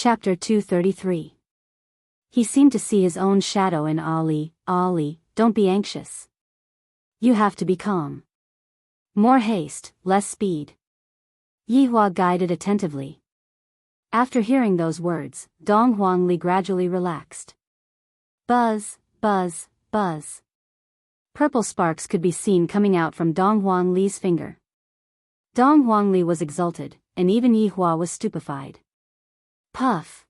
Chapter 233. He seemed to see his own shadow in Ali. Ali, don't be anxious. You have to be calm. More haste, less speed. Yihua guided attentively. After hearing those words, Dong Huangli gradually relaxed. Buzz, buzz, buzz. Purple sparks could be seen coming out from Dong Huangli's finger. Dong Huangli was exalted, and even Yihua was stupefied. Puff.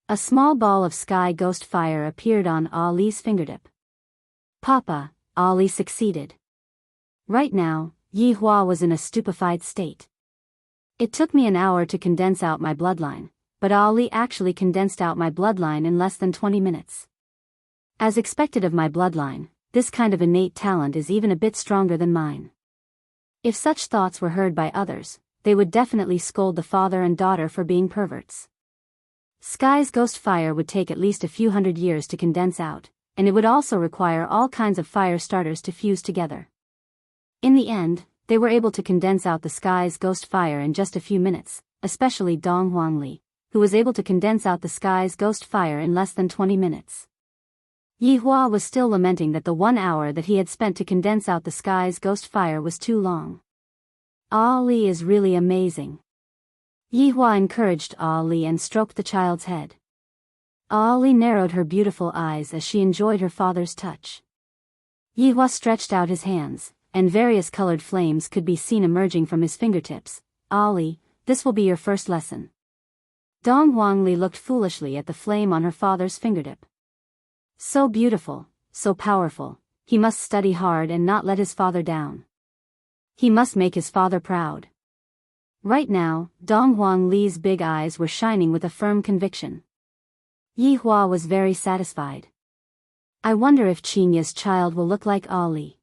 A small ball of sky ghost fire appeared on Ali's fingertip. Papa, Ali succeeded. Right now, Yihua was in a stupefied state. It took me an hour to condense out my bloodline, but Ali actually condensed out my bloodline in less than 20 minutes. As expected of my bloodline, this kind of innate talent is even a bit stronger than mine. If such thoughts were heard by others, they would definitely scold the father and daughter for being perverts. Sky's ghost fire would take at least a few hundred years to condense out, and it would also require all kinds of fire starters to fuse together. In the end, they were able to condense out the sky's ghost fire in just a few minutes, especially Dong Huangli, who was able to condense out the sky's ghost fire in less than 20 minutes. Yihua was still lamenting that the 1 hour that he had spent to condense out the sky's ghost fire was too long. Ali is really amazing. Yihua encouraged Ali and stroked the child's head. Ali narrowed her beautiful eyes as she enjoyed her father's touch. Yihua stretched out his hands, and various colored flames could be seen emerging from his fingertips. Ali, this will be your first lesson. Dong Huangli looked foolishly at the flame on her father's fingertip. So beautiful, so powerful, he must study hard and not let his father down. He must make his father proud. Right now, Dong Huangli's big eyes were shining with a firm conviction. Yihua was very satisfied. I wonder if Qinya's child will look like Ali.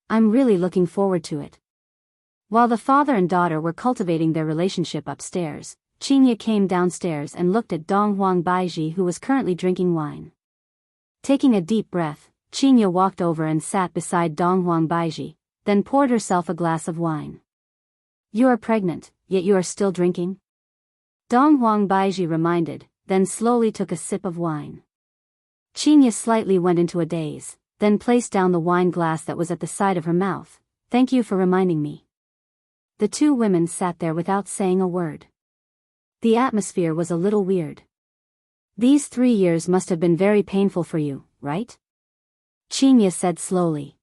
I'm really looking forward to it. While the father and daughter were cultivating their relationship upstairs, Qinya came downstairs and looked at Dong Huangbaiji, who was currently drinking wine. Taking a deep breath, Qinya walked over and sat beside Dong Huangbaiji, then poured herself a glass of wine. You are pregnant, yet you are still drinking? Dong Huangbaiji reminded, then slowly took a sip of wine. Qinya slightly went into a daze, then placed down the wine glass that was at the side of her mouth. Thank you for reminding me. The two women sat there without saying a word. The atmosphere was a little weird. These 3 years must have been very painful for you, right? Qinya said slowly.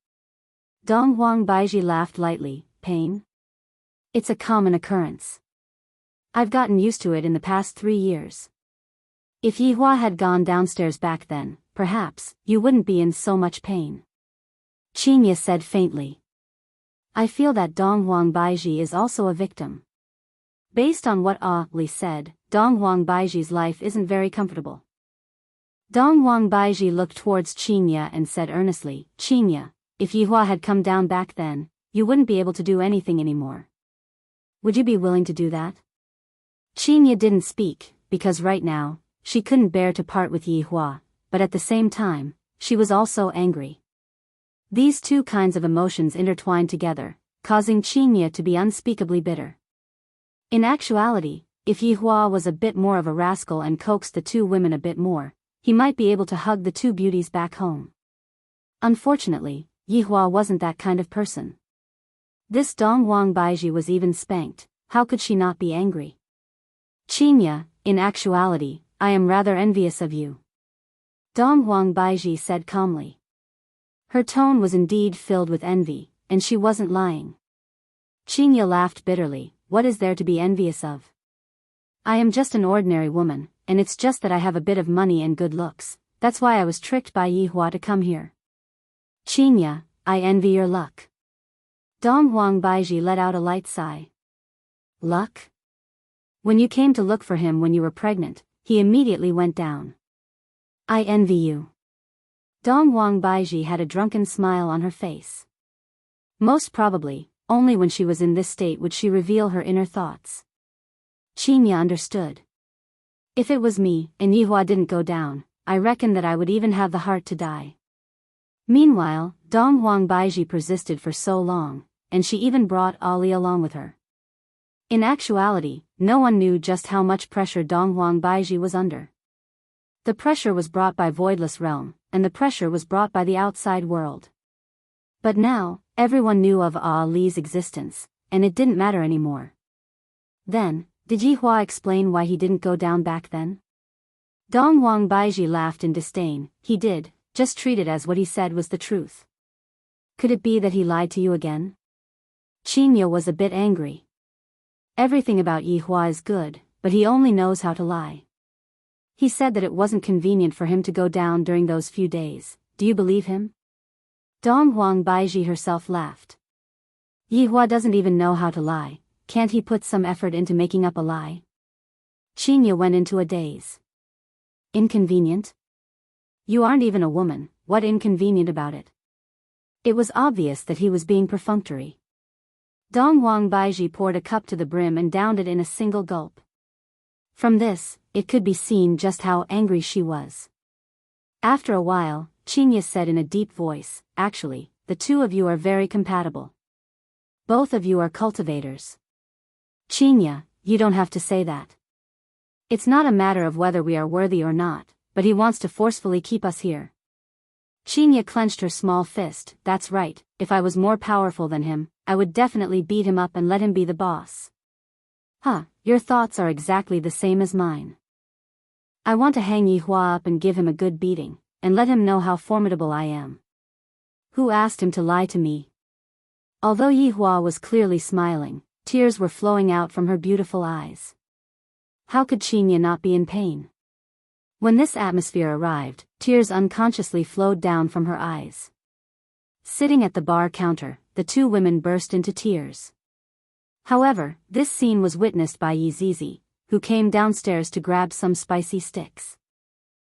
Dong Huangbaiji laughed lightly. Pain? It's a common occurrence. I've gotten used to it in the past 3 years. If Yihua had gone downstairs back then, perhaps, you wouldn't be in so much pain. Qinya said faintly. I feel that Dong Huangbaiji is also a victim. Based on what Ali said, Dong Huangbaiji's life isn't very comfortable. Dong Huangbaiji looked towards Qinya and said earnestly, Qinya, if Yihua had come down back then, you wouldn't be able to do anything anymore. Would you be willing to do that? Qinya didn't speak, because right now, she couldn't bear to part with Yihua, but at the same time, she was also angry. These two kinds of emotions intertwined together, causing Qinya to be unspeakably bitter. In actuality, if Yihua was a bit more of a rascal and coaxed the two women a bit more, he might be able to hug the two beauties back home. Unfortunately, Yihua wasn't that kind of person. This Dong Huangbaiji was even spanked, how could she not be angry? Qinya, in actuality, I am rather envious of you. Dong Huangbaiji said calmly. Her tone was indeed filled with envy, and she wasn't lying. Qinya laughed bitterly. What is there to be envious of? I am just an ordinary woman, and it's just that I have a bit of money and good looks. That's why I was tricked by Yihua to come here. Qinya, I envy your luck. Dong Huangbaiji let out a light sigh. Luck? When you came to look for him when you were pregnant, he immediately went down. I envy you. Dong Huangbaiji had a drunken smile on her face. Most probably, only when she was in this state would she reveal her inner thoughts. Qinya understood. If it was me, and Yihua didn't go down, I reckon that I would even have the heart to die. Meanwhile, Dong Huangbaiji persisted for so long, and she even brought Ali along with her. In actuality, no one knew just how much pressure Donghuang Baiji was under. The pressure was brought by Voidless Realm, and the pressure was brought by the outside world. But now, everyone knew of Li's existence, and it didn't matter anymore. Then, did Yihua explain why he didn't go down back then? Donghuang Baiji laughed in disdain. He did, just treat it as what he said was the truth. Could it be that he lied to you again? Qinya was a bit angry. Everything about Yihua is good, but he only knows how to lie. He said that it wasn't convenient for him to go down during those few days. Do you believe him? Donghuang Baiji herself laughed. Yihua doesn't even know how to lie. Can't he put some effort into making up a lie? Qinya went into a daze. Inconvenient? You aren't even a woman, what inconvenient about it? It was obvious that he was being perfunctory. Donghuang Baiji poured a cup to the brim and downed it in a single gulp. From this, it could be seen just how angry she was. After a while, Qinya said in a deep voice, actually, the two of you are very compatible. Both of you are cultivators. Qinya, you don't have to say that. It's not a matter of whether we are worthy or not, but he wants to forcefully keep us here. Qinya clenched her small fist. That's right, if I was more powerful than him, I would definitely beat him up and let him be the boss. Huh, your thoughts are exactly the same as mine. I want to hang Yihua up and give him a good beating, and let him know how formidable I am. Who asked him to lie to me? Although Yihua was clearly smiling, tears were flowing out from her beautiful eyes. How could Qinya not be in pain? When this atmosphere arrived, tears unconsciously flowed down from her eyes. Sitting at the bar counter, the two women burst into tears. However, this scene was witnessed by Yizizi, who came downstairs to grab some spicy sticks.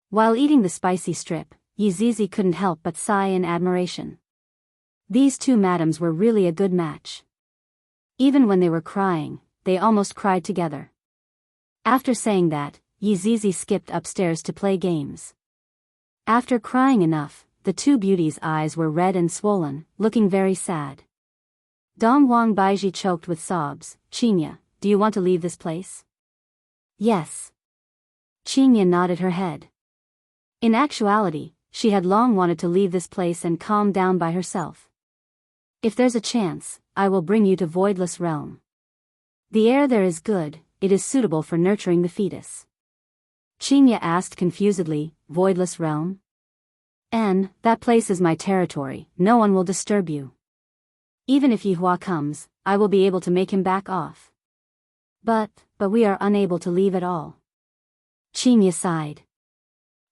While eating the spicy strip, Yizizi couldn't help but sigh in admiration. These two madams were really a good match. Even when they were crying, they almost cried together. After saying that, Yizizi skipped upstairs to play games. After crying enough, the two beauties' eyes were red and swollen, looking very sad. Donghuang Baiji choked with sobs. Qinya, do you want to leave this place? Yes. Qinya nodded her head. In actuality, she had long wanted to leave this place and calm down by herself. If there's a chance, I will bring you to Voidless Realm. The air there is good, it is suitable for nurturing the fetus. Qinya asked confusedly, Voidless Realm? That place is my territory, no one will disturb you. Even if Yihua comes, I will be able to make him back off. But we are unable to leave at all. Qinya sighed.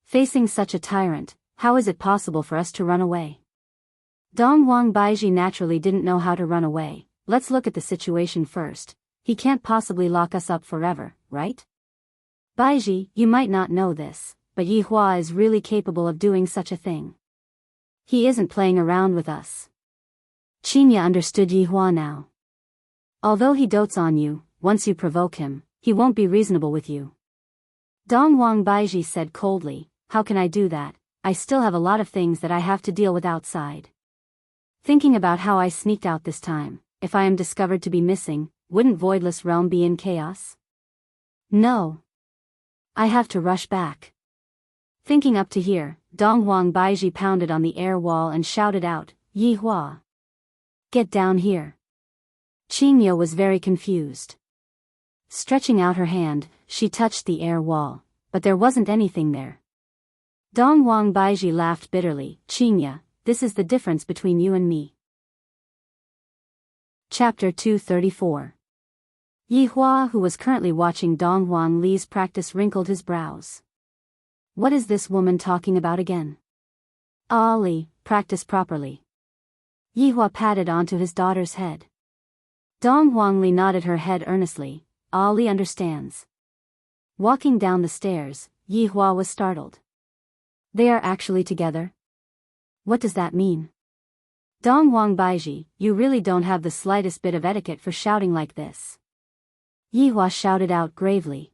Facing such a tyrant, how is it possible for us to run away? Donghuang Baiji naturally didn't know how to run away. Let's look at the situation first. He can't possibly lock us up forever, right? Baiji, you might not know this, but Yihua is really capable of doing such a thing. He isn't playing around with us. Qinya understood Yihua now. Although he dotes on you, once you provoke him, he won't be reasonable with you. Donghuang Baiji said coldly, how can I do that? I still have a lot of things that I have to deal with outside. Thinking about how I sneaked out this time, if I am discovered to be missing, wouldn't Voidless Realm be in chaos? No. I have to rush back. Thinking up to here, Donghuang Baiji pounded on the air wall and shouted out, Yihua! Get down here. Qinya was very confused. Stretching out her hand, she touched the air wall, but there wasn't anything there. Donghuang Baiji laughed bitterly. Qinya, this is the difference between you and me. Chapter 234. Yihua, who was currently watching Donghuang Li's practice, wrinkled his brows. What is this woman talking about again? Li, practice properly. Yihua patted onto his daughter's head. Donghuang Li nodded her head earnestly. Li understands. Walking down the stairs, Yihua was startled. They are actually together? What does that mean? Donghuang Baiji, you really don't have the slightest bit of etiquette for shouting like this. Yihua shouted out gravely.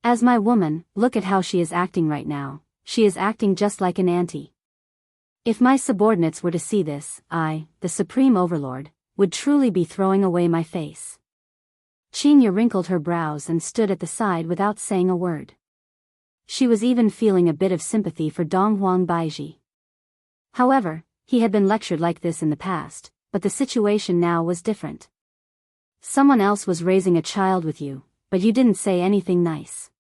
As my woman, look at how she is acting right now. She is acting just like an auntie. If my subordinates were to see this, I, the Supreme Overlord, would truly be throwing away my face. Qinya wrinkled her brows and stood at the side without saying a word. She was even feeling a bit of sympathy for Donghuang Baiji. However, he had been lectured like this in the past, but the situation now was different. Someone else was raising a child with you, but you didn't say anything nice.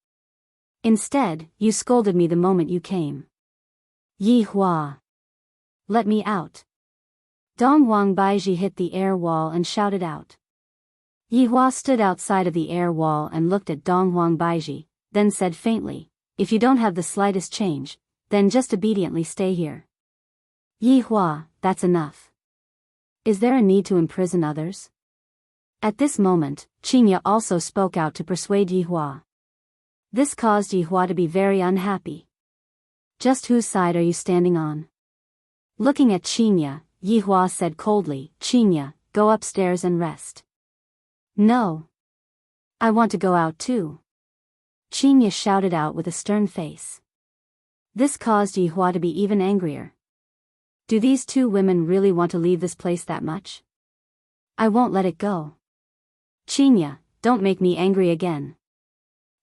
Instead, you scolded me the moment you came. Yi Hua. Let me out. Donghuang Baiji hit the air wall and shouted out. Yi Hua stood outside of the air wall and looked at Donghuang Baiji, then said faintly, "If you don't have the slightest change, then just obediently stay here." Yi Hua, that's enough. Is there a need to imprison others? At this moment, Qinya also spoke out to persuade Yi Hua. This caused Yi Hua to be very unhappy. Just whose side are you standing on? Looking at Qinya, Yi Hua said coldly, "Qinya, go upstairs and rest." No. I want to go out too. Qinya shouted out with a stern face. This caused Yi Hua to be even angrier. Do these two women really want to leave this place that much? I won't let it go. Qinya, don't make me angry again.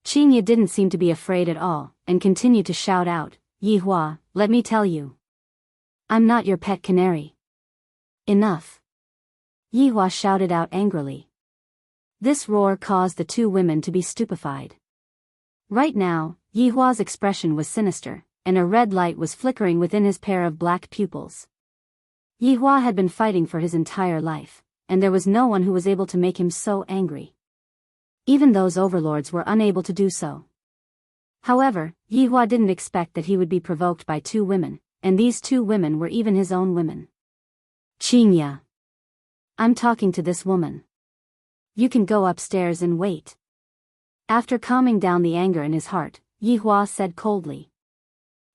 Qinya didn't seem to be afraid at all, and continued to shout out, Yi Hua, let me tell you. I'm not your pet canary. Enough. Yi Hua shouted out angrily. This roar caused the two women to be stupefied. Right now, Yi Hua's expression was sinister, and a red light was flickering within his pair of black pupils. Yi Hua had been fighting for his entire life, and there was no one who was able to make him so angry. Even those overlords were unable to do so. However, Yi Hua didn't expect that he would be provoked by two women, and these two women were even his own women. Qinya. I'm talking to this woman. You can go upstairs and wait. After calming down the anger in his heart, Yi Hua said coldly.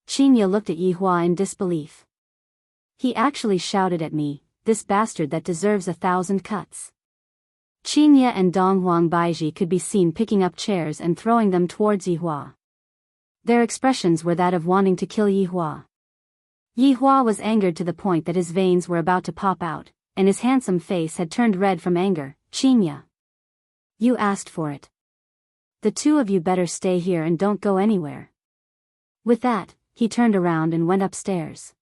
Qinya looked at Yi Hua in disbelief. He actually shouted at me, this bastard that deserves 1,000 cuts. Qinya and Donghuang Baiji could be seen picking up chairs and throwing them towards Yi Hua. Their expressions were that of wanting to kill Yi Hua. Yi Hua was angered to the point that his veins were about to pop out, and his handsome face had turned red from anger. Qinya. You asked for it. The two of you better stay here and don't go anywhere. With that, he turned around and went upstairs.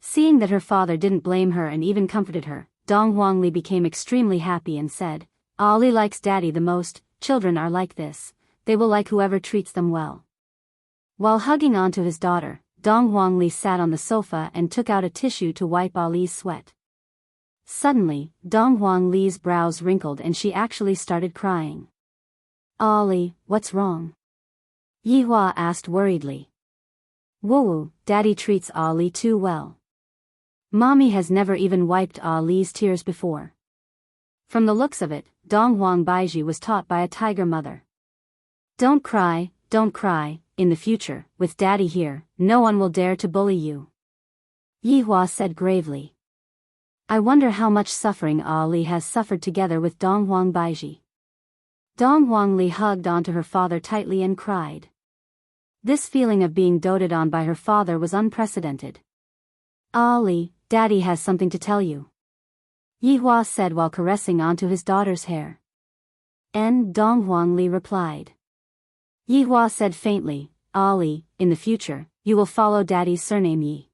Seeing that her father didn't blame her and even comforted her, Dong Huangli became extremely happy and said, Ali likes daddy the most, children are like this, they will like whoever treats them well. While hugging onto his daughter, Dong Huangli sat on the sofa and took out a tissue to wipe Ali's sweat. Suddenly, Dong Huangli's brows wrinkled and she actually started crying. Ali, what's wrong? Yi Hua asked worriedly. Woo, daddy treats Ali too well. Mommy has never even wiped Ali's tears before. From the looks of it, Donghuang Baiji was taught by a tiger mother. Don't cry, in the future, with daddy here, no one will dare to bully you. Yi Hua said gravely. I wonder how much suffering Ali has suffered together with Donghuang Baiji. Donghuang Li hugged onto her father tightly and cried. This feeling of being doted on by her father was unprecedented. Ali, daddy has something to tell you. Yi Hua said while caressing onto his daughter's hair. And Donghuang Li replied. Yi Hua said faintly, Ali, in the future, you will follow daddy's surname Yi.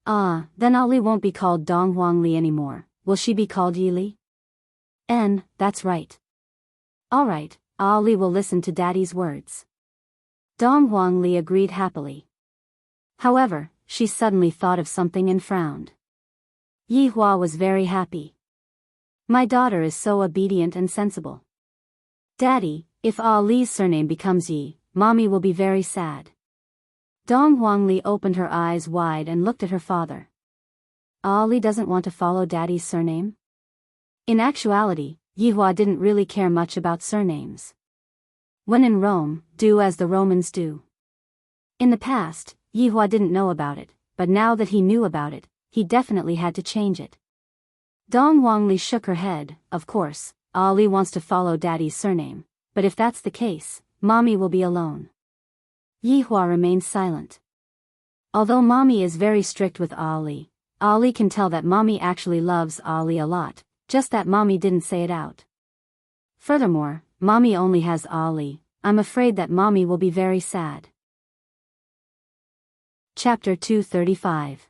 Ah, then Ali won't be called Donghuang Li anymore, will she be called Yi Li? That's right. Alright, Ali will listen to daddy's words. Donghuang Li agreed happily. However, she suddenly thought of something and frowned. Yi Hua was very happy. My daughter is so obedient and sensible. Daddy, if Ali's surname becomes Yi, Mommy will be very sad. Donghuang Li opened her eyes wide and looked at her father. Ali doesn't want to follow daddy's surname? In actuality, Yi Hua didn't really care much about surnames. When in Rome, do as the Romans do. In the past, Yi Hua didn't know about it, but now that he knew about it, he definitely had to change it. Dong Huangli shook her head. Of course, Ali wants to follow daddy's surname, but if that's the case, Mommy will be alone. Yi Hua remained silent. Although Mommy is very strict with Ali can tell that Mommy actually loves Ali a lot, just that Mommy didn't say it out. Furthermore, mommy only has Ali. I'm afraid that mommy will be very sad. Chapter 235.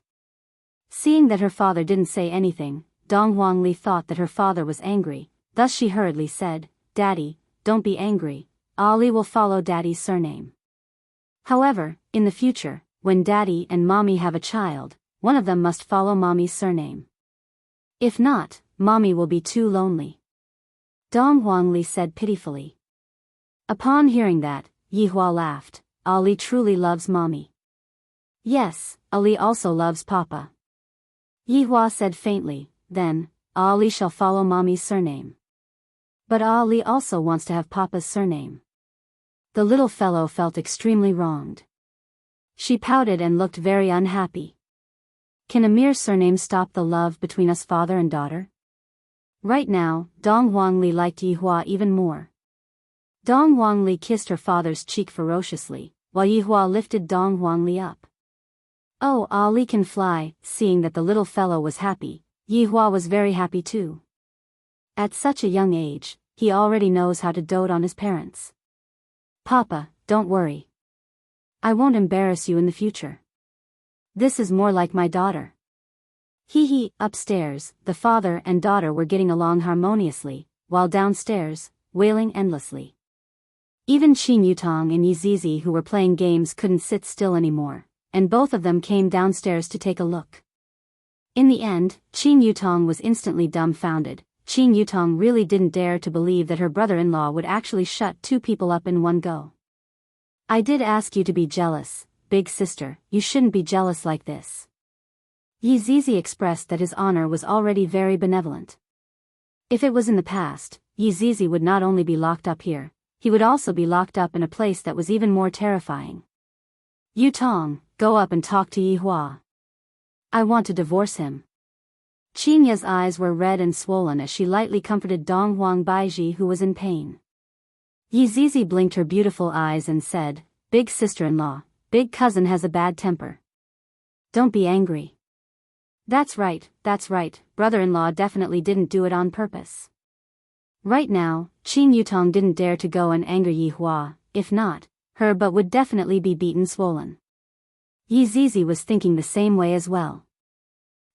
Seeing that her father didn't say anything, Dong Huangli thought that her father was angry, thus she hurriedly said, "Daddy, don't be angry, Ali will follow Daddy's surname. However, in the future, when Daddy and Mommy have a child, one of them must follow Mommy's surname. If not, Mommy will be too lonely." Dong Huangli said pitifully. Upon hearing that, Yihua laughed. Ali truly loves Mommy. Yes, Ali also loves Papa. Yihua said faintly, then, Ali shall follow Mommy's surname. But Ali also wants to have Papa's surname. The little fellow felt extremely wronged. She pouted and looked very unhappy. Can a mere surname stop the love between us father and daughter? Right now, Dong Huangli liked Yihua even more. Dong Huangli kissed her father's cheek ferociously, while Yihua lifted Dong Huangli up. Oh, Ali can fly. Seeing that the little fellow was happy, Yihua was very happy too. At such a young age, he already knows how to dote on his parents. Papa, don't worry. I won't embarrass you in the future. This is more like my daughter. Hee. Upstairs, the father and daughter were getting along harmoniously, while downstairs, wailing endlessly. Even Qin Yutong and Yizizi who were playing games couldn't sit still anymore, and both of them came downstairs to take a look. In the end, Qin Yutong was instantly dumbfounded. Qin Yutong really didn't dare to believe that her brother-in-law would actually shut two people up in one go. I did ask you to be jealous, big sister, you shouldn't be jealous like this. Yizizi expressed that his honor was already very benevolent. If it was in the past, Yizizi would not only be locked up here, he would also be locked up in a place that was even more terrifying. Yutong, go up and talk to Yihua. I want to divorce him. Qinya's eyes were red and swollen as she lightly comforted Dong Huangbaiji who was in pain. Yizizi blinked her beautiful eyes and said, "Big sister-in-law, big cousin has a bad temper. Don't be angry." That's right, brother-in-law definitely didn't do it on purpose. Right now, Qin Yutong didn't dare to go and anger Yihua, if not, her butt would definitely be beaten swollen. Yizizi was thinking the same way as well.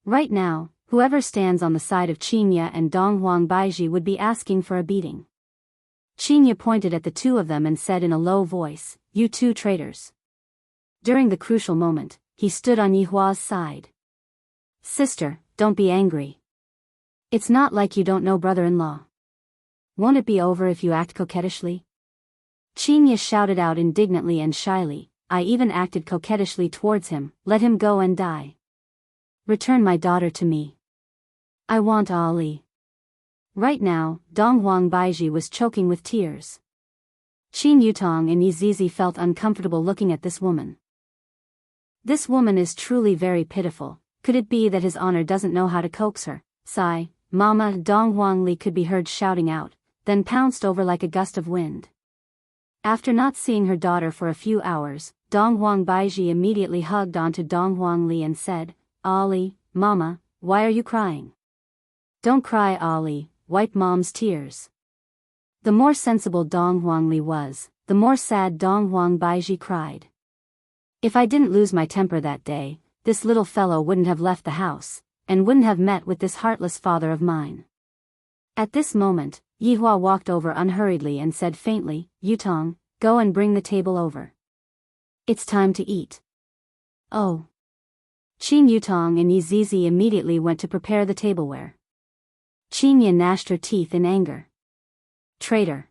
Right now, whoever stands on the side of Qinya and Dong Huangbaiji would be asking for a beating. Qinya pointed at the two of them and said in a low voice, "You two traitors." During the crucial moment, he stood on Yihua's side. "Sister, don't be angry. It's not like you don't know brother-in-law. Won't it be over if you act coquettishly?" Qinya shouted out indignantly and shyly, "I even acted coquettishly towards him, let him go and die. Return my daughter to me. I want Ali." Right now, Dong Huangbaiji was choking with tears. Qin Yutong and Yizizi felt uncomfortable looking at this woman. This woman is truly very pitiful. Could it be that his honor doesn't know how to coax her? Sigh, Mama. Dong Huangli could be heard shouting out, then pounced over like a gust of wind. After not seeing her daughter for a few hours, Dong Huangbaiji immediately hugged onto Dong Huangli and said, "Ali, Mama, why are you crying? Don't cry, Ali, wipe Mom's tears." The more sensible Dong Huangli was, the more sad Dong Huangbaiji cried. "If I didn't lose my temper that day, this little fellow wouldn't have left the house, and wouldn't have met with this heartless father of mine." At this moment, Yihua walked over unhurriedly and said faintly, "Yutong, go and bring the table over. It's time to eat." "Oh." Qin Yutong and Yizizi immediately went to prepare the tableware. Qinya gnashed her teeth in anger. Traitor.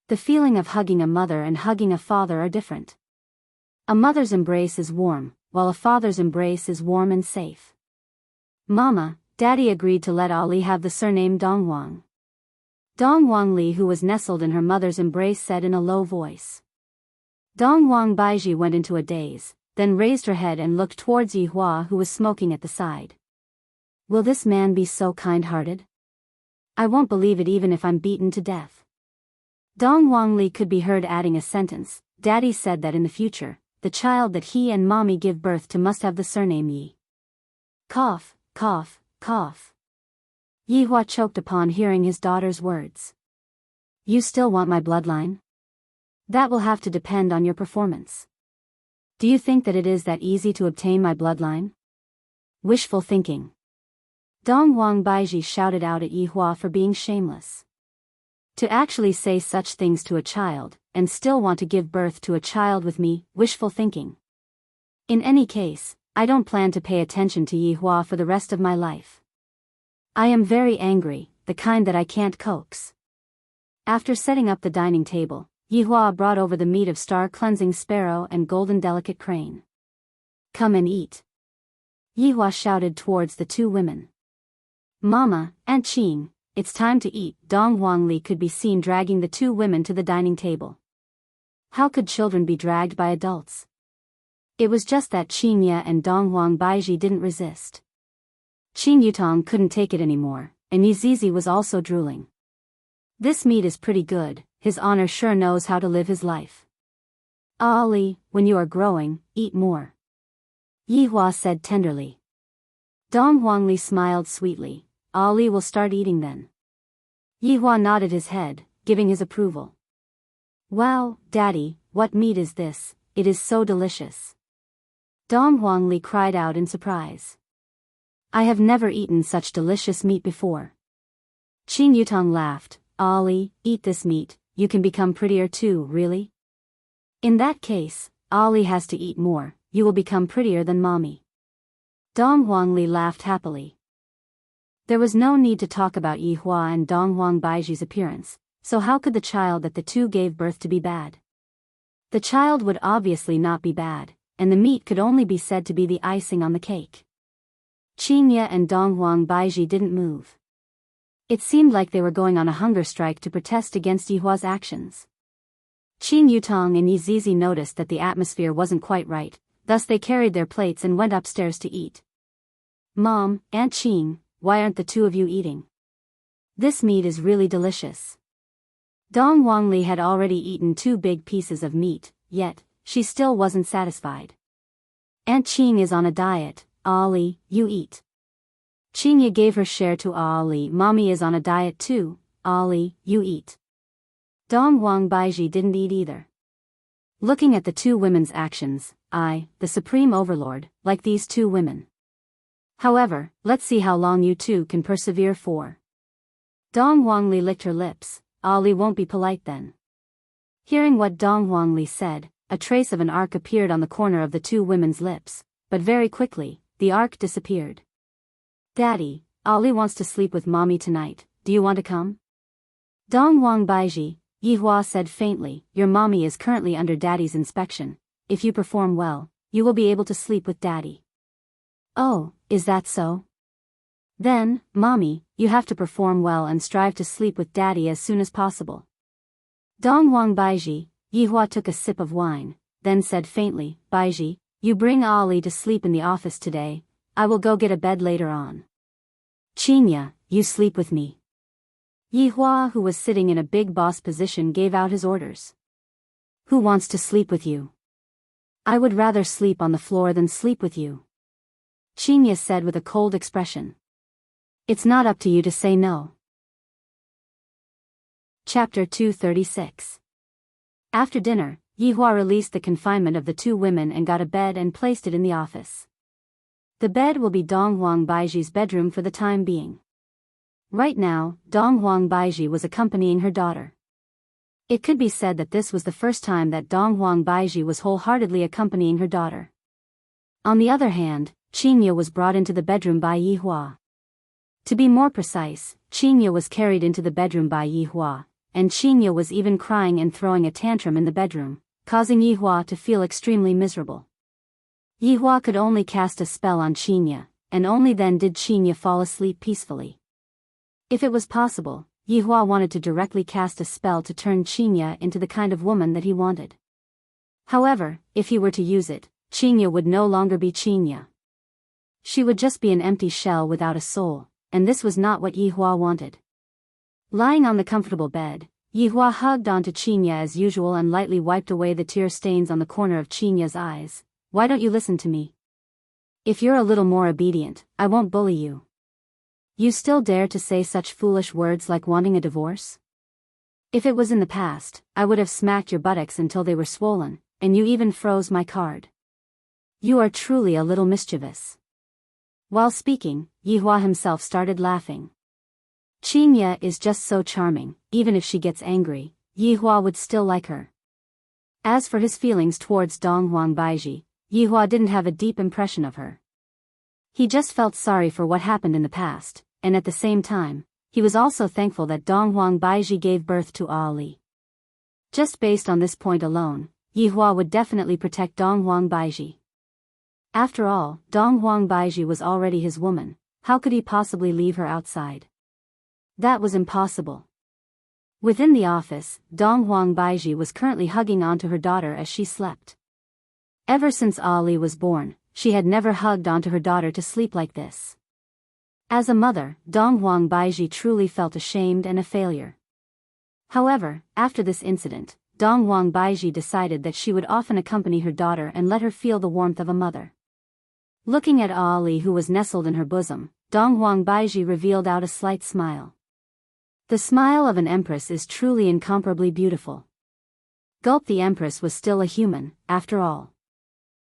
The feeling of hugging a mother and hugging a father are different. A mother's embrace is warm, while a father's embrace is warm and safe. Mama, Daddy agreed to let Ali have the surname Dong Huang. Dong Huangli, who was nestled in her mother's embrace, said in a low voice. Dong Huangbaiji went into a daze, then raised her head and looked towards Yihua who was smoking at the side. Will this man be so kind-hearted? I won't believe it even if I'm beaten to death. Dong Huangli could be heard adding a sentence. Daddy said that in the future, the child that he and Mommy give birth to must have the surname Yi. Cough, cough, cough. Yihua choked upon hearing his daughter's words. You still want my bloodline? That will have to depend on your performance. Do you think that it is that easy to obtain my bloodline? Wishful thinking. Dong Huang Baiji shouted out at Yi Hua for being shameless. To actually say such things to a child, and still want to give birth to a child with me, wishful thinking. In any case, I don't plan to pay attention to Yi Hua for the rest of my life. I am very angry, the kind that I can't coax. After setting up the dining table, Yi Hua brought over the meat of star-cleansing sparrow and golden delicate crane. Come and eat. Yi Hua shouted towards the two women. Mama, Aunt Qing, it's time to eat. Dong Huangli could be seen dragging the two women to the dining table. How could children be dragged by adults? It was just that Qing Ye and Dong Huang Baiji didn't resist. Qing Yutong couldn't take it anymore, and Yizizi was also drooling. This meat is pretty good, His Honor sure knows how to live his life. Ali, when you are growing, eat more. Yi Hua said tenderly. Dong Huangli smiled sweetly. Ali will start eating then. Yi Hua nodded his head, giving his approval. Wow, Daddy, what meat is this? It is so delicious. Dong Huangli cried out in surprise. I have never eaten such delicious meat before. Qing Yutong laughed. Ali, eat this meat, you can become prettier too, really? In that case, Ali has to eat more, you will become prettier than Mommy. Dong Huangli laughed happily. There was no need to talk about Yi Hua and Dong Huang Baiji's appearance, so how could the child that the two gave birth to be bad? The child would obviously not be bad, and the meat could only be said to be the icing on the cake. Qing Ye and Dong Huang Baiji didn't move. It seemed like they were going on a hunger strike to protest against Yi Hua's actions. Qing Yutong and Yizizi noticed that the atmosphere wasn't quite right, thus they carried their plates and went upstairs to eat. Mom, Aunt Qing, why aren't the two of you eating? This meat is really delicious. Dong Huangli had already eaten 2 big pieces of meat, yet, she still wasn't satisfied. Aunt Qing is on a diet, Ali, you eat. Qing Ye gave her share to Ali. Mommy is on a diet too, Ali, you eat. Dong Huang Baiji didn't eat either. Looking at the two women's actions, I, the Supreme Overlord, like these two women. However, let's see how long you two can persevere for. Dong Huangli licked her lips. Ali won't be polite then. Hearing what Dong Huangli said, a trace of an arc appeared on the corner of the two women's lips, but very quickly, the arc disappeared. Daddy, Ali wants to sleep with Mommy tonight, do you want to come? Dong Huang Baiji, Yi Hua said faintly, your Mommy is currently under Daddy's inspection. If you perform well, you will be able to sleep with Daddy. Oh, is that so? Then, Mommy, you have to perform well and strive to sleep with Daddy as soon as possible. Dong Huang Baiji, Yi Hua took a sip of wine, then said faintly, Baiji, you bring Ali to sleep in the office today, I will go get a bed later on. Qing Ye, you sleep with me. Yi Hua, who was sitting in a big boss position, gave out his orders. Who wants to sleep with you? I would rather sleep on the floor than sleep with you. Qing Ye said with a cold expression. It's not up to you to say no. Chapter 236. After dinner, Yi Hua released the confinement of the two women and got a bed and placed it in the office. The bed will be Dong Huang Baiji's bedroom for the time being. Right now, Dong Huang Baiji was accompanying her daughter. It could be said that this was the first time that Dong Huang Baiji was wholeheartedly accompanying her daughter. On the other hand, Qing Ye was brought into the bedroom by Yi Hua. To be more precise, Qing Ye was carried into the bedroom by Yi Hua, and Qing Ye was even crying and throwing a tantrum in the bedroom, causing Yi Hua to feel extremely miserable. Yi Hua could only cast a spell on Qing Ye, and only then did Qing Ye fall asleep peacefully. If it was possible, Yi Hua wanted to directly cast a spell to turn Qing Ye into the kind of woman that he wanted. However, if he were to use it, Qing Ye would no longer be Qing Ye. She would just be an empty shell without a soul, and this was not what Yi Hua wanted. Lying on the comfortable bed, Yi Hua hugged onto Qing Ye as usual and lightly wiped away the tear stains on the corner of Qing Ye's eyes. Why don't you listen to me? If you're a little more obedient, I won't bully you. You still dare to say such foolish words like wanting a divorce? If it was in the past, I would have smacked your buttocks until they were swollen, and you even froze my card. You are truly a little mischievous. While speaking, Yihua himself started laughing. Qingye is just so charming, even if she gets angry, Yihua would still like her. As for his feelings towards Donghuang Baiji, Yihua didn't have a deep impression of her. He just felt sorry for what happened in the past, and at the same time, he was also thankful that Donghuang Baiji gave birth to Ali. Just based on this point alone, Yihua would definitely protect Donghuang Baiji. After all, Donghuang Baiji was already his woman, how could he possibly leave her outside? That was impossible. Within the office, Donghuang Baiji was currently hugging onto her daughter as she slept. Ever since Ali was born, she had never hugged onto her daughter to sleep like this. As a mother, Donghuang Baiji truly felt ashamed and a failure. However, after this incident, Donghuang Baiji decided that she would often accompany her daughter and let her feel the warmth of a mother. Looking at Ali, who was nestled in her bosom, Donghuang Baiji revealed out a slight smile. The smile of an empress is truly incomparably beautiful. Gulp, the empress was still a human, after all.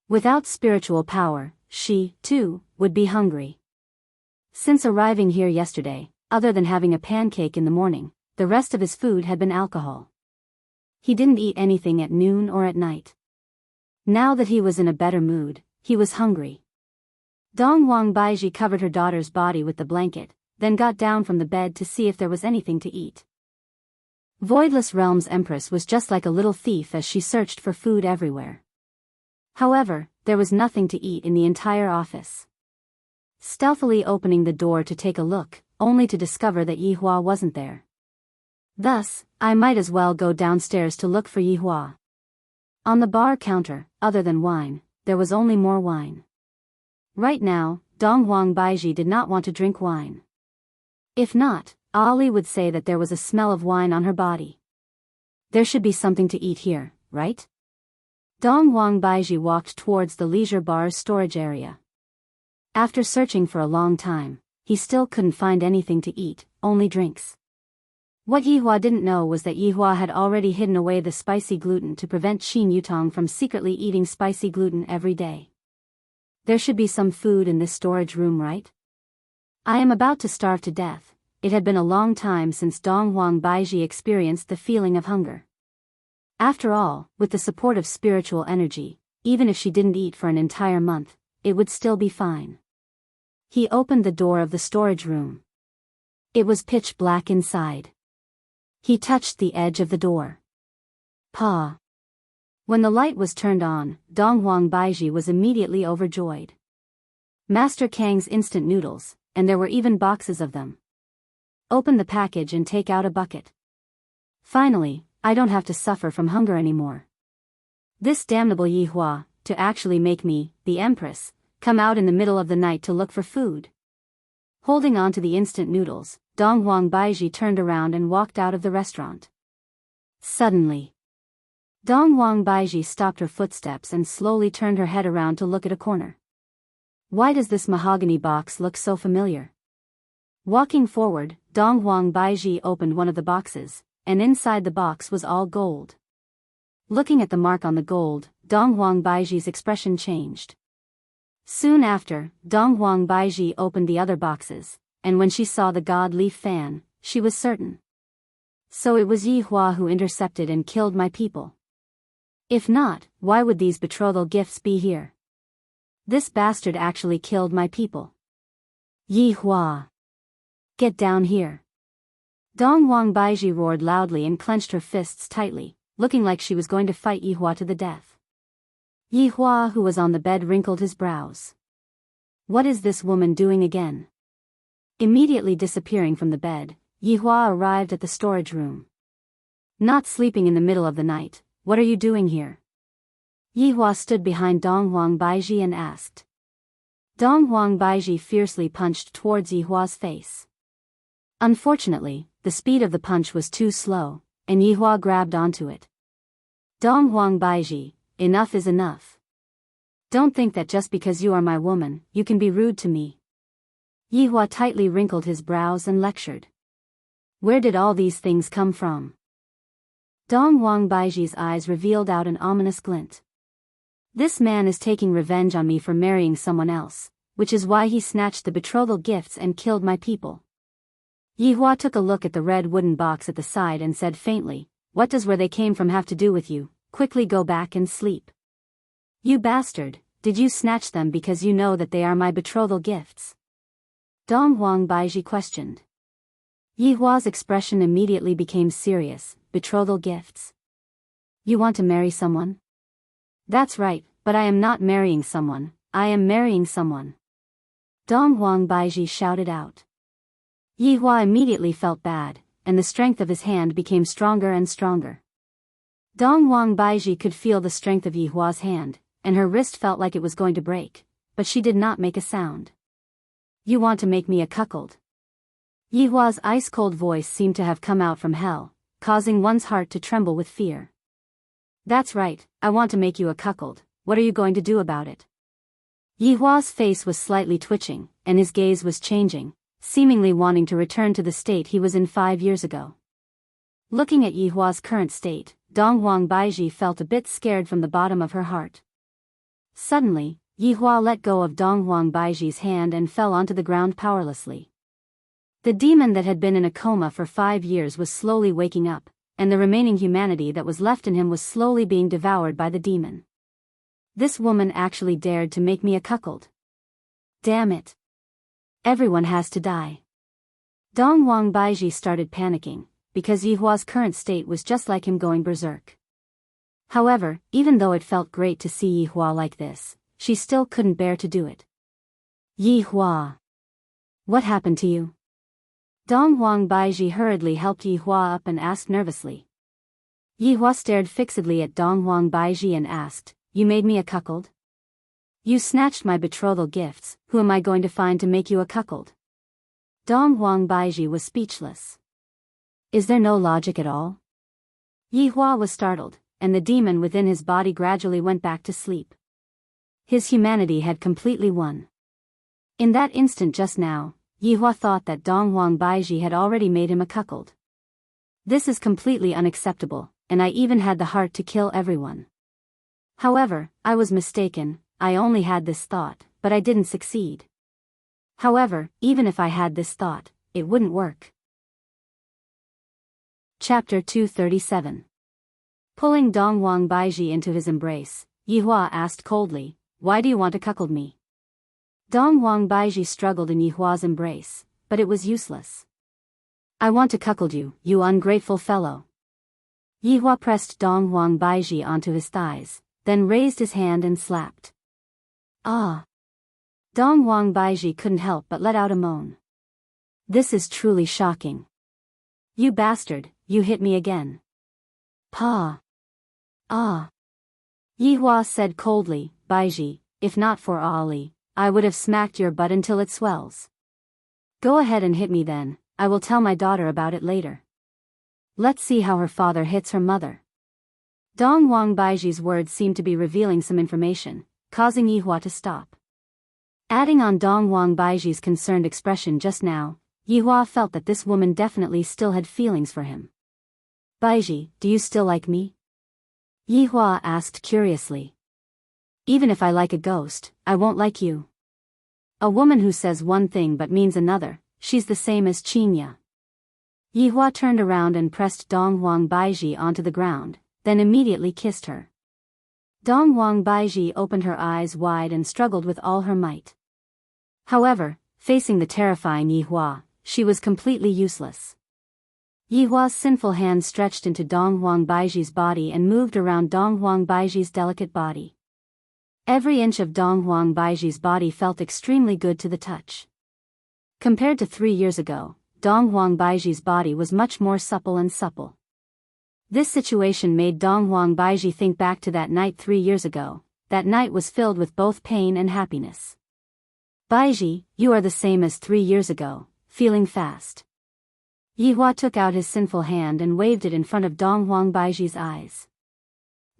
Without spiritual power, she, too, would be hungry. Since arriving here yesterday, other than having a pancake in the morning, the rest of his food had been alcohol. He didn't eat anything at noon or at night. Now that he was in a better mood, he was hungry. Donghuang Baiji covered her daughter's body with the blanket, then got down from the bed to see if there was anything to eat. Voidless Realm's Empress was just like a little thief as she searched for food everywhere. However, there was nothing to eat in the entire office. Stealthily opening the door to take a look, only to discover that Yihua wasn't there. Thus, I might as well go downstairs to look for Yihua. On the bar counter, other than wine, there was only more wine. Right now, Donghuang Baiji did not want to drink wine. If not, Ali would say that there was a smell of wine on her body. There should be something to eat here, right? Donghuang Baiji walked towards the leisure bar's storage area. After searching for a long time, he still couldn't find anything to eat, only drinks. What Yihua didn't know was that Yihua had already hidden away the spicy gluten to prevent Qin Yutong from secretly eating spicy gluten every day. There should be some food in this storage room, right? I am about to starve to death. It had been a long time since Donghuang Baiji experienced the feeling of hunger. After all, with the support of spiritual energy, even if she didn't eat for an entire month, it would still be fine. He opened the door of the storage room. It was pitch black inside. He touched the edge of the door. Pa. When the light was turned on, Donghuang Baiji was immediately overjoyed. Master Kang's instant noodles, and there were even boxes of them. Open the package and take out a bucket. Finally, I don't have to suffer from hunger anymore. This damnable Yihua, to actually make me, the Empress, come out in the middle of the night to look for food. Holding on to the instant noodles, Donghuang Baiji turned around and walked out of the restaurant. Suddenly, Donghuang Baiji stopped her footsteps and slowly turned her head around to look at a corner. Why does this mahogany box look so familiar? Walking forward, Donghuang Baiji opened one of the boxes, and inside the box was all gold. Looking at the mark on the gold, Donghuang Baiji's expression changed. Soon after, Donghuang Baiji opened the other boxes, and when she saw the god leaf fan, she was certain. So it was Yihua who intercepted and killed my people. If not, why would these betrothal gifts be here? This bastard actually killed my people. Yihua! Get down here! Donghuang Baiji roared loudly and clenched her fists tightly, looking like she was going to fight Yihua to the death. Yihua, who was on the bed, wrinkled his brows. What is this woman doing again? Immediately disappearing from the bed, Yihua arrived at the storage room. Not sleeping in the middle of the night, what are you doing here? Yihua stood behind Donghuang Baiji and asked. Donghuang Baiji fiercely punched towards Yihua's face. Unfortunately, the speed of the punch was too slow, and Yihua grabbed onto it. Donghuang Baiji, enough is enough. Don't think that just because you are my woman, you can be rude to me. Yihua tightly wrinkled his brows and lectured. Where did all these things come from? Dong Wang Baiji's eyes revealed out an ominous glint. This man is taking revenge on me for marrying someone else, which is why he snatched the betrothal gifts and killed my people. Yi Hua took a look at the red wooden box at the side and said faintly, "What does where they came from have to do with you? Quickly go back and sleep." "You bastard, did you snatch them because you know that they are my betrothal gifts?" Dong Wang Baiji questioned. Yi Hua's expression immediately became serious. "Betrothal gifts? You want to marry someone?" "That's right, but I am not marrying someone, I am marrying someone," Dong Wang Baiji shouted out. Yi Hua immediately felt bad, and the strength of his hand became stronger and stronger. Dong Wang Baiji could feel the strength of Yi Hua's hand, and her wrist felt like it was going to break, but she did not make a sound. "You want to make me a cuckold?" Yi Hua's ice-cold voice seemed to have come out from hell, causing one's heart to tremble with fear. "That's right, I want to make you a cuckold. What are you going to do about it?" Yi Hua's face was slightly twitching, and his gaze was changing, seemingly wanting to return to the state he was in 5 years ago. Looking at Yi Hua's current state, Dong Wang Baiji felt a bit scared from the bottom of her heart. Suddenly, Yi Hua let go of Dong Wang Baiji's hand and fell onto the ground powerlessly. The demon that had been in a coma for 5 years was slowly waking up, and the remaining humanity that was left in him was slowly being devoured by the demon. This woman actually dared to make me a cuckold. Damn it. Everyone has to die. Dong Wang Baiji started panicking, because Yi Hua's current state was just like him going berserk. However, even though it felt great to see Yi Hua like this, she still couldn't bear to do it. "Yi Hua. What happened to you?" Dong Wang Baiji hurriedly helped Yi Hua up and asked nervously. Yi Hua stared fixedly at Dong Wang Baiji and asked, "You made me a cuckold? You snatched my betrothal gifts, who am I going to find to make you a cuckold?" Dong Wang Baiji was speechless. Is there no logic at all? Yi Hua was startled, and the demon within his body gradually went back to sleep. His humanity had completely won. In that instant just now, Yi Hua thought that Dong Wang Baiji had already made him a cuckold. This is completely unacceptable, and I even had the heart to kill everyone. However, I was mistaken, I only had this thought, but I didn't succeed. However, even if I had this thought, it wouldn't work. Chapter 237. Pulling Dong Wang Baiji into his embrace, Yi Hua asked coldly, "Why do you want to cuckold me?" Dong Wang Baiji struggled in Yi Hua's embrace, but it was useless. "I want to cuckold you, you ungrateful fellow." Yi Hua pressed Dong Wang Baiji onto his thighs, then raised his hand and slapped. "Ah!" Dong Wang Baiji couldn't help but let out a moan. "This is truly shocking. You bastard, you hit me again." "Pa! Ah!" Yi Hua said coldly, "Baiji, if not for Ali, I would have smacked your butt until it swells. Go ahead and hit me then, I will tell my daughter about it later. Let's see how her father hits her mother." Dong Wang Baiji's words seemed to be revealing some information, causing Yi Hua to stop. Adding on Dong Wang Baiji's concerned expression just now, Yi Hua felt that this woman definitely still had feelings for him. "Baiji, do you still like me?" Yi Hua asked curiously. "Even if I like a ghost, I won't like you. A woman who says one thing but means another, she's the same as Chinya." Yi Hua turned around and pressed Dong Wang Baiji onto the ground, then immediately kissed her. Dong Wang Baiji opened her eyes wide and struggled with all her might. However, facing the terrifying Yi Hua, she was completely useless. Yi Hua's sinful hand stretched into Dong Wang Baiji's body and moved around Dong Wang Baiji's delicate body. Every inch of Dong Wang Baiji's body felt extremely good to the touch. Compared to 3 years ago, Dong Wang Baiji's body was much more supple and supple. This situation made Dong Wang Baiji think back to that night 3 years ago. That night was filled with both pain and happiness. "Baiji, you are the same as 3 years ago, feeling fast." Yi Hua took out his sinful hand and waved it in front of Dong Wang Baiji's eyes.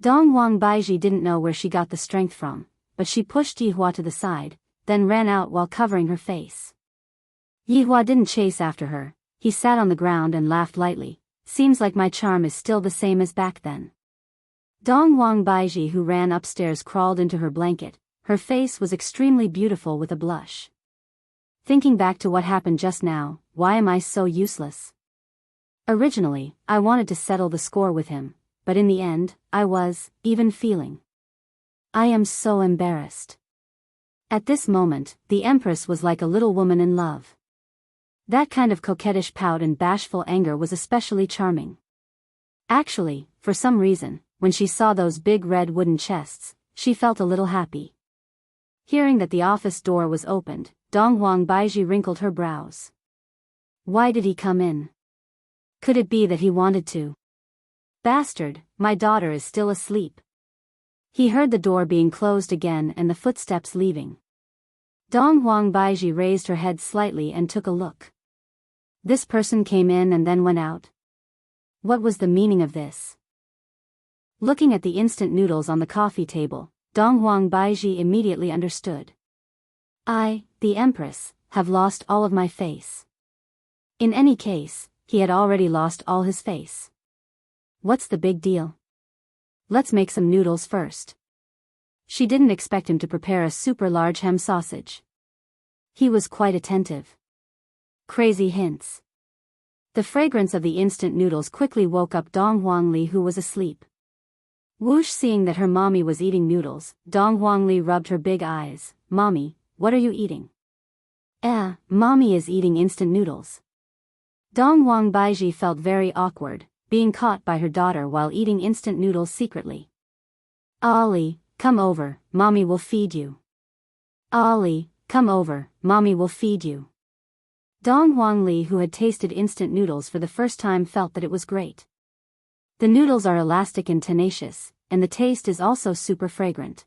Dong Wang Baiji didn't know where she got the strength from, but she pushed Yi Hua to the side, then ran out while covering her face. Yi Hua didn't chase after her, he sat on the ground and laughed lightly, Seems like my charm is still the same as back then. Dong Wang Baiji, who ran upstairs, crawled into her blanket. Her face was extremely beautiful with a blush. Thinking back to what happened just now, why am I so useless? Originally, I wanted to settle the score with him, but in the end, I was, even feeling. I am so embarrassed. At this moment, the Empress was like a little woman in love. That kind of coquettish pout and bashful anger was especially charming. Actually, for some reason, when she saw those big red wooden chests, she felt a little happy. Hearing that the office door was opened, Dong Wang Baiji wrinkled her brows. Why did he come in? Could it be that he wanted to? Bastard, my daughter is still asleep. He heard the door being closed again and the footsteps leaving. Dong Wang Baiji raised her head slightly and took a look. This person came in and then went out. What was the meaning of this? Looking at the instant noodles on the coffee table, Dong Wang Baiji immediately understood. I, the Empress, have lost all of my face. In any case, he had already lost all his face. What's the big deal? Let's make some noodles first. She didn't expect him to prepare a super large ham sausage. He was quite attentive. Crazy hints. The fragrance of the instant noodles quickly woke up Dong Huangli, who was asleep. Whoosh, seeing that her mommy was eating noodles, Dong Huangli rubbed her big eyes. Mommy, what are you eating? Mommy is eating instant noodles. Dong Wang Baiji felt very awkward, being caught by her daughter while eating instant noodles secretly. Ali, come over, mommy will feed you. Ali, come over, mommy will feed you. Dong Huangli, who had tasted instant noodles for the first time, felt that it was great. The noodles are elastic and tenacious, and the taste is also super fragrant.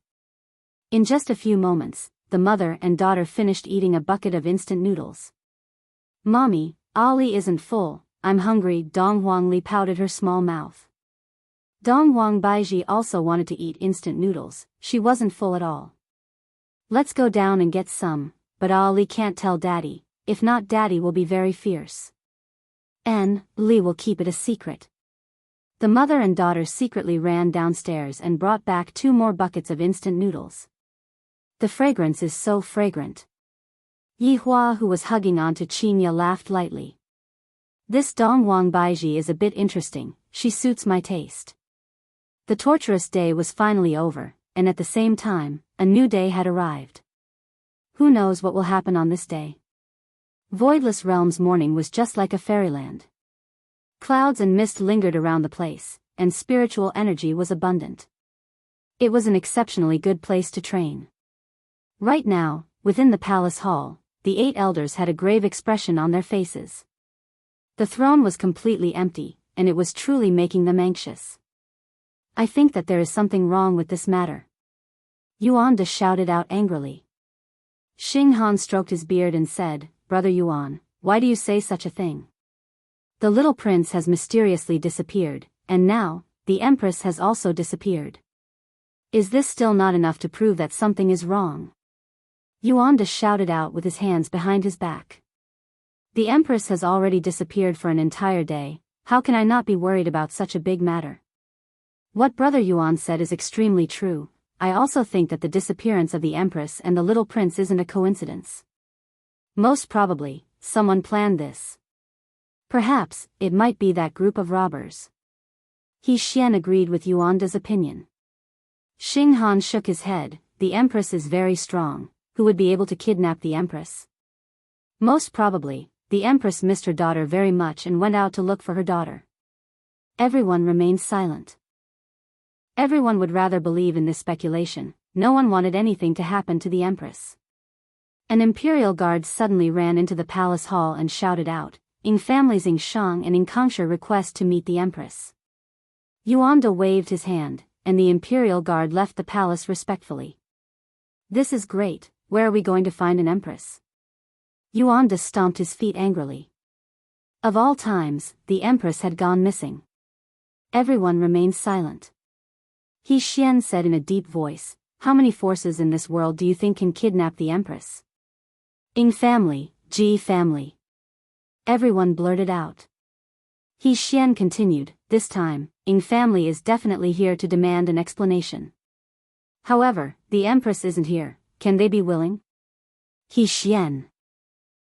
In just a few moments, the mother and daughter finished eating a bucket of instant noodles. Mommy, Ali isn't full, I'm hungry. Dong Huangli pouted her small mouth. Dong Wang Baiji also wanted to eat instant noodles, she wasn't full at all. Let's go down and get some, but Ali can't tell Daddy, if not Daddy will be very fierce. Li will keep it a secret. The mother and daughter secretly ran downstairs and brought back 2 more buckets of instant noodles. The fragrance is so fragrant. Yi Hua, who was hugging onto Qinya, laughed lightly. This Dong Wang Baiji is a bit interesting, she suits my taste. The torturous day was finally over, and at the same time, a new day had arrived. Who knows what will happen on this day? Voidless Realm's morning was just like a fairyland. Clouds and mist lingered around the place, and spiritual energy was abundant. It was an exceptionally good place to train. Right now, within the palace hall, the 8 elders had a grave expression on their faces. The throne was completely empty, and it was truly making them anxious. I think that there is something wrong with this matter. Yuan De shouted out angrily. Xing Han stroked his beard and said, Brother Yuan, why do you say such a thing? The little prince has mysteriously disappeared, and now, the Empress has also disappeared. Is this still not enough to prove that something is wrong? Yuan De shouted out with his hands behind his back. The Empress has already disappeared for an entire day, how can I not be worried about such a big matter? What Brother Yuan said is extremely true. I also think that the disappearance of the Empress and the little prince isn't a coincidence. Most probably, someone planned this. Perhaps, it might be that group of robbers. He Xian agreed with Yuan De's opinion. Xing Han shook his head, the Empress is very strong, who would be able to kidnap the Empress? Most probably, the Empress missed her daughter very much and went out to look for her daughter. Everyone remained silent. Everyone would rather believe in this speculation, no one wanted anything to happen to the Empress. An imperial guard suddenly ran into the palace hall and shouted out, Ing families Ing Shang and Ing Kongsha request to meet the Empress. Yuan De waved his hand, and the imperial guard left the palace respectfully. This is great, where are we going to find an Empress? Yuan De stomped his feet angrily. Of all times, the Empress had gone missing. Everyone remained silent. He Xian said in a deep voice, how many forces in this world do you think can kidnap the Empress? Ing family, Ji family. Everyone blurted out. He Xian continued, this time, Ying family is definitely here to demand an explanation. However, the Empress isn't here, can they be willing? He Xian.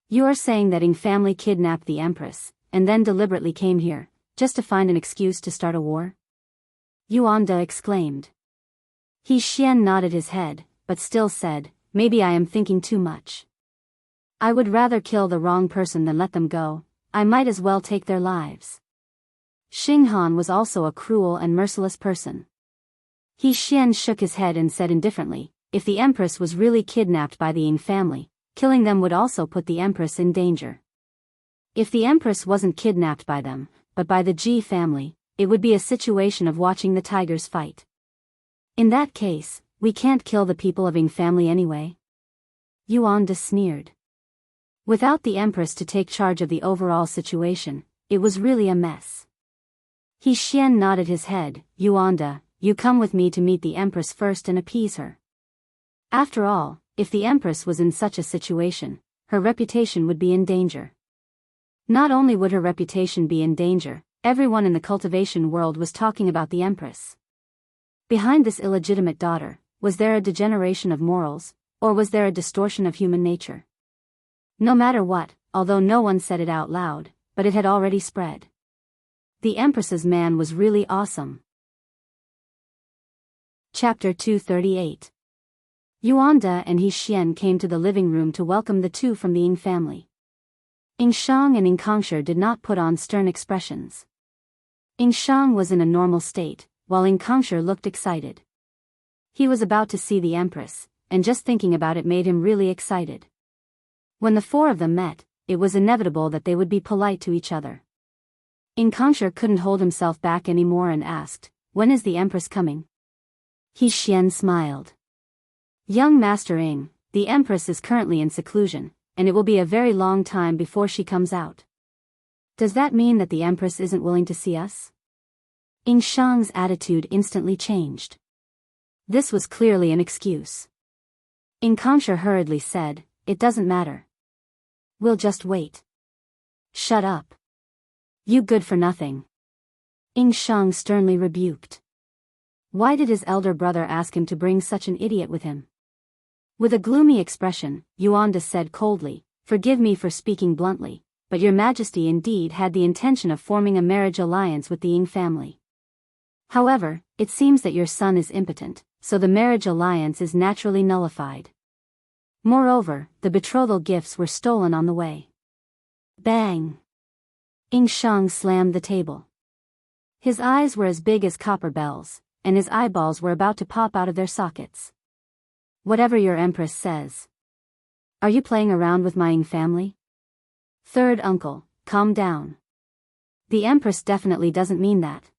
You are saying that Ying family kidnapped the Empress, and then deliberately came here, just to find an excuse to start a war? Yuan De exclaimed. He Xian nodded his head, but still said, maybe I am thinking too much. I would rather kill the wrong person than let them go, I might as well take their lives. Xing Han was also a cruel and merciless person. He Xian shook his head and said indifferently, if the Empress was really kidnapped by the Ying family, killing them would also put the Empress in danger. If the Empress wasn't kidnapped by them, but by the Ji family, it would be a situation of watching the tigers fight. In that case, we can't kill the people of Ying family anyway. Yuan De sneered. Without the Empress to take charge of the overall situation, it was really a mess. He Xian nodded his head, Yuan De, you come with me to meet the Empress first and appease her. After all, if the Empress was in such a situation, her reputation would be in danger. Not only would her reputation be in danger, everyone in the cultivation world was talking about the Empress. Behind this illegitimate daughter, was there a degeneration of morals, or was there a distortion of human nature? No matter what, although no one said it out loud, but it had already spread. The Empress's man was really awesome. Chapter 238. Yuan De and He Xian came to the living room to welcome the two from the Ying family. Ying Shang and Ying Kongshi did not put on stern expressions. Ying Shang was in a normal state, while Ying Kongshi looked excited. He was about to see the Empress, and just thinking about it made him really excited. When the four of them met, it was inevitable that they would be polite to each other. Ying Kongshi couldn't hold himself back anymore and asked, when is the Empress coming? He Xian smiled. Young Master Ying, the Empress is currently in seclusion, and it will be a very long time before she comes out. Does that mean that the Empress isn't willing to see us? Ying Shang's attitude instantly changed. This was clearly an excuse. Ying Kongshi hurriedly said, it doesn't matter. We'll just wait. Shut up. You good for nothing. Ying Shang sternly rebuked. Why did his elder brother ask him to bring such an idiot with him? With a gloomy expression, Yuan De said coldly, forgive me for speaking bluntly, but your majesty indeed had the intention of forming a marriage alliance with the Ying family. However, it seems that your son is impotent, so the marriage alliance is naturally nullified. Moreover, the betrothal gifts were stolen on the way. Bang! Ying Shang slammed the table. His eyes were as big as copper bells, and his eyeballs were about to pop out of their sockets. Whatever your Empress says. Are you playing around with my Ying family? Third uncle, calm down. The Empress definitely doesn't mean that.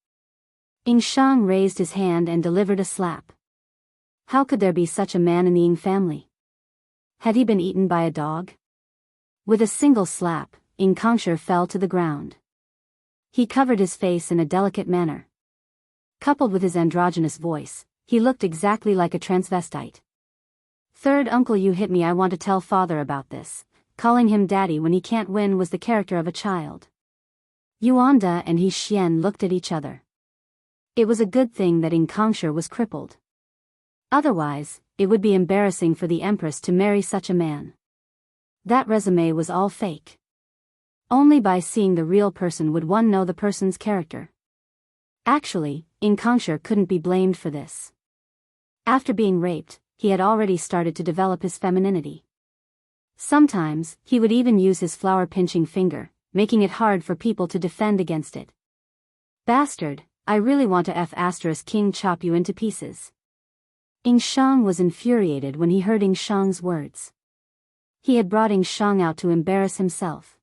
Ying Shang raised his hand and delivered a slap. How could there be such a man in the Ying family? Had he been eaten by a dog? With a single slap, Ying Kongshi fell to the ground. He covered his face in a delicate manner. Coupled with his androgynous voice, he looked exactly like a transvestite. Third uncle, you hit me. I want to tell father about this. Calling him daddy when he can't win was the character of a child. Yuan De and He Xian looked at each other. It was a good thing that Ying Kongshi was crippled. Otherwise, it would be embarrassing for the Empress to marry such a man. That resume was all fake. Only by seeing the real person would one know the person's character. Actually, Ying Kongshi couldn't be blamed for this. After being raped, he had already started to develop his femininity. Sometimes, he would even use his flower-pinching finger, making it hard for people to defend against it. Bastard, I really want to King chop you into pieces. Ying Shang was infuriated when he heard Ying Shang's words. He had brought Ying Shang out to embarrass himself.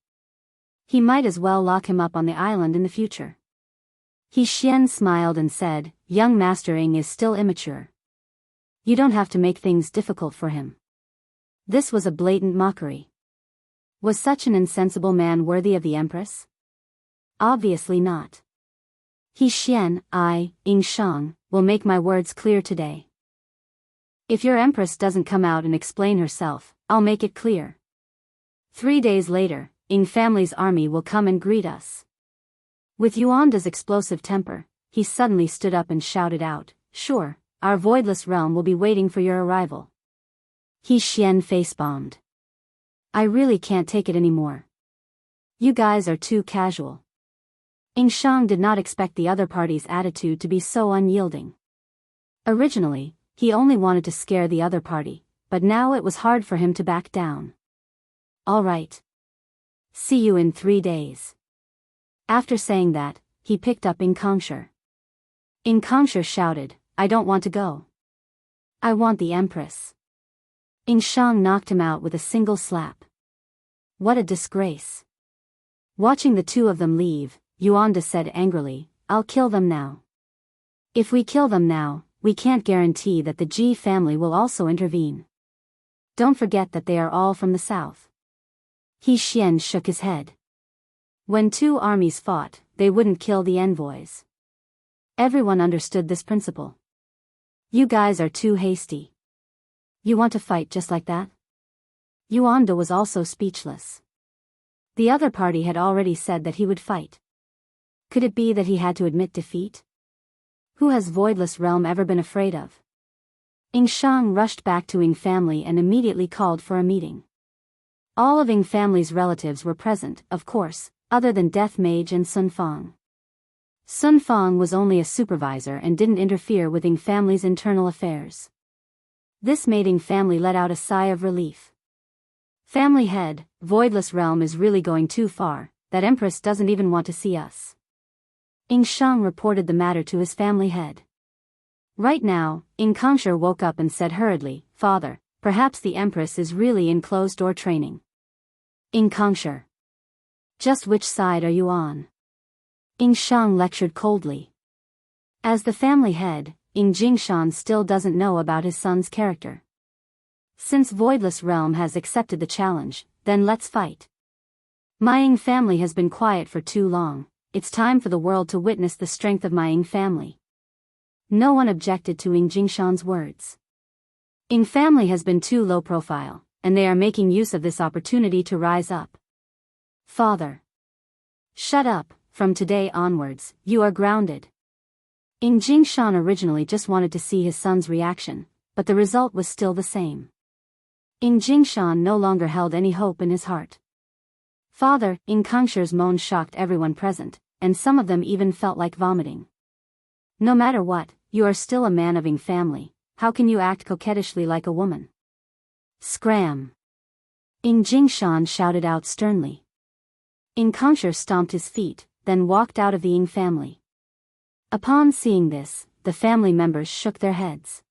He might as well lock him up on the island in the future. He Xian smiled and said, young Master Ying is still immature. You don't have to make things difficult for him. This was a blatant mockery. Was such an insensible man worthy of the Empress? Obviously not. He Xian, Ying Shang, will make my words clear today. If your Empress doesn't come out and explain herself, I'll make it clear. 3 days later, Ying family's army will come and greet us. With Yuanda's explosive temper, he suddenly stood up and shouted out, "Sure, our voidless realm will be waiting for your arrival." He Xian face-bombed. "I really can't take it anymore. You guys are too casual." Shang did not expect the other party's attitude to be so unyielding. Originally, he only wanted to scare the other party, but now it was hard for him to back down. "All right. See you in 3 days." After saying that, he picked up Enchanting. Enchanting shouted, "I don't want to go. I want the Empress." Shang knocked him out with a single slap. What a disgrace. Watching the two of them leave, Yuanda said angrily, "I'll kill them now. If we kill them now, we can't guarantee that the Ji family will also intervene. Don't forget that they are all from the south." He Xian shook his head. When two armies fought, they wouldn't kill the envoys. Everyone understood this principle. "You guys are too hasty. You want to fight just like that?" Yuanda was also speechless. The other party had already said that he would fight. Could it be that he had to admit defeat? Who has Voidless Realm ever been afraid of? Shang rushed back to Ying family and immediately called for a meeting. All of Ying family's relatives were present, of course, other than Death Mage and Sun Fang. Sun Fang was only a supervisor and didn't interfere with Ying family's internal affairs. This made Ying family let out a sigh of relief. "Family head, Voidless Realm is really going too far, that Empress doesn't even want to see us." Shang reported the matter to his family head. Right now, Enchanting woke up and said hurriedly, "Father, perhaps the Empress is really in closed-door training." Enchanting. "Just which side are you on?" Shang lectured coldly. As the family head, Jingshan still doesn't know about his son's character. Since Voidless Realm has accepted the challenge, then let's fight. My Ying family has been quiet for too long. It's time for the world to witness the strength of my Ying family. No one objected to Jingshan's words. Ying family has been too low profile, and they are making use of this opportunity to rise up. "Father. Shut up, from today onwards, you are grounded." Jingshan originally just wanted to see his son's reaction, but the result was still the same. Jingshan no longer held any hope in his heart. "Father," Enchanting's moan shocked everyone present, and some of them even felt like vomiting. "No matter what, you are still a man of Ying family. How can you act coquettishly like a woman?" "Scram!" Jingshan shouted out sternly. Enchanting stomped his feet, then walked out of the Ying family. Upon seeing this, the family members shook their heads.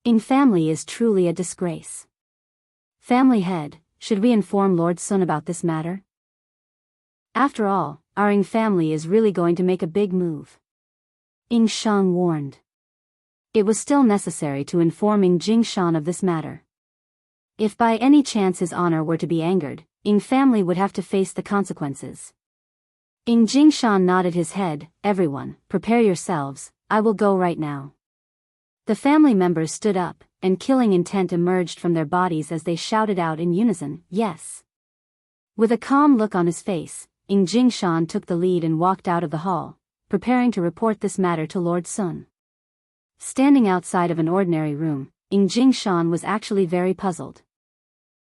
Ying family is truly a disgrace. Family head, should we inform Lord Sun about this matter? After all, our Ying family is really going to make a big move. Shang warned. It was still necessary to inform Jingshan of this matter. If by any chance his honor were to be angered, Ying family would have to face the consequences. Jingshan nodded his head. "Everyone, prepare yourselves, I will go right now." The family members stood up, and killing intent emerged from their bodies as they shouted out in unison, "Yes." With a calm look on his face, Jingshan took the lead and walked out of the hall, preparing to report this matter to Lord Sun. Standing outside of an ordinary room, Jingshan was actually very puzzled.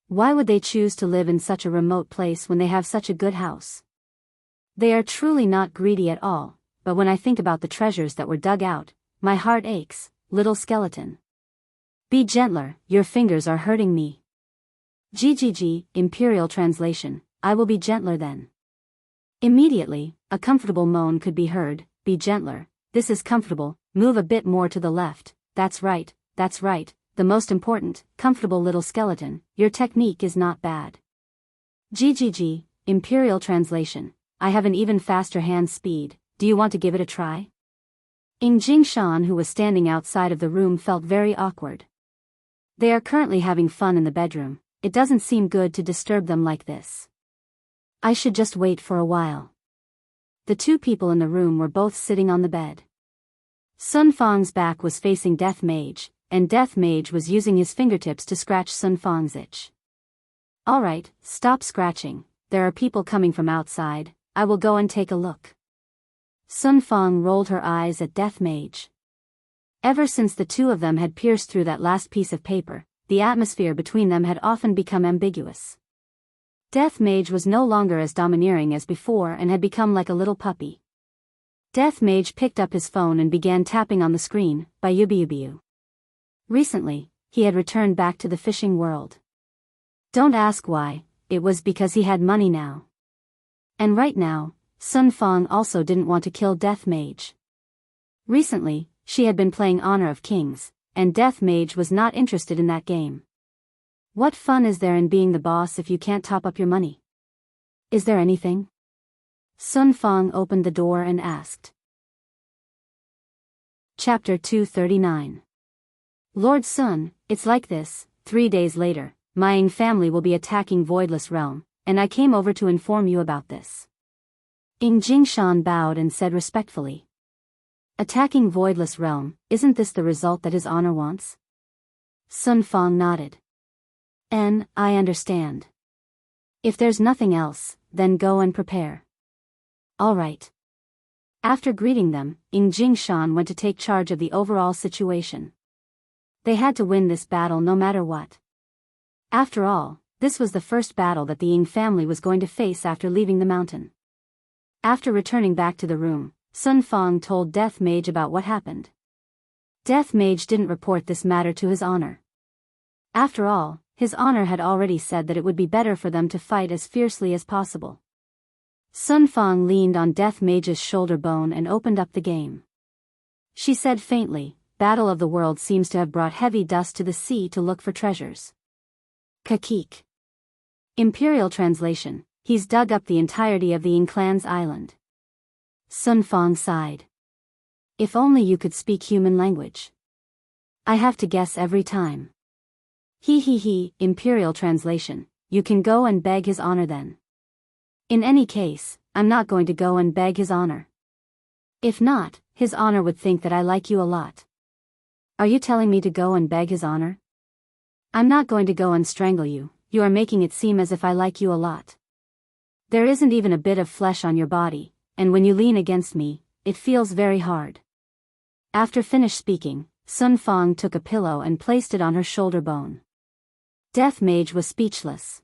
Why would they choose to live in such a remote place when they have such a good house? They are truly not greedy at all, but when I think about the treasures that were dug out, my heart aches. Little skeleton. Be gentler, your fingers are hurting me. GGG, Imperial Translation, I will be gentler then. Immediately, a comfortable moan could be heard. Be gentler, this is comfortable, move a bit more to the left, that's right, the most important, comfortable little skeleton, your technique is not bad. GGG, Imperial Translation, I have an even faster hand speed, do you want to give it a try? Jingshan, who was standing outside of the room, felt very awkward. They are currently having fun in the bedroom, it doesn't seem good to disturb them like this. I should just wait for a while. The two people in the room were both sitting on the bed. Sun Fang's back was facing Death Mage, and Death Mage was using his fingertips to scratch Sun Fang's itch. "Alright, stop scratching, there are people coming from outside, I will go and take a look." Sun Fang rolled her eyes at Death Mage. Ever since the two of them had pierced through that last piece of paper, the atmosphere between them had often become ambiguous. Death Mage was no longer as domineering as before and had become like a little puppy. Death Mage picked up his phone and began tapping on the screen, Bayubiubiu. Recently, he had returned back to the fishing world. Don't ask why, it was because he had money now. And right now, Sun Fang also didn't want to kill Death Mage. Recently, she had been playing Honor of Kings, and Death Mage was not interested in that game. What fun is there in being the boss if you can't top up your money? Is there anything? Sun Fang opened the door and asked. Chapter 239. Lord Sun, it's like this. 3 days later, my Ying family will be attacking Voidless Realm, and I came over to inform you about this. Ying Jingshan bowed and said respectfully. Attacking Voidless Realm, isn't this the result that his honor wants? Sun Fang nodded. I understand. If there's nothing else, then go and prepare. All right. After greeting them, Ying Jingshan went to take charge of the overall situation. They had to win this battle no matter what. After all, this was the first battle that the Ying family was going to face after leaving the mountain. After returning back to the room, Sun Fang told Death Mage about what happened. Death Mage didn't report this matter to his honor. After all, his honor had already said that it would be better for them to fight as fiercely as possible. Sun Fang leaned on Death Mage's shoulder bone and opened up the game. She said faintly, Battle of the World seems to have brought heavy dust to the sea to look for treasures. Kakik. Imperial translation, he's dug up the entirety of the Ying clan's island. Sun Fang sighed. If only you could speak human language. I have to guess every time. Imperial translation, you can go and beg his honor then. In any case, I'm not going to go and beg his honor. If not, his honor would think that I like you a lot. Are you telling me to go and beg his honor? I'm not going to go and strangle you, you are making it seem as if I like you a lot. There isn't even a bit of flesh on your body, and when you lean against me, it feels very hard. After finished speaking, Sun Fang took a pillow and placed it on her shoulder bone. Death Mage was speechless.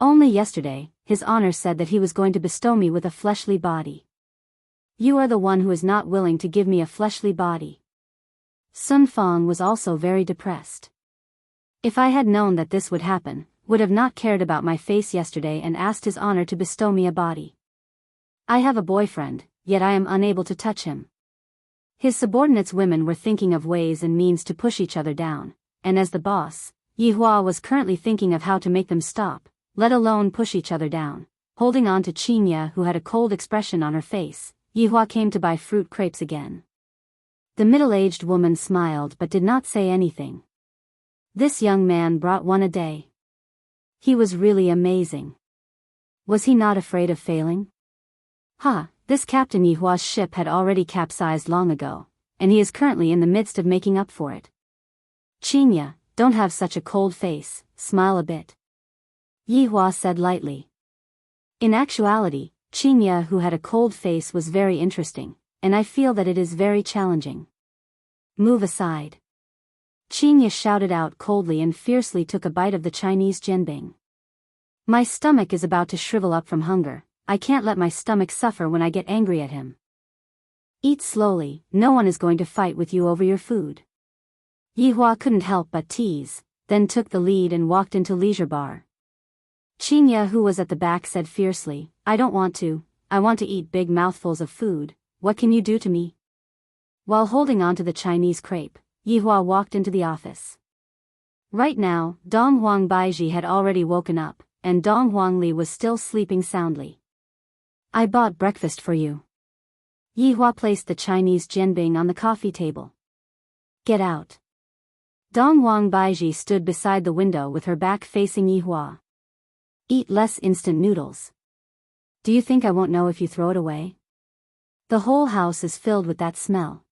Only yesterday, his honor said that he was going to bestow me with a fleshly body. You are the one who is not willing to give me a fleshly body. Sun Fang was also very depressed. If I had known that this would happen, would have not cared about my face yesterday and asked his honor to bestow me a body. I have a boyfriend, yet I am unable to touch him. His subordinates women were thinking of ways and means to push each other down, and as the boss, Yihua was currently thinking of how to make them stop, let alone push each other down. Holding on to Qinya, who had a cold expression on her face, Yihua came to buy fruit crepes again. The middle-aged woman smiled but did not say anything. This young man brought one a day. He was really amazing. Was he not afraid of failing? This Captain Yihua's ship had already capsized long ago, and he is currently in the midst of making up for it. Qinya, don't have such a cold face, smile a bit. Yihua said lightly. In actuality, Qinya, who had a cold face, was very interesting, and I feel that it is very challenging. Move aside. Qinya shouted out coldly and fiercely took a bite of the Chinese jianbing. My stomach is about to shrivel up from hunger. I can't let my stomach suffer when I get angry at him. Eat slowly, no one is going to fight with you over your food. Yihua couldn't help but tease, then took the lead and walked into leisure bar. Qinya, who was at the back, said fiercely, I don't want to, I want to eat big mouthfuls of food, what can you do to me? While holding on to the Chinese crepe, Yihua walked into the office. Right now, Dong Huang Baiji had already woken up, and Dong Huang Li was still sleeping soundly. I bought breakfast for you. Yihua placed the Chinese jianbing on the coffee table. Get out. Dong Huang Baiji stood beside the window with her back facing Yihua. Eat less instant noodles. Do you think I won't know if you throw it away? The whole house is filled with that smell.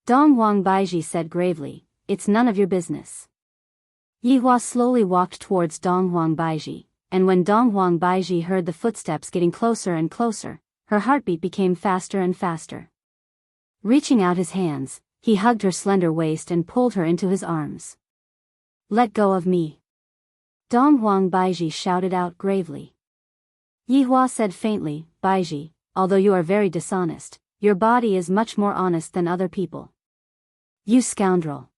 Dong Huang Baiji said gravely, it's none of your business. Yihua slowly walked towards Dong Huang Baiji, and when Dong Huang Baiji heard the footsteps getting closer and closer, Her heartbeat became faster and faster. Reaching out his hands, he hugged her slender waist and pulled her into his arms. "Let go of me," Dong Huang Baiji shouted out gravely. Yi Hua said faintly, "Baiji, although you are very dishonest, your body is much more honest than other people." "You scoundrel."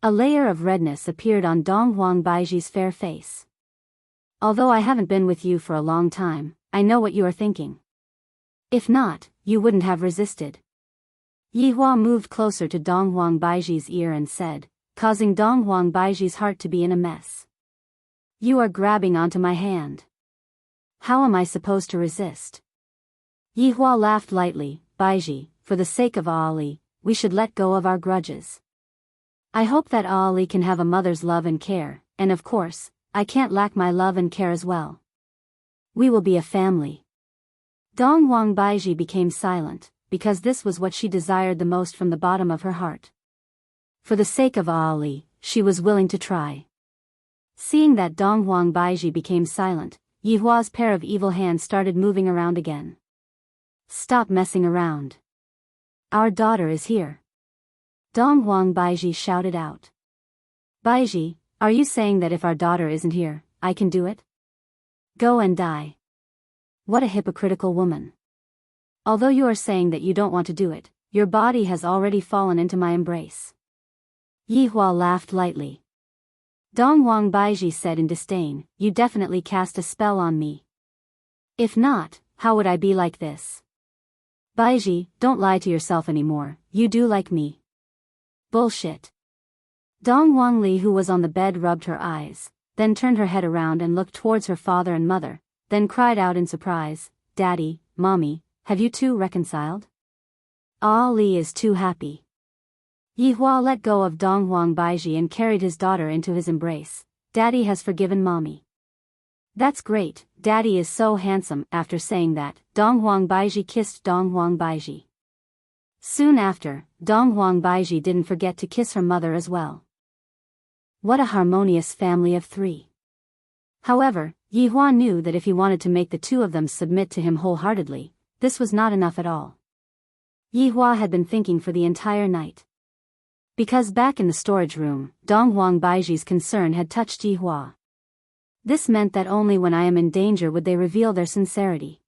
A layer of redness appeared on Dong Huang Baiji's fair face. "Although I haven't been with you for a long time, I know what you are thinking. If not, you wouldn't have resisted." Yi Hua moved closer to Dong Huang Baiji's ear and said, causing Dong Huang Baiji's heart to be in a mess, "You are grabbing onto my hand. How am I supposed to resist?" Yi Hua laughed lightly, "Baiji, for the sake of Ali, we should let go of our grudges. I hope that Ali can have a mother's love and care, and of course, I can't lack my love and care as well. We will be a family." Dong Huang Baiji became silent, because this was what she desired the most from the bottom of her heart. For the sake of Ali, she was willing to try. Seeing that Dong Huang Baiji became silent, Yi Hua's pair of evil hands started moving around again. "Stop messing around. Our daughter is here," Dong Huang Baiji shouted out. "Baiji, are you saying that if our daughter isn't here, I can do it? Go and die." What a hypocritical woman. Although you are saying that you don't want to do it, your body has already fallen into my embrace. Yi Hua laughed lightly. Dong Huang Baiji said in disdain, "You definitely cast a spell on me. If not, how would I be like this?" "Baiji, don't lie to yourself anymore, you do like me." "Bullshit." Dong Huang Li, who was on the bed, rubbed her eyes, then turned her head around and looked towards her father and mother, then cried out in surprise, "Daddy, Mommy, have you two reconciled?" Ali is too happy. Yi Hua let go of Dong Huang Baiji and carried his daughter into his embrace. "Daddy has forgiven Mommy." "That's great, Daddy is so handsome." After saying that, Dong Huang Baiji kissed Dong Huang Baiji. Soon after, Dong Huang Baiji didn't forget to kiss her mother as well. What a harmonious family of three. However, Yi Hua knew that if he wanted to make the two of them submit to him wholeheartedly, this was not enough at all. Yi Hua had been thinking for the entire night. Because back in the storage room, Dong Huang Baiji's concern had touched Yi Hua. This meant that only when I am in danger would they reveal their sincerity.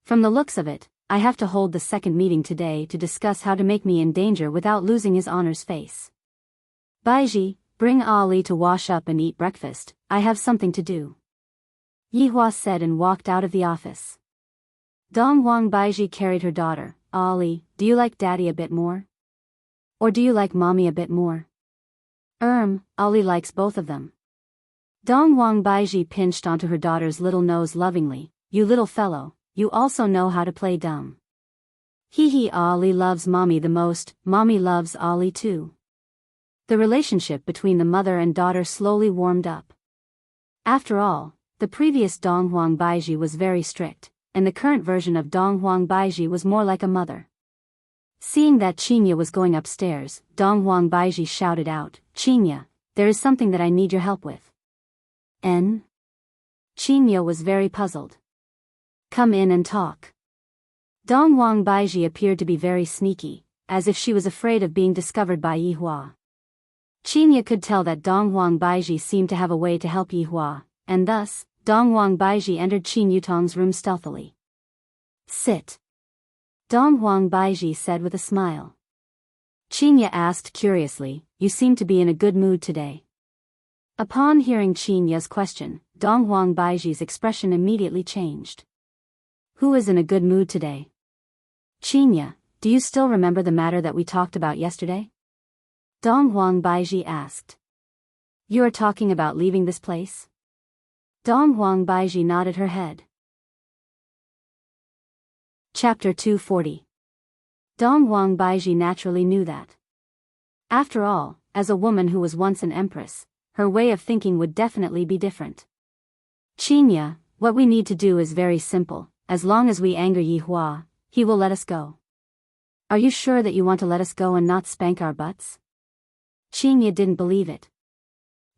From the looks of it, I have to hold the second meeting today to discuss how to make me in danger without losing his honor's face. "Baiji, bring Ali to wash up and eat breakfast, I have something to do," Yi Hua said and walked out of the office. Dong Huang Baiji carried her daughter. "Ali, do you like Daddy a bit more? Or do you like Mommy a bit more?" Ali likes both of them." Dong Huang Baiji pinched onto her daughter's little nose lovingly. "You little fellow, you also know how to play dumb. Hee Ali loves Mommy the most, Mommy loves Ali too." The relationship between the mother and daughter slowly warmed up. After all, the previous Dong Huang Baiji was very strict, and the current version of Dong Huang Baiji was more like a mother. Seeing that Qinya was going upstairs, Dong Huang Baiji shouted out, "Qinya, there is something that I need your help with." Qinya was very puzzled. "Come in and talk." Dong Huang Baiji appeared to be very sneaky, as if she was afraid of being discovered by Yi Hua. Qinya could tell that Dong Huang Baiji seemed to have a way to help Yi Hua, and thus, Dong Huang Baiji entered Qin Yutong's room stealthily. "Sit," Dong Huang Baiji said with a smile. Qinya asked curiously, "You seem to be in a good mood today." Upon hearing Qinya's question, Dong Huang Baiji's expression immediately changed. "Who is in a good mood today?" "Qinya, do you still remember the matter that we talked about yesterday?" Dong Huang Baiji asked. "You are talking about leaving this place?" Dong Huang Baiji nodded her head. Chapter 240. Dong Huang Baiji naturally knew that. After all, as a woman who was once an empress, her way of thinking would definitely be different. "Qinya, what we need to do is very simple. As long as we anger Yi Hua, he will let us go." "Are you sure that you want to let us go and not spank our butts?" Qinya didn't believe it.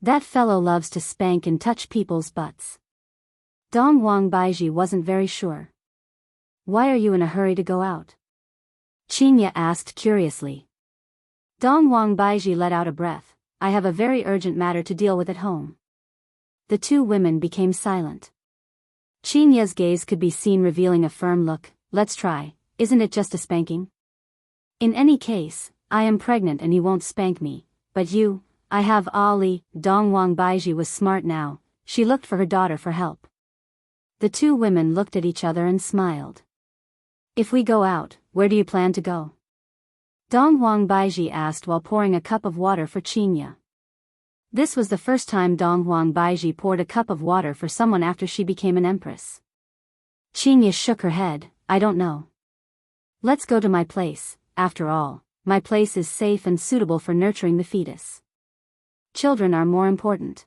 That fellow loves to spank and touch people's butts. Dong Huang Baiji wasn't very sure. Why are you in a hurry to go out? Qinya asked curiously. Dong Wang Baiji let out a breath. I have a very urgent matter to deal with at home. The two women became silent. Qinya's gaze could be seen revealing a firm look. Let's try, isn't it just a spanking? In any case, I am pregnant and he won't spank me, but you, I have Ali. Dong Wang Baiji was smart now, she looked for her daughter for help. The two women looked at each other and smiled. If we go out, where do you plan to go? Dong Wang Baiji asked while pouring a cup of water for Qinya. This was the first time Dong Wang Baiji poured a cup of water for someone after she became an empress. Qinya shook her head. I don't know. Let's go to my place, after all, my place is safe and suitable for nurturing the fetus. Children are more important.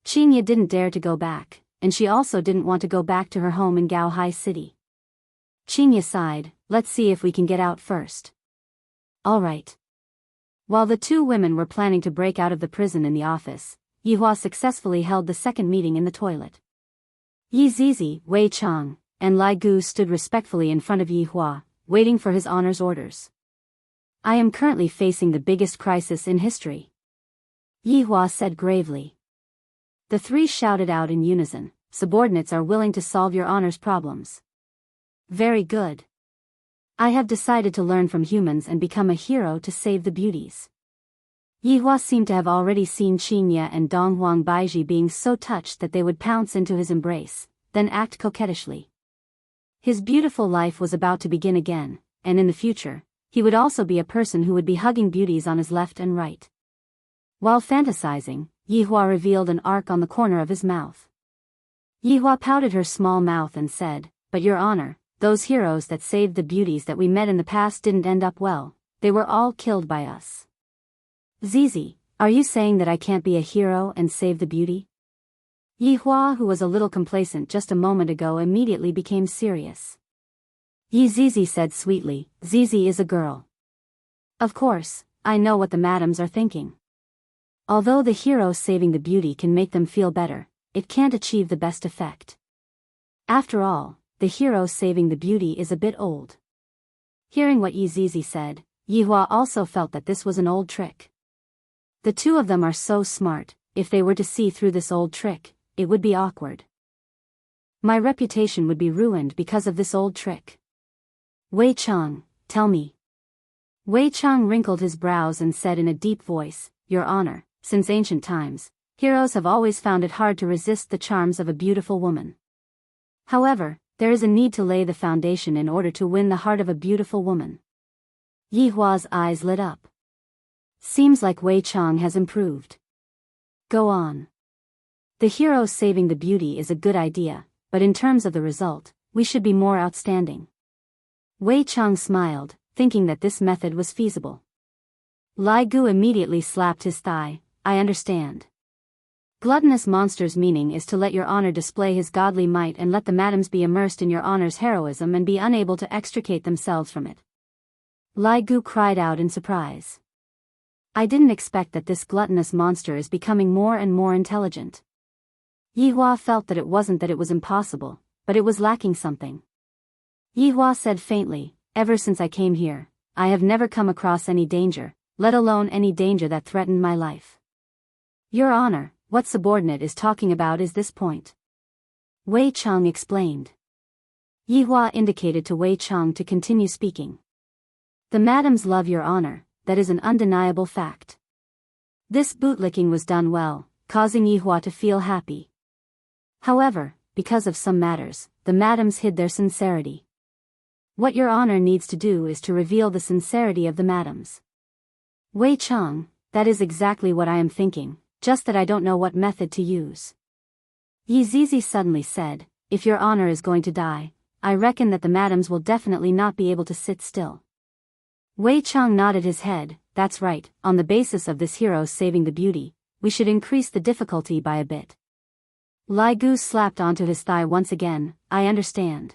Qinya didn't dare to go back, and she also didn't want to go back to her home in Gaohai City. Qinya sighed. Let's see if we can get out first. All right. While the two women were planning to break out of the prison in the office, Yihua successfully held the second meeting in the toilet. Yi Zizi, Wei Chang, and Lai Gu stood respectfully in front of Yihua, waiting for his honor's orders. I am currently facing the biggest crisis in history, Yihua said gravely. The three shouted out in unison, subordinates are willing to solve your honor's problems. Very good. I have decided to learn from humans and become a hero to save the beauties. Yihua seemed to have already seen Qinya and Dong Huang Baiji being so touched that they would pounce into his embrace, then act coquettishly. His beautiful life was about to begin again, and in the future, he would also be a person who would be hugging beauties on his left and right. While fantasizing, Yihua revealed an arc on the corner of his mouth. Yihua pouted her small mouth and said, But your honor, those heroes that saved the beauties that we met in the past didn't end up well, they were all killed by us. Zizi, are you saying that I can't be a hero and save the beauty? Yihua, who was a little complacent just a moment ago, immediately became serious. Yi Zizi said sweetly, Zizi is a girl. Of course, I know what the madams are thinking. Although the hero saving the beauty can make them feel better, it can't achieve the best effect. After all, the hero saving the beauty is a bit old. Hearing what Yi Zizi said, Yihua also felt that this was an old trick. The two of them are so smart, if they were to see through this old trick, it would be awkward. My reputation would be ruined because of this old trick. Wei Chang, tell me. Wei Chang wrinkled his brows and said in a deep voice, Your honor, since ancient times, heroes have always found it hard to resist the charms of a beautiful woman. However, there is a need to lay the foundation in order to win the heart of a beautiful woman. Yihua's eyes lit up. Seems like Wei Chang has improved. Go on. The hero saving the beauty is a good idea, but in terms of the result, we should be more outstanding. Wei Chang smiled, thinking that this method was feasible. Lai Gu immediately slapped his thigh. I understand. Gluttonous monster's meaning is to let your honor display his godly might and let the madams be immersed in your honor's heroism and be unable to extricate themselves from it. Lai Gu cried out in surprise. I didn't expect that this gluttonous monster is becoming more and more intelligent. Yihua felt that it wasn't that it was impossible, but it was lacking something. Yihua said faintly, Ever since I came here, I have never come across any danger, let alone any danger that threatened my life. Your honor, what subordinate is talking about is this point. Wei Chang explained. Yihua indicated to Wei Chang to continue speaking. The madams love your honor, that is an undeniable fact. This bootlicking was done well, causing Yihua to feel happy. However, because of some matters, the madams hid their sincerity. What your honor needs to do is to reveal the sincerity of the madams. Wei Chang, that is exactly what I am thinking, just that I don't know what method to use. Yi Zizi suddenly said, If your honor is going to die, I reckon that the madams will definitely not be able to sit still. Wei Chang nodded his head, That's right, on the basis of this hero saving the beauty, we should increase the difficulty by a bit. Lai Gu slapped onto his thigh once again, I understand.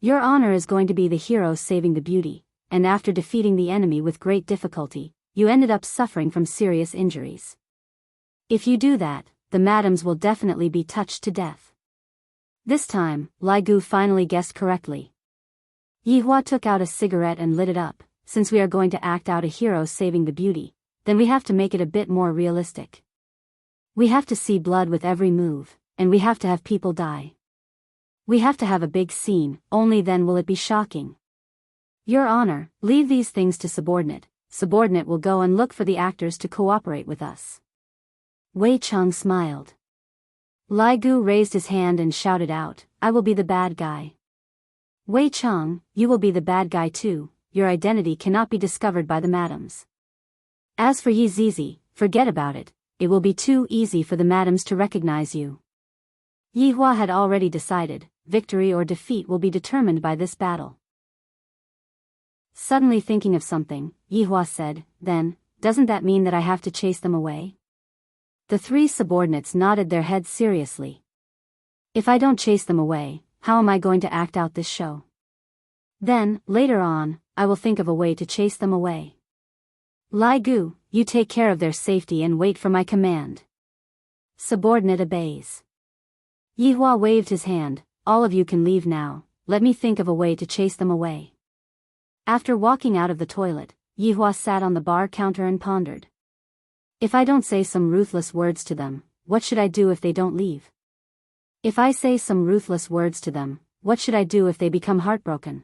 Your honor is going to be the hero saving the beauty, and after defeating the enemy with great difficulty, you ended up suffering from serious injuries. If you do that, the madams will definitely be touched to death. This time, Lai Gu finally guessed correctly. Yihua took out a cigarette and lit it up. Since we are going to act out a hero saving the beauty, then we have to make it a bit more realistic. We have to see blood with every move, and we have to have people die. We have to have a big scene, only then will it be shocking. Your Honor, leave these things to subordinate. Subordinate will go and look for the actors to cooperate with us. Wei Cheng smiled. Lai Gu raised his hand and shouted out, I will be the bad guy. Wei Cheng, you will be the bad guy too. Your identity cannot be discovered by the madams. As for Yi Zizi, forget about it, it will be too easy for the madams to recognize you. Yihua had already decided, victory or defeat will be determined by this battle. Suddenly thinking of something, Yihua said, then, doesn't that mean that I have to chase them away? The three subordinates nodded their heads seriously. If I don't chase them away, how am I going to act out this show? Then, later on, I will think of a way to chase them away. Lai Gu, you take care of their safety and wait for my command. Subordinate obeys. Yihua waved his hand, all of you can leave now, let me think of a way to chase them away. After walking out of the toilet, Yihua sat on the bar counter and pondered. If I don't say some ruthless words to them, what should I do if they don't leave? If I say some ruthless words to them, what should I do if they become heartbroken?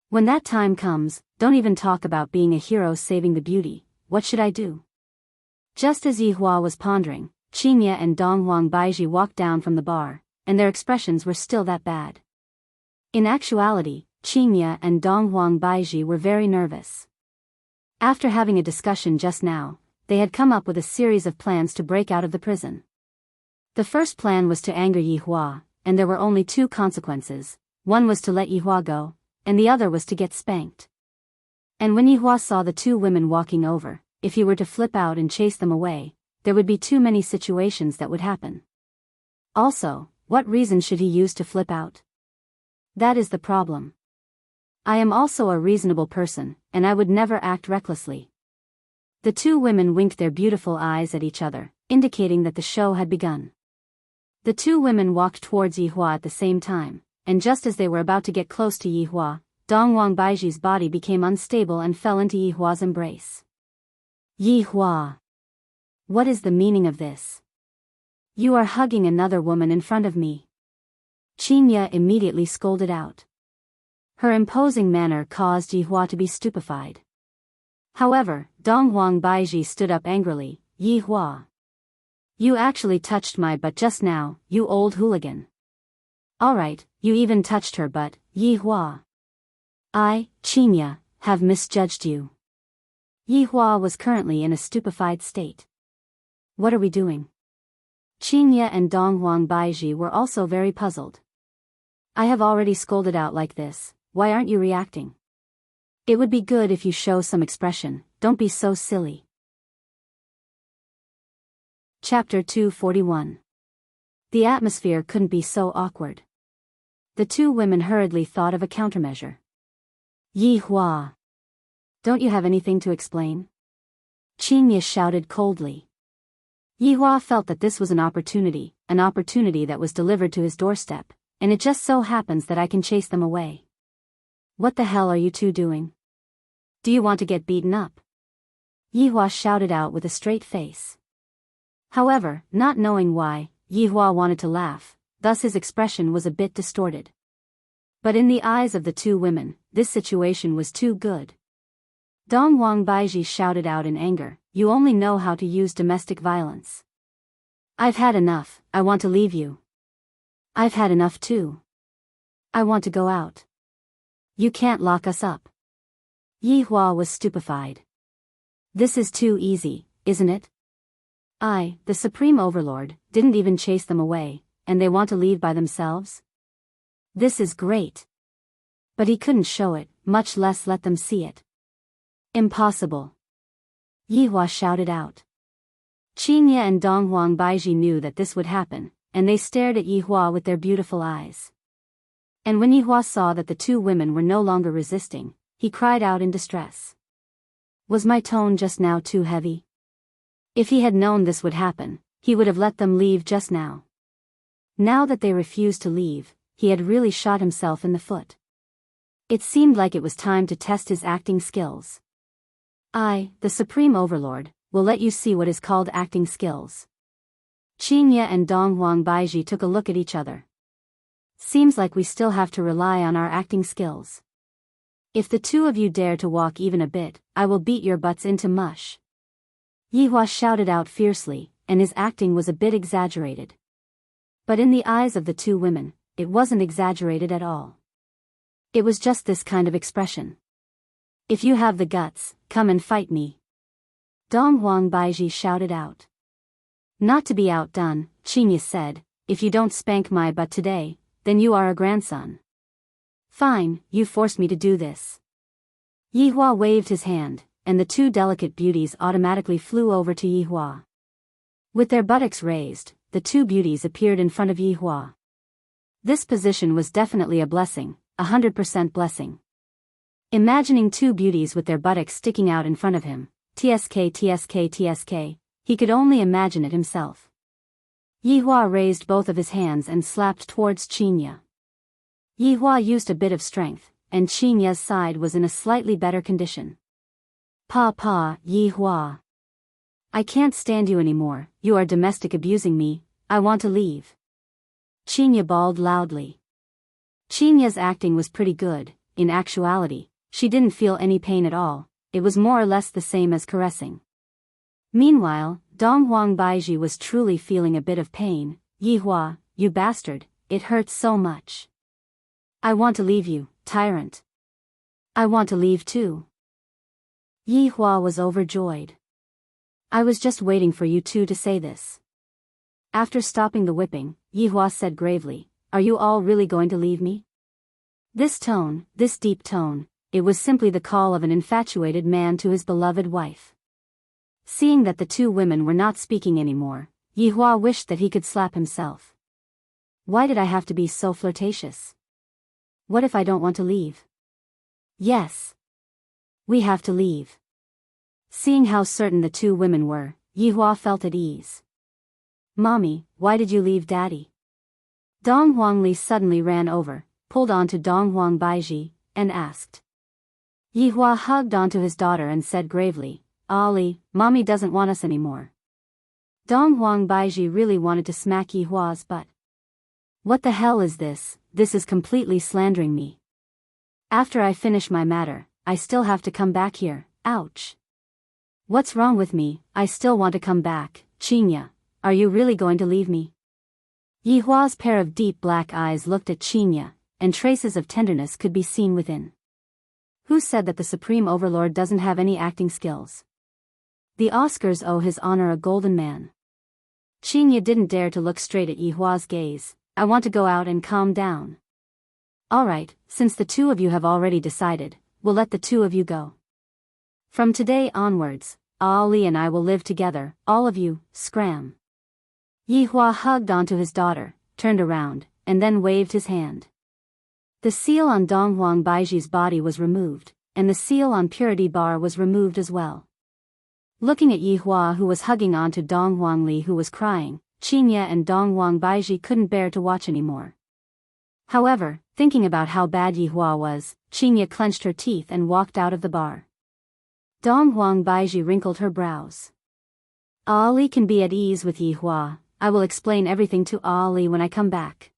When that time comes, don't even talk about being a hero saving the beauty, what should I do? Just as Yihua was pondering, Qingye and Donghuang Baiji walked down from the bar, and their expressions were still that bad. In actuality, Qingye and Donghuang Baiji were very nervous. After having a discussion just now, they had come up with a series of plans to break out of the prison. The first plan was to anger Yihua, and there were only two consequences. One was to let Yihua go, and the other was to get spanked. And when Yihua saw the two women walking over, if he were to flip out and chase them away, there would be too many situations that would happen. Also, what reason should he use to flip out? That is the problem. I am also a reasonable person, and I would never act recklessly. The two women winked their beautiful eyes at each other, indicating that the show had begun. The two women walked towards Yihua at the same time, and just as they were about to get close to Yihua, Donghuang Baiji's body became unstable and fell into Yihua's embrace. Yihua! What is the meaning of this? You are hugging another woman in front of me. Qingye immediately scolded out. Her imposing manner caused Yihua to be stupefied. However, Donghuang Baiji stood up angrily, Yihua! You actually touched my butt just now, you old hooligan. Alright, you even touched her butt, Yihua. I, Qingye, have misjudged you. Yihua was currently in a stupefied state. What are we doing? Qingye and Donghuang Baiji were also very puzzled. I have already scolded out like this, why aren't you reacting? It would be good if you show some expression, don't be so silly. Chapter 241. The atmosphere couldn't be so awkward. The two women hurriedly thought of a countermeasure. Yihua! Don't you have anything to explain? Qingye shouted coldly. Yihua felt that this was an opportunity that was delivered to his doorstep, and it just so happens that I can chase them away. What the hell are you two doing? Do you want to get beaten up? Yihua shouted out with a straight face. However, not knowing why, Yihua wanted to laugh, thus his expression was a bit distorted. But in the eyes of the two women, this situation was too good. Donghuang Baiji shouted out in anger, you only know how to use domestic violence. I've had enough, I want to leave you. I've had enough too. I want to go out. You can't lock us up. Yihua was stupefied. This is too easy, isn't it? I, the Supreme Overlord, didn't even chase them away, and they want to leave by themselves? This is great. But he couldn't show it, much less let them see it. Impossible. Yihua shouted out. Qingye and Donghuang Baiji knew that this would happen, and they stared at Yihua with their beautiful eyes. And when Yihua saw that the two women were no longer resisting, he cried out in distress. Was my tone just now too heavy? If he had known this would happen, he would have let them leave just now. Now that they refused to leave, he had really shot himself in the foot. It seemed like it was time to test his acting skills. I, the Supreme Overlord, will let you see what is called acting skills. Qinya and Dong Huang Baiji took a look at each other. Seems like we still have to rely on our acting skills. If the two of you dare to walk even a bit, I will beat your butts into mush. Yihua shouted out fiercely, and his acting was a bit exaggerated. But in the eyes of the two women, it wasn't exaggerated at all. It was just this kind of expression. If you have the guts, come and fight me. Dong Huang Baiji shouted out. Not to be outdone, Qinya said, if you don't spank my butt today, then you are a grandson. Fine, you forced me to do this. Yihua waved his hand, and the two delicate beauties automatically flew over to Yihua. With their buttocks raised, the two beauties appeared in front of Yihua. This position was definitely a blessing, 100% blessing. Imagining two beauties with their buttocks sticking out in front of him, tsk, he could only imagine it himself. Yihua raised both of his hands and slapped towards Qinya. Yihua used a bit of strength, and Qinya's side was in a slightly better condition. Pa, Yihua. I can't stand you anymore, you are domestic abusing me, I want to leave. Qinya bawled loudly. Qinya's acting was pretty good. In actuality, she didn't feel any pain at all, it was more or less the same as caressing. Meanwhile, Dong Huang Baiji was truly feeling a bit of pain. Yihua, you bastard, it hurts so much. I want to leave you, tyrant. I want to leave too. Yihua was overjoyed. I was just waiting for you two to say this. After stopping the whipping, Yihua said gravely, are you all really going to leave me? This tone, this deep tone, it was simply the call of an infatuated man to his beloved wife. Seeing that the two women were not speaking anymore, Yihua wished that he could slap himself. Why did I have to be so flirtatious? What if I don't want to leave? Yes. We have to leave. Seeing how certain the two women were, Yihua felt at ease. Mommy, why did you leave Daddy? Dong Huangli suddenly ran over, pulled onto Dong Huang Baiji, and asked. Yihua hugged onto his daughter and said gravely, Ali, Mommy doesn't want us anymore. Dong Huang Baiji really wanted to smack Yihua's butt. What the hell is this? This is completely slandering me. After I finish my matter, I still have to come back here, ouch. What's wrong with me? I still want to come back. Qinya, are you really going to leave me? Yihua's pair of deep black eyes looked at Qinya, and traces of tenderness could be seen within. Who said that the Supreme Overlord doesn't have any acting skills? The Oscars owe his honor a golden man. Qinya didn't dare to look straight at Yihua's gaze. I want to go out and calm down. Alright, since the two of you have already decided, we'll let the two of you go. From today onwards, Ali and I will live together, all of you, scram. Yihua hugged onto his daughter, turned around, and then waved his hand. The seal on Dong Huang Baiji's body was removed, and the seal on Purity Bar was removed as well. Looking at Yihua who was hugging onto Dong Huangli who was crying, Qinya and Dong Huang Baiji couldn't bear to watch anymore. However, thinking about how bad Yihua was, Qinya clenched her teeth and walked out of the bar. Dong Huang Baiji wrinkled her brows. Ali can be at ease with Yihua, I will explain everything to Ali when I come back.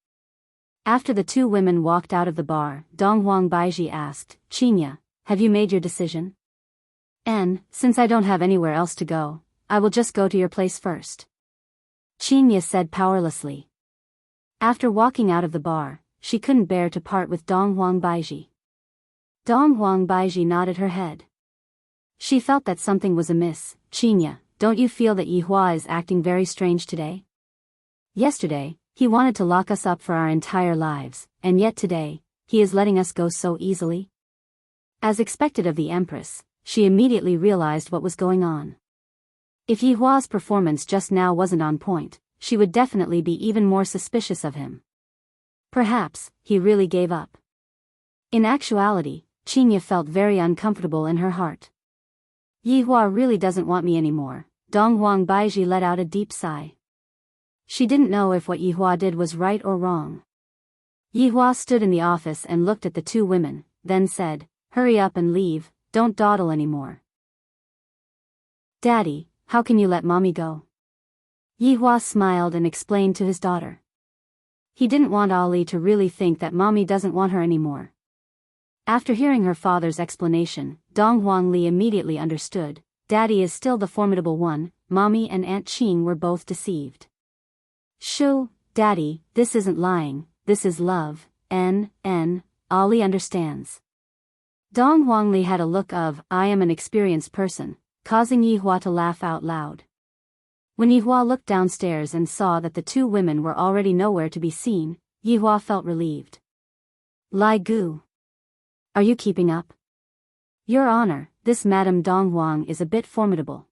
After the two women walked out of the bar, Dong Huang Baiji asked, Qinya, have you made your decision? And, since I don't have anywhere else to go, I will just go to your place first. Qinya said powerlessly. After walking out of the bar, she couldn't bear to part with Dong Huang Baiji. Dong Huang Baiji nodded her head. She felt that something was amiss. Qinya, don't you feel that Yihua is acting very strange today? Yesterday, he wanted to lock us up for our entire lives, and yet today, he is letting us go so easily? As expected of the Empress, she immediately realized what was going on. If Yihua's performance just now wasn't on point, she would definitely be even more suspicious of him. Perhaps, he really gave up. In actuality, Qinya felt very uncomfortable in her heart. Yihua really doesn't want me anymore. Dong Huang Baiji let out a deep sigh. She didn't know if what Yihua did was right or wrong. Yihua stood in the office and looked at the two women, then said, "Hurry up and leave, don't dawdle anymore." "Daddy, how can you let mommy go?" Yihua smiled and explained to his daughter. He didn't want Ali to really think that mommy doesn't want her anymore. After hearing her father's explanation, Dong Huangli immediately understood. Daddy is still the formidable one. Mommy and Aunt Qing were both deceived. "Shoo, Daddy, this isn't lying, this is love, Ali understands." Dong Huangli had a look of, "I am an experienced person," causing Yihua to laugh out loud. When Yihua looked downstairs and saw that the two women were already nowhere to be seen, Yihua felt relieved. "Lai Gu. Are you keeping up?" "Your Honor, this Madame Dong Huang is a bit formidable."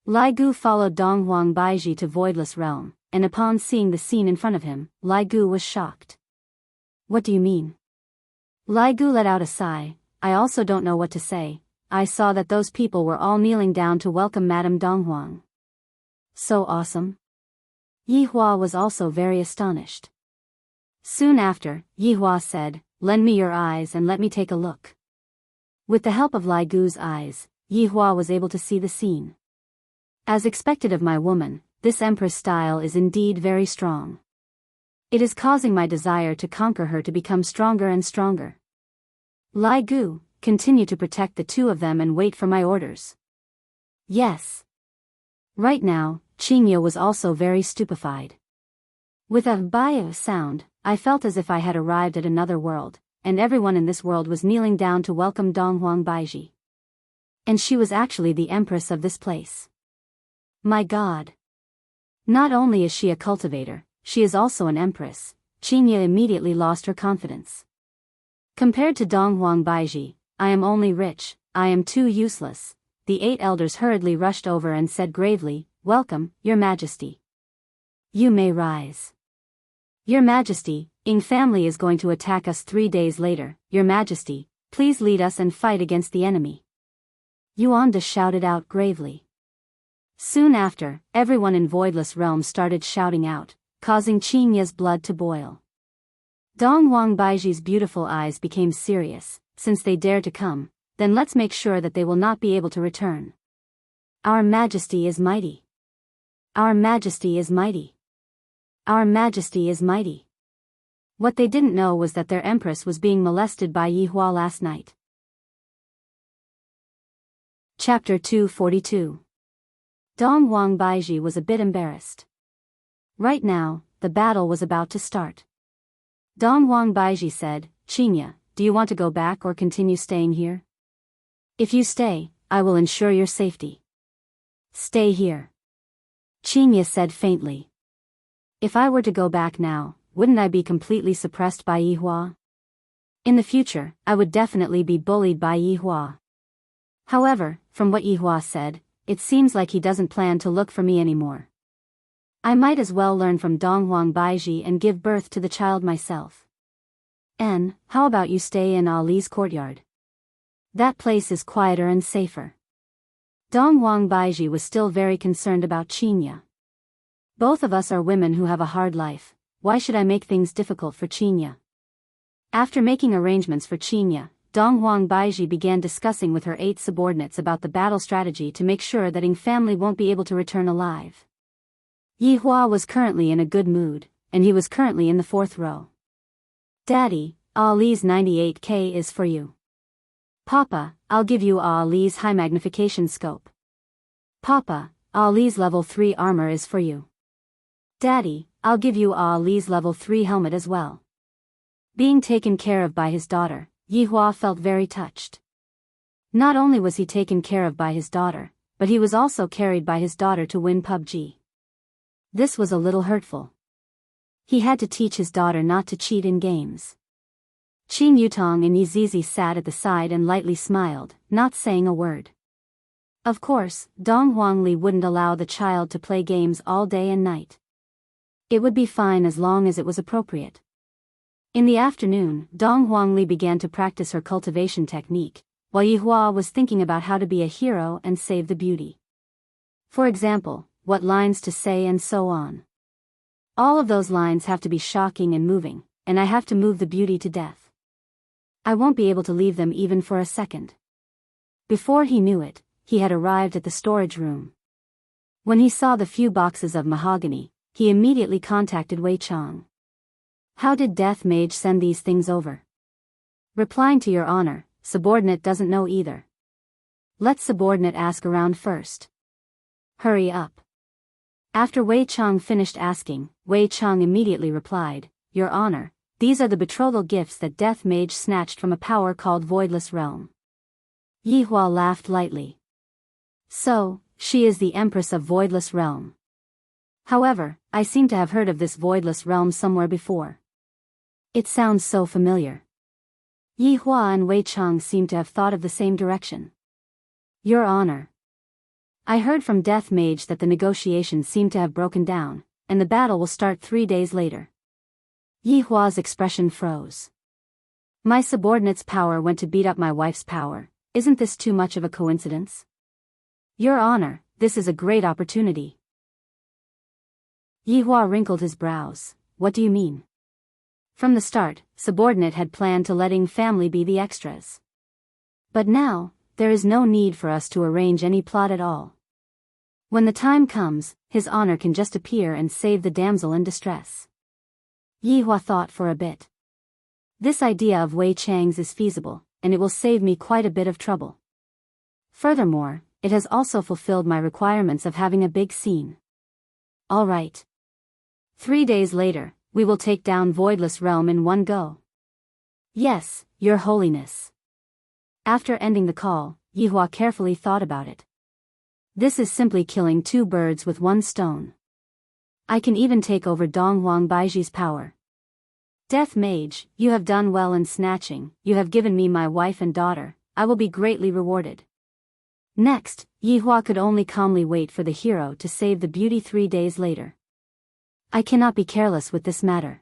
Lai Gu followed Dong Huang Baiji to Voidless Realm, and upon seeing the scene in front of him, Lai Gu was shocked. "What do you mean?" Lai Gu let out a sigh. "I also don't know what to say. I saw that those people were all kneeling down to welcome Madame Dong Huang." "So awesome?" Yihua was also very astonished. Soon after, Yihua said, "Lend me your eyes and let me take a look." With the help of Lai Gu's eyes, Yihua was able to see the scene. As expected of my woman, this Empress style is indeed very strong. It is causing my desire to conquer her to become stronger and stronger. Lai Gu, continue to protect the two of them and wait for my orders. Yes. Right now, Qingya was also very stupefied. With a "baya" sound, I felt as if I had arrived at another world, and everyone in this world was kneeling down to welcome Dong Huang Baiji. And she was actually the empress of this place. My God! Not only is she a cultivator, she is also an empress. Qingya immediately lost her confidence. Compared to Dong Huang Baiji, I am only rich, I am too useless. The 8 elders hurriedly rushed over and said gravely, "Welcome, Your Majesty. You may rise." "Your Majesty, Ying family is going to attack us 3 days later. Your Majesty, please lead us and fight against the enemy." Yuanda shouted out gravely. Soon after, everyone in Voidless Realm started shouting out, causing Qingya's blood to boil. Dong Huang Baiji's beautiful eyes became serious. Since they dare to come, then let's make sure that they will not be able to return. Our Majesty is mighty. Our Majesty is mighty. Our Majesty is mighty. What they didn't know was that their empress was being molested by Yihua last night. Chapter 242. Dong Huang Baiji was a bit embarrassed. Right now, the battle was about to start. Dong Huang Baiji said, "Qingya, do you want to go back or continue staying here?" "If you stay, I will ensure your safety." "Stay here." Qingya said faintly. "If I were to go back now, wouldn't I be completely suppressed by Yihua? In the future, I would definitely be bullied by Yihua. However, from what Yihua said, it seems like he doesn't plan to look for me anymore. I might as well learn from Dong Huang Baiji and give birth to the child myself. How about you stay in Ali's courtyard? That place is quieter and safer." Dong Huang Baiji was still very concerned about Qingya. "Both of us are women who have a hard life. Why should I make things difficult for Qingya?" After making arrangements for Qingya, Dong Huang Baiji began discussing with her 8 subordinates about the battle strategy to make sure that Ying family won't be able to return alive. Yihua was currently in a good mood, and he was currently in the 4th row. "Daddy, Ali's 98K is for you." "Papa, I'll give you Ali's high magnification scope." "Papa, Ali's level 3 armor is for you." "Daddy, I'll give you Ali's level 3 helmet as well." Being taken care of by his daughter, Yihua felt very touched. Not only was he taken care of by his daughter, but he was also carried by his daughter to win PUBG. This was a little hurtful. He had to teach his daughter not to cheat in games. Qing Yutong and Yizizi sat at the side and lightly smiled, not saying a word. Of course, Dong Huangli wouldn't allow the child to play games all day and night. It would be fine as long as it was appropriate. In the afternoon, Dong Huangli began to practice her cultivation technique, while Yihua was thinking about how to be a hero and save the beauty. For example, what lines to say and so on. All of those lines have to be shocking and moving, and I have to move the beauty to death. I won't be able to leave them even for a second. Before he knew it, he had arrived at the storage room. When he saw the few boxes of mahogany, he immediately contacted Wei Chang. How did Death Mage send these things over? Replying to your honor, subordinate doesn't know either. Let subordinate ask around first. Hurry up. After Wei Chang finished asking, Wei Chang immediately replied, Your honor, these are the betrothal gifts that Death Mage snatched from a power called Voidless Realm. Yi Hua laughed lightly. So, she is the Empress of Voidless Realm. However, I seem to have heard of this Voidless Realm somewhere before. It sounds so familiar. Yi Hua and Wei Chang seem to have thought of the same direction. Your honor. I heard from Death Mage that the negotiations seem to have broken down, and the battle will start 3 days later. Yi Hua's expression froze. My subordinate's power went to beat up my wife's power. Isn't this too much of a coincidence? Your honor, this is a great opportunity. Yi Hua wrinkled his brows. What do you mean? From the start, subordinate had planned to letting family be the extras. But now, there is no need for us to arrange any plot at all. When the time comes, his honor can just appear and save the damsel in distress. Yi Hua thought for a bit. This idea of Wei Chang's is feasible, and it will save me quite a bit of trouble. Furthermore, it has also fulfilled my requirements of having a big scene. All right. 3 days later, we will take down Voidless Realm in one go. Yes, Your Holiness. After ending the call, Yi Hua carefully thought about it. This is simply killing 2 birds with 1 stone. I can even take over Dong Huang Baiji's power. Death Mage, you have done well in snatching, you have given me my wife and daughter, I will be greatly rewarded. Next, Yi Hua could only calmly wait for the hero to save the beauty 3 days later. I cannot be careless with this matter.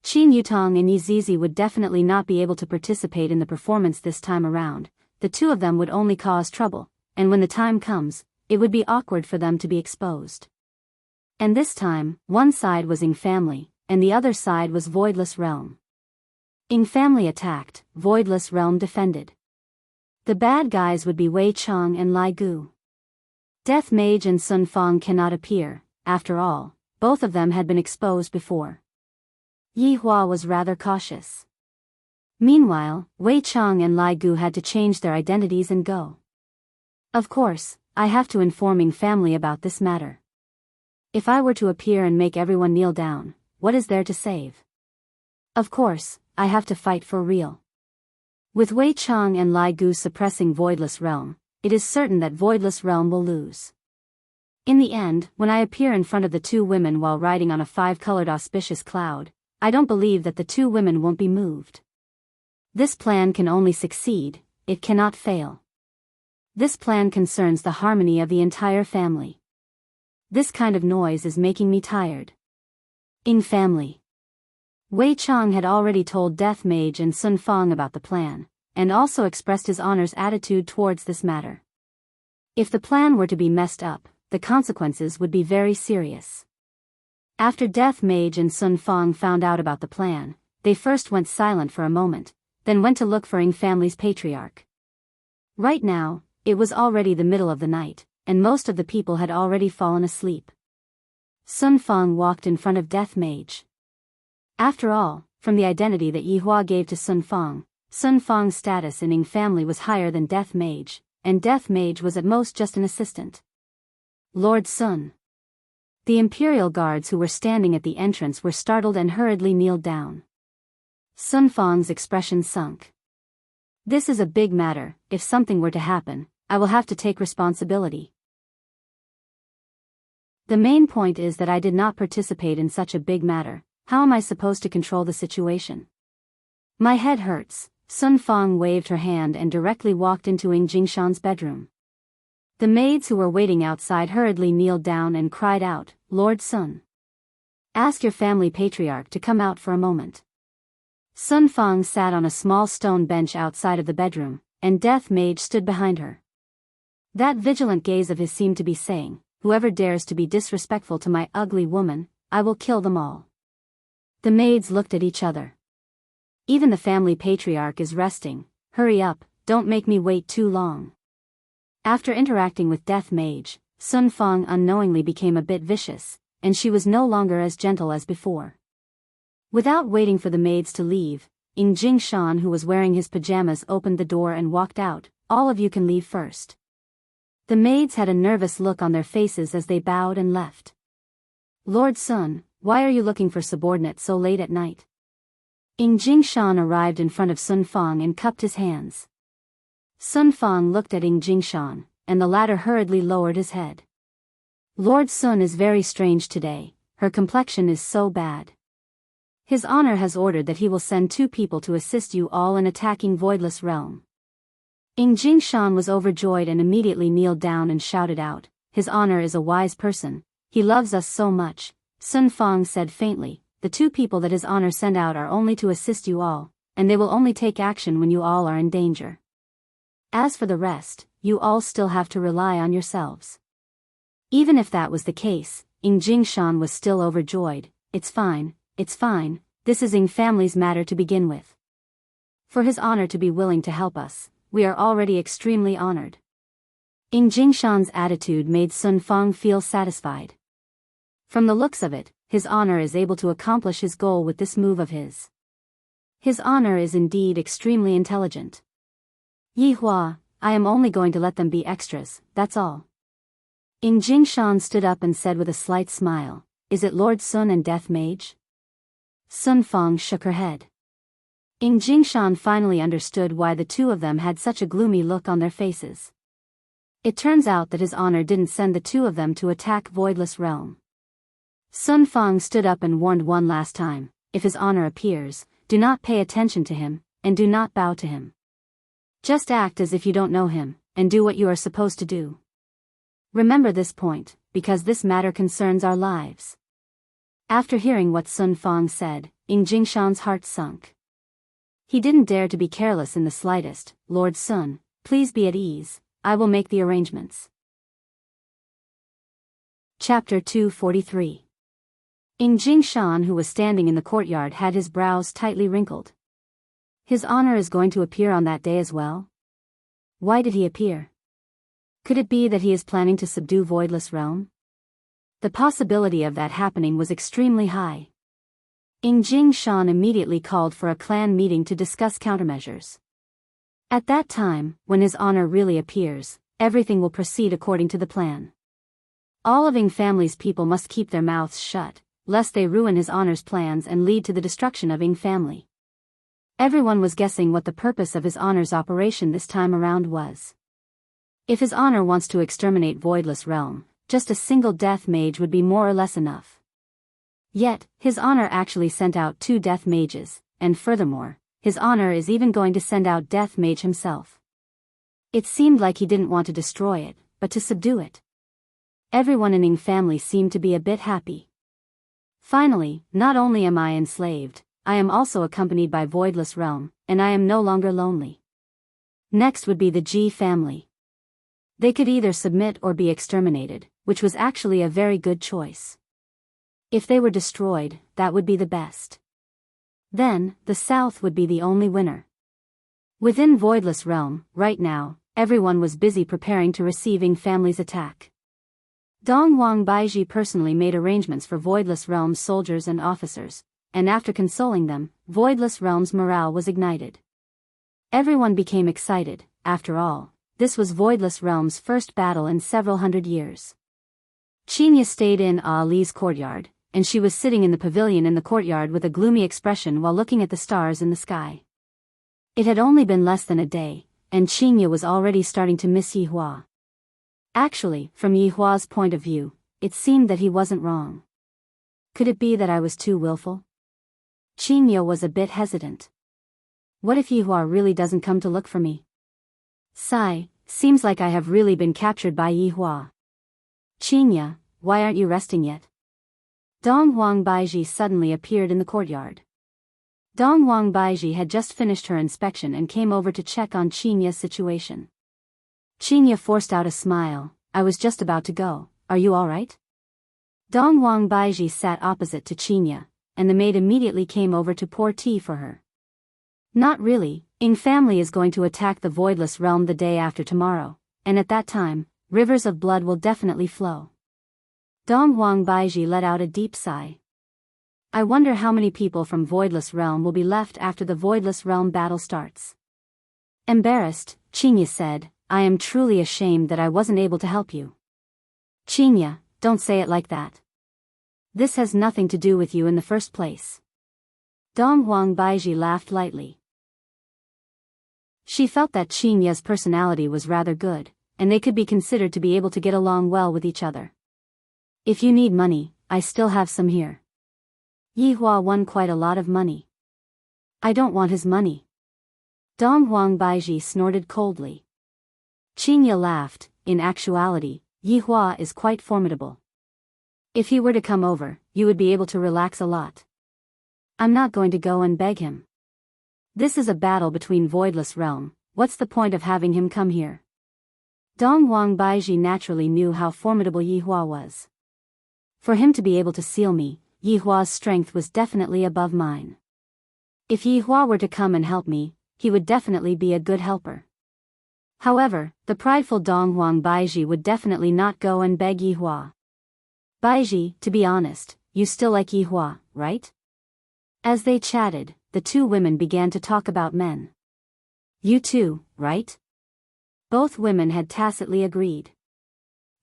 Qin Yutong and Yi Zizi would definitely not be able to participate in the performance this time around, the 2 of them would only cause trouble, and when the time comes, it would be awkward for them to be exposed. And this time, one side was Ing family, and the other side was Voidless Realm. Ing family attacked, Voidless Realm defended. The bad guys would be Wei Chang and Lai Gu. Death Mage and Sun Fang cannot appear, after all, both of them had been exposed before. Yi Hua was rather cautious. Meanwhile, Wei Chang and Lai Gu had to change their identities and go. Of course, I have to inform Ing family about this matter. If I were to appear and make everyone kneel down, what is there to save? Of course, I have to fight for real. With Wei Chang and Lai Gu suppressing Voidless Realm, it is certain that Voidless Realm will lose. In the end, when I appear in front of the 2 women while riding on a 5-colored auspicious cloud, I don't believe that the 2 women won't be moved. This plan can only succeed, it cannot fail. This plan concerns the harmony of the entire family. This kind of noise is making me tired. Ing family. Wei Chang had already told Death Mage and Sun Fang about the plan, and also expressed his honor's attitude towards this matter. If the plan were to be messed up, the consequences would be very serious. After Death Mage and Sun Fang found out about the plan, they first went silent for a moment, then went to look for Ing family's patriarch. Right now, it was already the middle of the night, and most of the people had already fallen asleep. Sun Fang walked in front of Death Mage. After all, from the identity that Yi Hua gave to Sun Fang's status in Ing family was higher than Death Mage, and Death Mage was at most just an assistant. Lord Sun. The Imperial guards who were standing at the entrance were startled and hurriedly kneeled down. Sun Fang's expression sunk. This is a big matter, if something were to happen, I will have to take responsibility. The main point is that I did not participate in such a big matter. How am I supposed to control the situation? My head hurts. Sun Fang waved her hand and directly walked into Ing Jingshan's bedroom. The maids who were waiting outside hurriedly kneeled down and cried out, Lord Sun. Ask your family patriarch to come out for a moment. Sun Fang sat on a small stone bench outside of the bedroom, and Death Mage stood behind her. That vigilant gaze of his seemed to be saying, whoever dares to be disrespectful to my ugly woman, I will kill them all. The maids looked at each other. Even the family patriarch is resting. Hurry up, don't make me wait too long. After interacting with Death Mage, Sun Fang unknowingly became a bit vicious, and she was no longer as gentle as before. Without waiting for the maids to leave, Jingshan, who was wearing his pajamas, opened the door and walked out. All of you can leave first. The maids had a nervous look on their faces as they bowed and left. Lord Sun, why are you looking for subordinates so late at night? Jingshan arrived in front of Sun Fang and cupped his hands. Sun Fang looked at Jingshan, and the latter hurriedly lowered his head. Lord Sun is very strange today, her complexion is so bad. His honor has ordered that he will send 2 people to assist you all in attacking Voidless Realm. Jingshan was overjoyed and immediately kneeled down and shouted out, His honor is a wise person, he loves us so much. Sun Fang said faintly, the 2 people that his honor sent out are only to assist you all, and they will only take action when you all are in danger. As for the rest, you all still have to rely on yourselves. Even if that was the case, Jingshan was still overjoyed. It's fine, this is Ing family's matter to begin with. For his honor to be willing to help us, we are already extremely honored. Jingshan's attitude made Sun Fang feel satisfied. From the looks of it, his honor is able to accomplish his goal with this move of his. His honor is indeed extremely intelligent. Yihua, I am only going to let them be extras, that's all. Jingshan stood up and said with a slight smile, Is it Lord Sun and Death Mage? Sun Fang shook her head. Jingshan finally understood why the 2 of them had such a gloomy look on their faces. It turns out that his honor didn't send the 2 of them to attack Voidless Realm. Sun Fang stood up and warned one last time, if his honor appears, do not pay attention to him, and do not bow to him. Just act as if you don't know him, and do what you are supposed to do. Remember this point, because this matter concerns our lives. After hearing what Sun Fang said, Jingshan's heart sunk. He didn't dare to be careless in the slightest. Lord Sun, please be at ease, I will make the arrangements. Chapter 243. Jingshan, who was standing in the courtyard, had his brows tightly wrinkled. His honor is going to appear on that day as well? Why did he appear? Could it be that he is planning to subdue Voidless Realm? The possibility of that happening was extremely high. Jingshan immediately called for a clan meeting to discuss countermeasures. At that time, when his honor really appears, everything will proceed according to the plan. All of Ing family's people must keep their mouths shut, lest they ruin his honor's plans and lead to the destruction of Ing family. Everyone was guessing what the purpose of his honor's operation this time around was. If his honor wants to exterminate Voidless Realm, just a single Death Mage would be more or less enough. Yet, his honor actually sent out 2 Death Mages, and furthermore, his honor is even going to send out Death Mage himself. It seemed like he didn't want to destroy it, but to subdue it. Everyone in Ing family seemed to be a bit happy. Finally, not only am I enslaved, I am also accompanied by Voidless Realm, and I am no longer lonely. Next would be the Ji family. They could either submit or be exterminated, which was actually a very good choice. If they were destroyed, that would be the best. Then, the South would be the only winner. Within Voidless Realm, right now, everyone was busy preparing to receive Ing family's attack. Dongwang Baiji personally made arrangements for Voidless Realm's soldiers and officers, and after consoling them, Voidless Realm's morale was ignited. Everyone became excited. After all, this was Voidless Realm's first battle in several hundred years. Qinya stayed in Ali's courtyard, and she was sitting in the pavilion in the courtyard with a gloomy expression while looking at the stars in the sky. It had only been less than a day, and Qinya was already starting to miss Yihua. Actually, from Yihua's point of view, it seemed that he wasn't wrong. Could it be that I was too willful? Qinya was a bit hesitant. What if Yihua really doesn't come to look for me? Sigh, seems like I have really been captured by Yihua. Qinya, why aren't you resting yet? Dongwang Baiji suddenly appeared in the courtyard. Dongwang Baiji had just finished her inspection and came over to check on Qinya's situation. Qinya forced out a smile. I was just about to go. Are you all right? Dong Wang Baiji sat opposite to Qinya, and the maid immediately came over to pour tea for her. Not really, Ing family is going to attack the voidless realm the day after tomorrow, and at that time, rivers of blood will definitely flow. Dong Wang Baiji let out a deep sigh. I wonder how many people from Voidless Realm will be left after the Voidless Realm battle starts. Embarrassed, Qinya said, I am truly ashamed that I wasn't able to help you. Qinya, don't say it like that. This has nothing to do with you in the first place. Dong Wang Baiji laughed lightly. She felt that Qinya's personality was rather good, and they could be considered to be able to get along well with each other. If you need money, I still have some here. Yihua won quite a lot of money. I don't want his money. Dong Wang Baiji snorted coldly. Qinya laughed. In actuality, Yihua is quite formidable. If he were to come over, you would be able to relax a lot. I'm not going to go and beg him. This is a battle between Voidless Realm, what's the point of having him come here? Dong Wang Baiji naturally knew how formidable Yihua was. For him to be able to seal me, Yihua's strength was definitely above mine. If Yihua were to come and help me, he would definitely be a good helper. However, the prideful Dong Wang Baiji would definitely not go and beg Yihua. Baiji, to be honest, you still like Yihua, right? As they chatted, the two women began to talk about men. You too, right? Both women had tacitly agreed.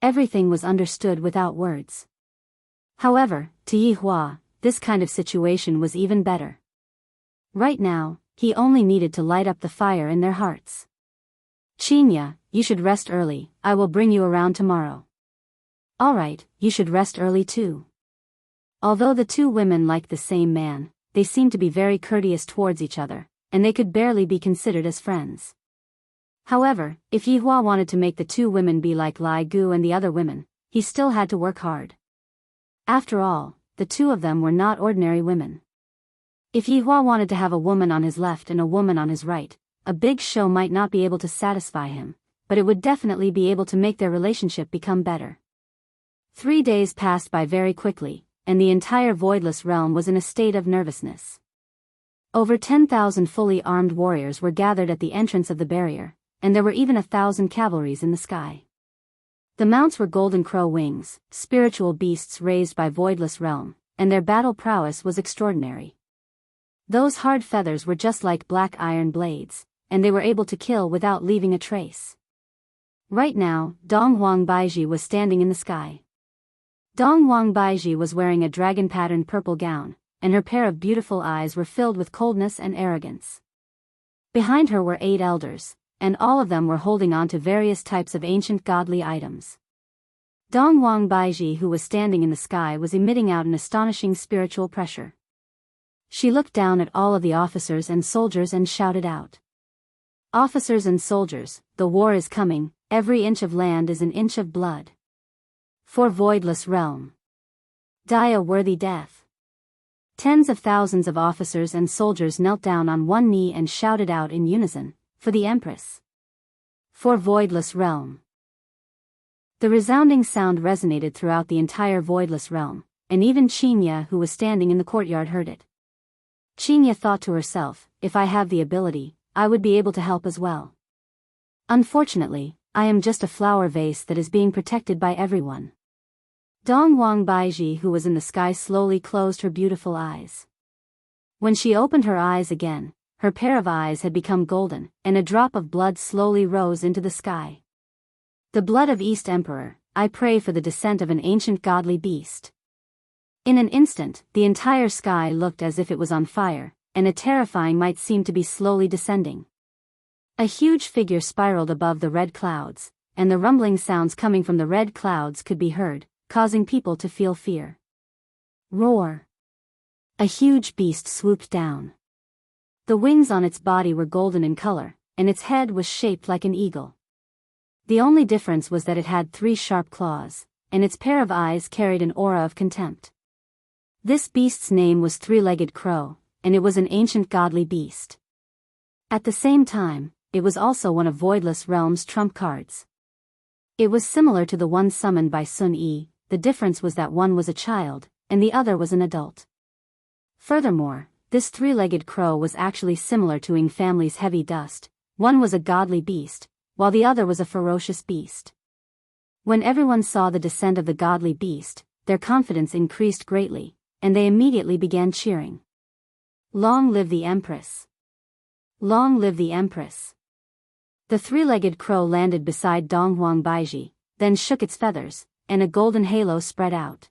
Everything was understood without words. However, to Yihua, this kind of situation was even better. Right now, he only needed to light up the fire in their hearts. Qinya, you should rest early, I will bring you around tomorrow. Alright, you should rest early too. Although the two women liked the same man, they seemed to be very courteous towards each other, and they could barely be considered as friends. However, if Yihua wanted to make the two women be like Lai Gu and the other women, he still had to work hard. After all, the two of them were not ordinary women. If Yihua wanted to have a woman on his left and a woman on his right, a big show might not be able to satisfy him, but it would definitely be able to make their relationship become better. 3 days passed by very quickly, and the entire Voidless Realm was in a state of nervousness. Over 10,000 fully armed warriors were gathered at the entrance of the barrier, and there were even 1,000 cavalries in the sky. The mounts were golden crow wings, spiritual beasts raised by Voidless Realm, and their battle prowess was extraordinary. Those hard feathers were just like black iron blades, and they were able to kill without leaving a trace. Right now, Dong Wang Baiji was standing in the sky. Dong Wang Baiji was wearing a dragon-patterned purple gown, and her pair of beautiful eyes were filled with coldness and arrogance. Behind her were 8 elders, and all of them were holding on to various types of ancient godly items. Dong Wang Baiji, who was standing in the sky, was emitting out an astonishing spiritual pressure. She looked down at all of the officers and soldiers and shouted out. Officers and soldiers, the war is coming, every inch of land is an inch of blood. For Voidless Realm. Die a worthy death. Tens of thousands of officers and soldiers knelt down on one knee and shouted out in unison, for the Empress. For Voidless Realm. The resounding sound resonated throughout the entire Voidless Realm, and even Qinya, who was standing in the courtyard, heard it. Qinya thought to herself, if I have the ability, I would be able to help as well. Unfortunately, I am just a flower vase that is being protected by everyone. Dong Wang Baiji, who was in the sky, slowly closed her beautiful eyes. When she opened her eyes again, her pair of eyes had become golden, and a drop of blood slowly rose into the sky. The blood of East Emperor, I pray for the descent of an ancient godly beast. In an instant, the entire sky looked as if it was on fire, and a terrifying might seemed to be slowly descending. A huge figure spiraled above the red clouds, and the rumbling sounds coming from the red clouds could be heard, causing people to feel fear. Roar! A huge beast swooped down. The wings on its body were golden in color, and its head was shaped like an eagle. The only difference was that it had 3 sharp claws, and its pair of eyes carried an aura of contempt. This beast's name was Three-Legged Crow, and it was an ancient godly beast. At the same time, it was also one of Voidless Realm's trump cards. It was similar to the one summoned by Sun Yi, the the difference was that one was a child, and the other was an adult. Furthermore, this three-legged crow was actually similar to Ing family's heavy dust. One was a godly beast, while the other was a ferocious beast. When everyone saw the descent of the godly beast, their confidence increased greatly, and they immediately began cheering. Long live the Empress! Long live the Empress! The three-legged crow landed beside Donghuang Baiji, then shook its feathers, and a golden halo spread out.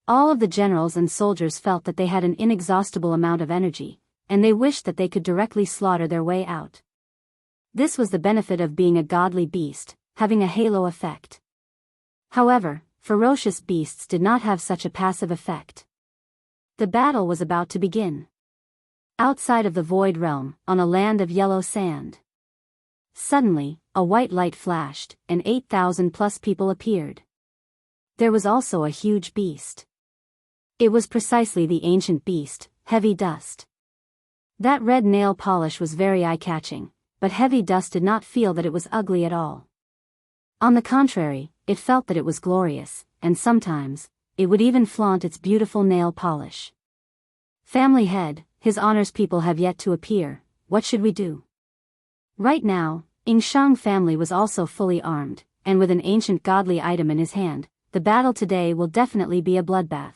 All of the generals and soldiers felt that they had an inexhaustible amount of energy, and they wished that they could directly slaughter their way out. This was the benefit of being a godly beast, having a halo effect. However, ferocious beasts did not have such a passive effect. The battle was about to begin. Outside of the Void Realm, on a land of yellow sand. Suddenly, a white light flashed, and 8,000+ people appeared. There was also a huge beast. It was precisely the ancient beast, Heavy Dust. That red nail polish was very eye-catching, but Heavy Dust did not feel that it was ugly at all. On the contrary, it felt that it was glorious, and sometimes, it would even flaunt its beautiful nail polish. Family head, His Honor's people have yet to appear, what should we do? Right now, Ing Shang family was also fully armed, and with an ancient godly item in his hand. The battle today will definitely be a bloodbath.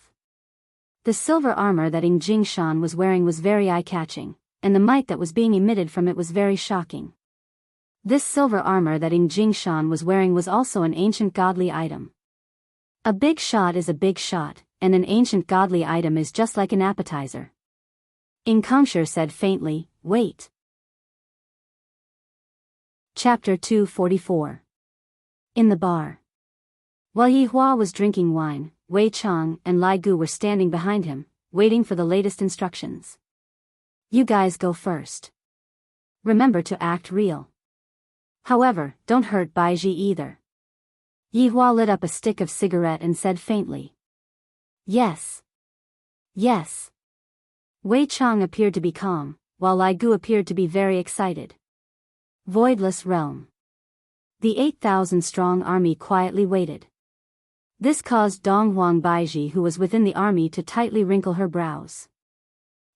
The silver armor that Ing Jingshan was wearing was very eye-catching, and the might that was being emitted from it was very shocking. This silver armor that Ing Jingshan was wearing was also an ancient godly item. A big shot is a big shot, and an ancient godly item is just like an appetizer. Ing Kongshi said faintly, "Wait." Chapter 244. In the bar. While Yi Hua was drinking wine, Wei Chang and Lai Gu were standing behind him, waiting for the latest instructions. "You guys go first. Remember to act real. However, don't hurt Baiji either." Yi Hua lit up a stick of cigarette and said faintly, "Yes. Yes." Wei Chang appeared to be calm, while Lai Gu appeared to be very excited. Voidless Realm. The 8,000-strong army quietly waited. This caused Donghuang Baiji, who was within the army, to tightly wrinkle her brows.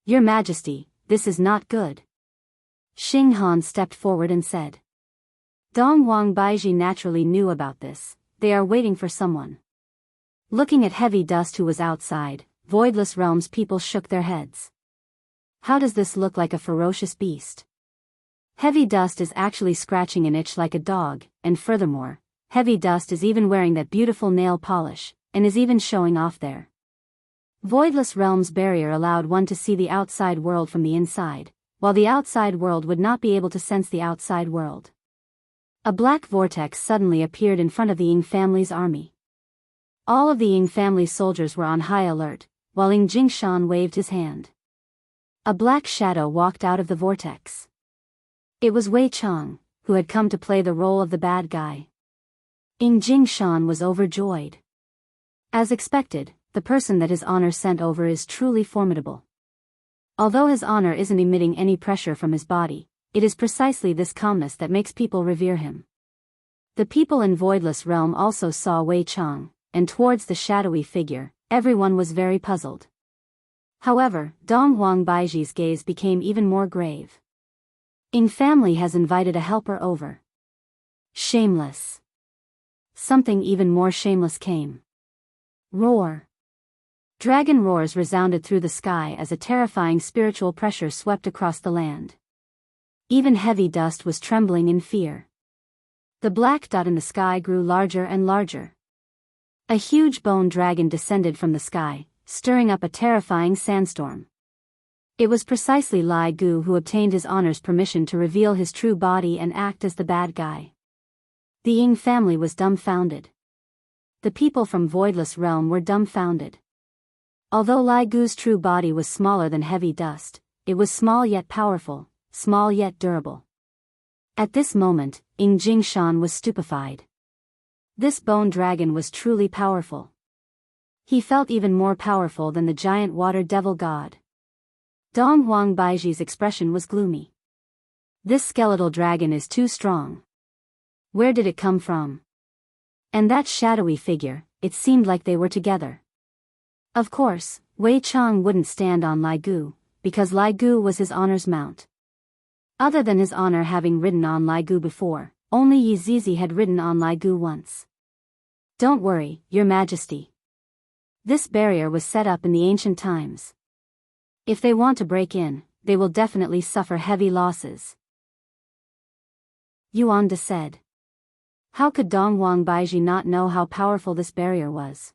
"Your Majesty, this is not good." Xing Han stepped forward and said. Donghuang Baiji naturally knew about this. They are waiting for someone. Looking at Heavy Dust, who was outside, Voidless Realm's people shook their heads. How does this look like a ferocious beast? Heavy Dust is actually scratching an itch like a dog, and furthermore, Heavy Dust is even wearing that beautiful nail polish, and is even showing off there. Voidless Realm's barrier allowed one to see the outside world from the inside, while the outside world would not be able to sense the outside world. A black vortex suddenly appeared in front of the Ing family's army. All of the Ing family soldiers were on high alert, while Ing Jingshan waved his hand. A black shadow walked out of the vortex. It was Wei Chang, who had come to play the role of the bad guy. Ing Jingshan was overjoyed. As expected, the person that His Honor sent over is truly formidable. Although His Honor isn't emitting any pressure from his body, it is precisely this calmness that makes people revere him. The people in Voidless Realm also saw Wei Chang, and towards the shadowy figure, everyone was very puzzled. However, Donghuang Baiji's gaze became even more grave. Ing family has invited a helper over. Shameless. Something even more shameless came. Roar. Dragon roars resounded through the sky as a terrifying spiritual pressure swept across the land. Even Heavy Dust was trembling in fear. The black dot in the sky grew larger and larger. A huge bone dragon descended from the sky, stirring up a terrifying sandstorm. It was precisely Lai Gu who obtained His Honor's permission to reveal his true body and act as the bad guy. The Ing family was dumbfounded. The people from Voidless Realm were dumbfounded. Although Lai Gu's true body was smaller than Heavy Dust, it was small yet powerful, small yet durable. At this moment, Ing Jingshan was stupefied. This bone dragon was truly powerful. He felt even more powerful than the giant water devil god. Donghuang Baiji's expression was gloomy. This skeletal dragon is too strong. Where did it come from? And that shadowy figure, it seemed like they were together. Of course, Wei Chang wouldn't stand on Lai Gu, because Lai Gu was his honor's mount. Other than his honor having ridden on Lai Gu before, only Yi Zizi had ridden on Lai Gu once. Don't worry, Your Majesty. This barrier was set up in the ancient times. If they want to break in, they will definitely suffer heavy losses. Yuan De said. How could Dong Wang Baiji not know how powerful this barrier was?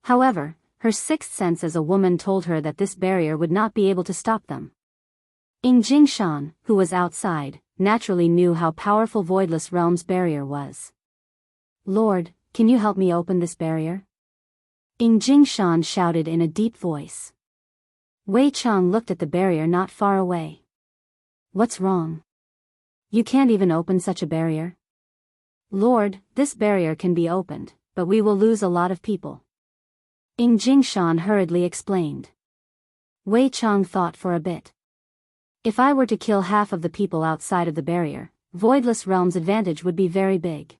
However, her sixth sense as a woman told her that this barrier would not be able to stop them. Ying Jingshan, who was outside, naturally knew how powerful Voidless Realm's barrier was. Lord, can you help me open this barrier? Ying Jingshan shouted in a deep voice. Wei Chang looked at the barrier not far away. What's wrong? You can't even open such a barrier? Lord, this barrier can be opened, but we will lose a lot of people. Ying Jingshan hurriedly explained. Wei Chang thought for a bit. If I were to kill half of the people outside of the barrier, Voidless Realm's advantage would be very big.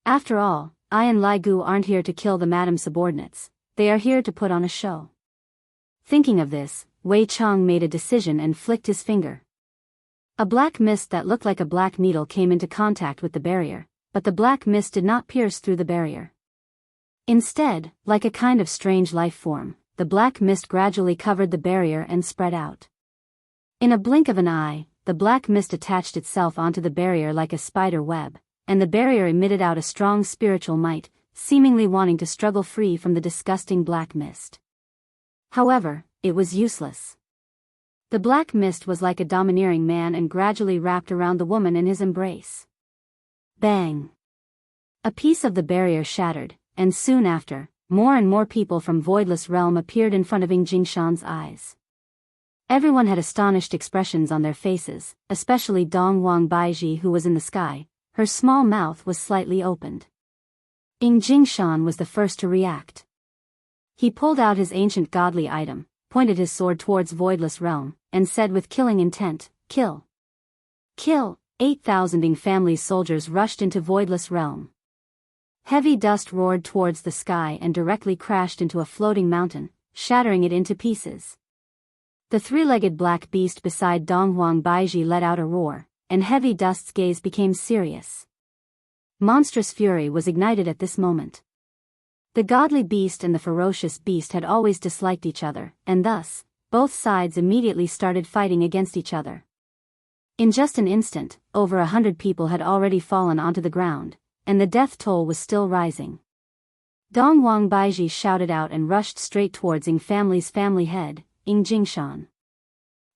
After all, I and Lai Gu aren't here to kill the Madam subordinates, they are here to put on a show. Thinking of this, Wei Chang made a decision and flicked his finger. A black mist that looked like a black needle came into contact with the barrier, but the black mist did not pierce through the barrier. Instead, like a kind of strange life form, the black mist gradually covered the barrier and spread out. In a blink of an eye, the black mist attached itself onto the barrier like a spider web, and the barrier emitted out a strong spiritual might, seemingly wanting to struggle free from the disgusting black mist. However, it was useless. The black mist was like a domineering man and gradually wrapped around the woman in his embrace. Bang! A piece of the barrier shattered, and soon after, more and more people from Voidless Realm appeared in front of Ying Jingshan's eyes. Everyone had astonished expressions on their faces, especially Dong Wang Baiji, who was in the sky. Her small mouth was slightly opened. Ying Jingshan was the first to react. He pulled out his ancient godly item, pointed his sword towards Voidless Realm, and said with killing intent, "Kill! Kill!" 8,000 Ying family's soldiers rushed into Voidless Realm. Heavy dust roared towards the sky and directly crashed into a floating mountain, shattering it into pieces. The three-legged black beast beside Dong Wang Baiji let out a roar, and Heavy Dust's gaze became serious. Monstrous fury was ignited at this moment. The godly beast and the ferocious beast had always disliked each other, and thus, both sides immediately started fighting against each other. In just an instant, over 100 people had already fallen onto the ground, and the death toll was still rising. Dong Wang Baiji shouted out and rushed straight towards Ying family's family head, Ying Jingshan.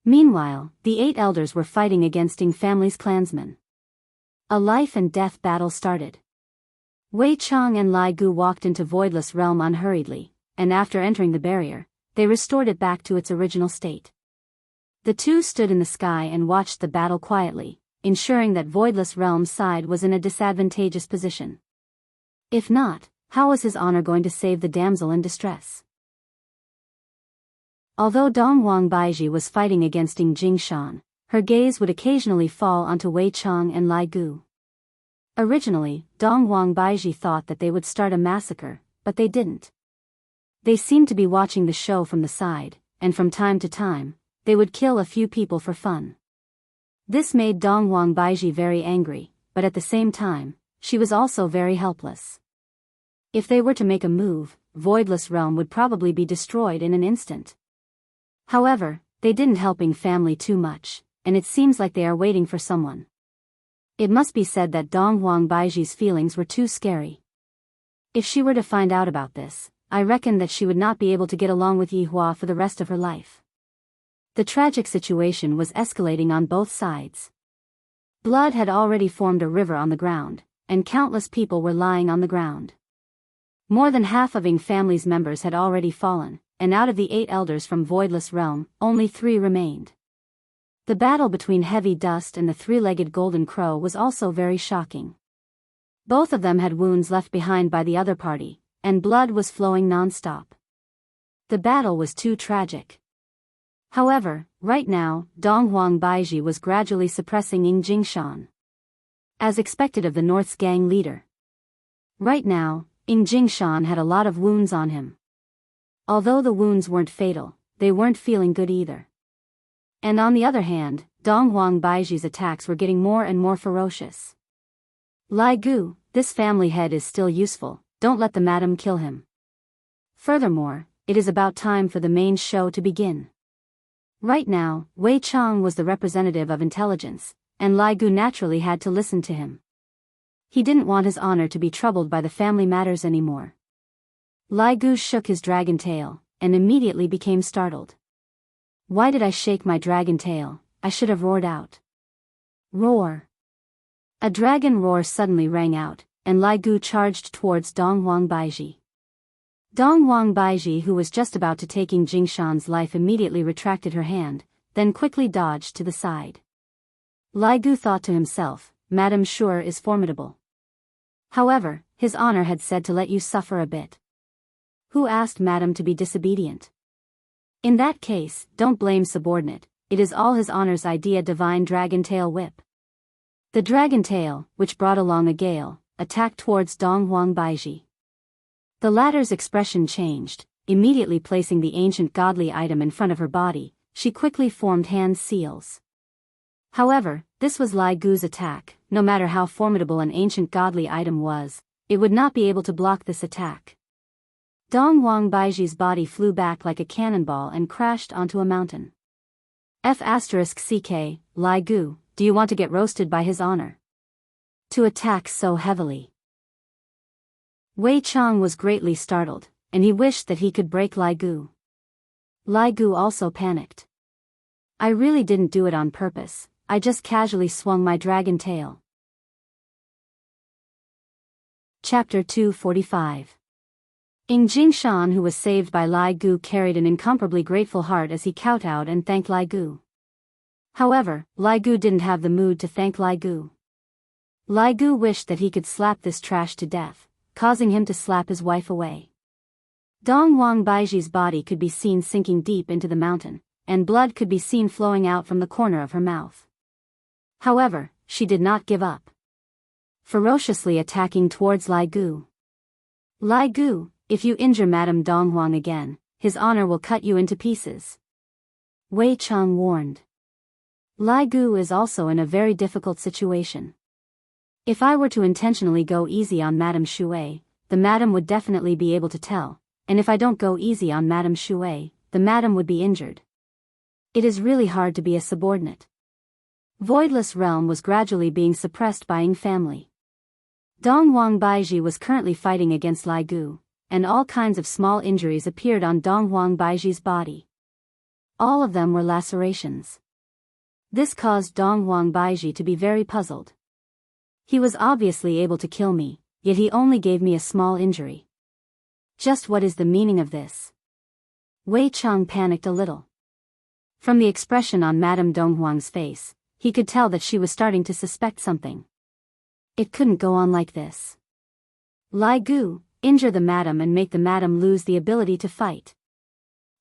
Meanwhile, the 8 elders were fighting against Ying family's clansmen. A life and death battle started. Wei Chang and Lai Gu walked into Voidless Realm unhurriedly, and after entering the barrier, they restored it back to its original state. The two stood in the sky and watched the battle quietly, ensuring that Voidless Realm's side was in a disadvantageous position. If not, how was his honor going to save the damsel in distress? Although Dong Wang Baiji was fighting against Ying Jingshan, her gaze would occasionally fall onto Wei Chang and Lai Gu. Originally, Dong Wang Baiji thought that they would start a massacre, but they didn't. They seemed to be watching the show from the side, and from time to time, they would kill a few people for fun. This made Dong Wang Baiji very angry, but at the same time, she was also very helpless. If they were to make a move, Voidless Realm would probably be destroyed in an instant. However, they didn't help Ying family too much, and it seems like they are waiting for someone. It must be said that Dong Wang Baiji's feelings were too scary. If she were to find out about this, I reckon that she would not be able to get along with Yi Hua for the rest of her life. The tragic situation was escalating on both sides. Blood had already formed a river on the ground, and countless people were lying on the ground. More than half of Ying family's members had already fallen, and out of the 8 elders from Voidless Realm, only 3 remained. The battle between Heavy Dust and the 3-legged Golden Crow was also very shocking. Both of them had wounds left behind by the other party, and blood was flowing non-stop. The battle was too tragic. However, right now, Dong Wang Baiji was gradually suppressing Ying Jingshan. As expected of the North's gang leader. Right now, Jingshan had a lot of wounds on him. Although the wounds weren't fatal, they weren't feeling good either. And on the other hand, Donghuang Baiji's attacks were getting more and more ferocious. Lai Gu, this family head is still useful, don't let the madam kill him. Furthermore, it is about time for the main show to begin. Right now, Wei Chang was the representative of intelligence, and Lai Gu naturally had to listen to him. He didn't want his honor to be troubled by the family matters anymore. Lai Gu shook his dragon tail, and immediately became startled. Why did I shake my dragon tail? I should have roared out. Roar! A dragon roar suddenly rang out, and Lai Gu charged towards Donghuang Baiji. Donghuang Baiji, who was just about to take Jingshan's life, immediately retracted her hand, then quickly dodged to the side. Lai Gu thought to himself, Madame Sure is formidable. However, his honor had said to let you suffer a bit. Who asked Madame to be disobedient? In that case, don't blame subordinate, it is all his honor's idea. Divine Dragon Tail Whip. The dragon tail, which brought along a gale, attacked towards Donghuang Baiji. The latter's expression changed, immediately placing the ancient godly item in front of her body, she quickly formed hand seals. However, this was Lai Gu's attack. No matter how formidable an ancient godly item was, it would not be able to block this attack. Donghuang Baiji's body flew back like a cannonball and crashed onto a mountain. F***ck, Lai Gu, do you want to get roasted by his honor? To attack so heavily. Wei Chang was greatly startled, and he wished that he could break Lai Gu. Lai Gu also panicked. I really didn't do it on purpose, I just casually swung my dragon tail. Chapter 245. Jingshan, who was saved by Lai Gu, carried an incomparably grateful heart as he kowtowed and thanked Lai Gu. However, Lai Gu didn't have the mood to thank Lai Gu. Lai Gu wished that he could slap this trash to death, causing him to slap his wife away. Donghuang Baiji's body could be seen sinking deep into the mountain, and blood could be seen flowing out from the corner of her mouth. However, she did not give up, ferociously attacking towards Lai Gu. Lai Gu, if you injure Madame Donghuang again, his honor will cut you into pieces. Wei Chang warned. Lai Gu is also in a very difficult situation. If I were to intentionally go easy on Madame Shui, the madam would definitely be able to tell, and if I don't go easy on Madame Shui, the madam would be injured. It is really hard to be a subordinate. Voidless Realm was gradually being suppressed by Ng family. Donghuang Baiji was currently fighting against Lai Gu, and all kinds of small injuries appeared on Donghuang Baiji's body. All of them were lacerations. This caused Donghuang Baiji to be very puzzled. He was obviously able to kill me, yet he only gave me a small injury. Just what is the meaning of this? Wei Chang panicked a little. From the expression on Madame Donghuang's face, he could tell that she was starting to suspect something. It couldn't go on like this. Lai Gu, injure the madam and make the madam lose the ability to fight.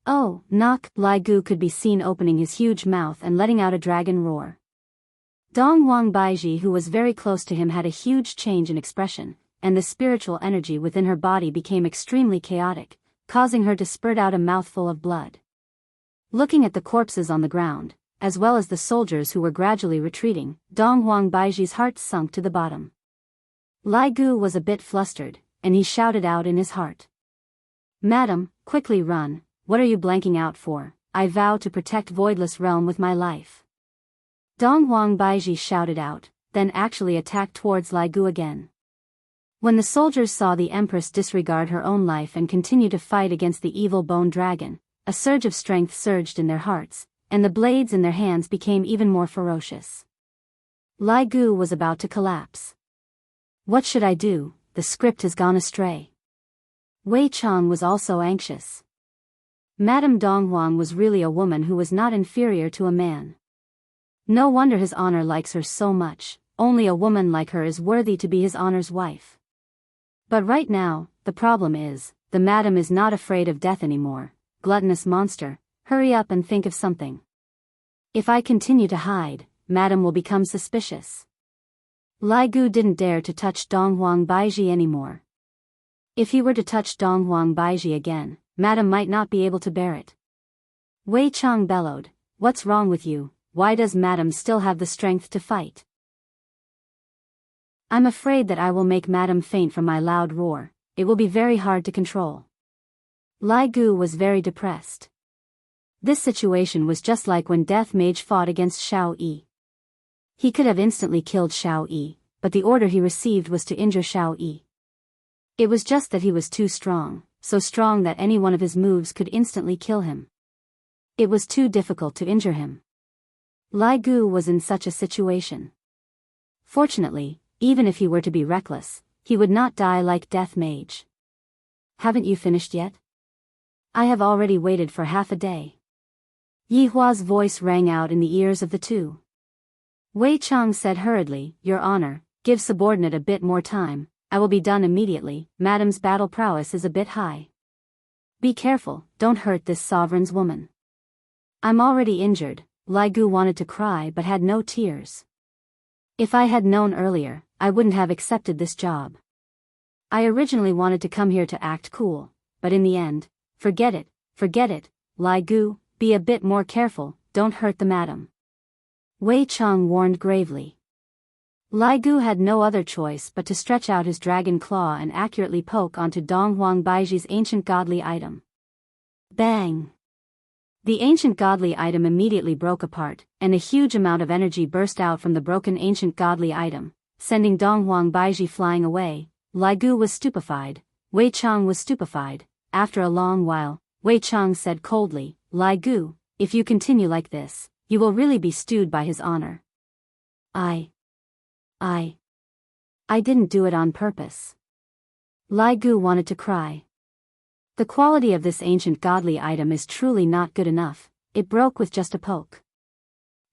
Oh, knock! Lai Gu could be seen opening his huge mouth and letting out a dragon roar. Donghuang Baiji, who was very close to him, had a huge change in expression, and the spiritual energy within her body became extremely chaotic, causing her to spurt out a mouthful of blood. Looking at the corpses on the ground, as well as the soldiers who were gradually retreating, Donghuang Baiji's heart sunk to the bottom. Lai Gu was a bit flustered, and he shouted out in his heart. Madam, quickly run, what are you blanking out for? I vow to protect Voidless Realm with my life. Donghuang Baiji shouted out, then actually attacked towards Lai Gu again. When the soldiers saw the Empress disregard her own life and continue to fight against the evil bone dragon, a surge of strength surged in their hearts, and the blades in their hands became even more ferocious. Lai Gu was about to collapse. What should I do? The script has gone astray. Wei Chang was also anxious. Madame Donghuang was really a woman who was not inferior to a man. No wonder his honor likes her so much, only a woman like her is worthy to be his honor's wife. But right now, the problem is, the madam is not afraid of death anymore. Gluttonous monster, hurry up and think of something. If I continue to hide, madam will become suspicious. Lai Gu didn't dare to touch Donghuang Baiji anymore. If he were to touch Dong Huang Baiji again, Madam might not be able to bear it. Wei Chang bellowed, "What's wrong with you? Why does Madam still have the strength to fight?" "I'm afraid that I will make Madam faint from my loud roar. It will be very hard to control." Lai Gu was very depressed. This situation was just like when Death Mage fought against Xiao Yi. He could have instantly killed Xiao Yi, but the order he received was to injure Xiao Yi. It was just that he was too strong, so strong that any one of his moves could instantly kill him. It was too difficult to injure him. Lai Gu was in such a situation. Fortunately, even if he were to be reckless, he would not die like Death Mage. "Haven't you finished yet? I have already waited for half a day." Yi Hua's voice rang out in the ears of the two. Wei Chang said hurriedly, "Your Honor, give subordinate a bit more time. I will be done immediately. Madam's battle prowess is a bit high. Be careful, don't hurt this sovereign's woman." "I'm already injured." Lai Gu wanted to cry but had no tears. "If I had known earlier, I wouldn't have accepted this job. I originally wanted to come here to act cool, but in the end, forget it, Lai Gu, be a bit more careful, don't hurt the madam," Wei Chang warned gravely. Lai Gu had no other choice but to stretch out his dragon claw and accurately poke onto Dong Huang Baiji's ancient godly item. Bang! The ancient godly item immediately broke apart, and a huge amount of energy burst out from the broken ancient godly item, sending Dong Huang Baiji flying away. Lai Gu was stupefied, Wei Chang was stupefied. After a long while, Wei Chang said coldly, "Lai Gu, if you continue like this, you will really be stewed by his honor." I didn't do it on purpose." Lai Gu wanted to cry. The quality of this ancient godly item is truly not good enough. It broke with just a poke.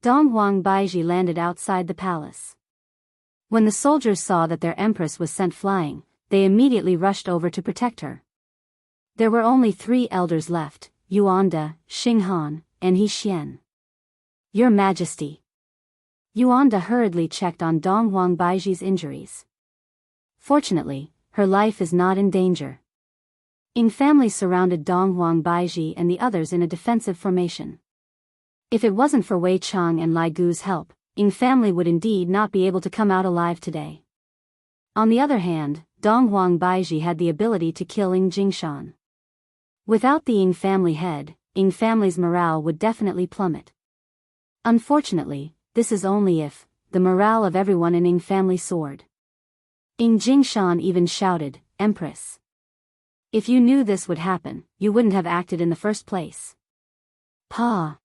Dong Huang Baiji landed outside the palace. When the soldiers saw that their empress was sent flying, they immediately rushed over to protect her. There were only 3 elders left, Yuanda, Xinghan, and He Xian. "Your Majesty." Yuanda hurriedly checked on Dong Huang Baiji's injuries. Fortunately, her life is not in danger. Ing family surrounded Dong Huang Baiji and the others in a defensive formation. If it wasn't for Wei Chang and Lai Gu's help, Ing family would indeed not be able to come out alive today. On the other hand, Dong Huang Baiji had the ability to kill Ing Jingshan. Without the Ing family head, Ing family's morale would definitely plummet. Unfortunately, this is only if the morale of everyone in Ing family soared. Ing Jingshan even shouted, "Empress! If you knew this would happen, you wouldn't have acted in the first place." "Pa!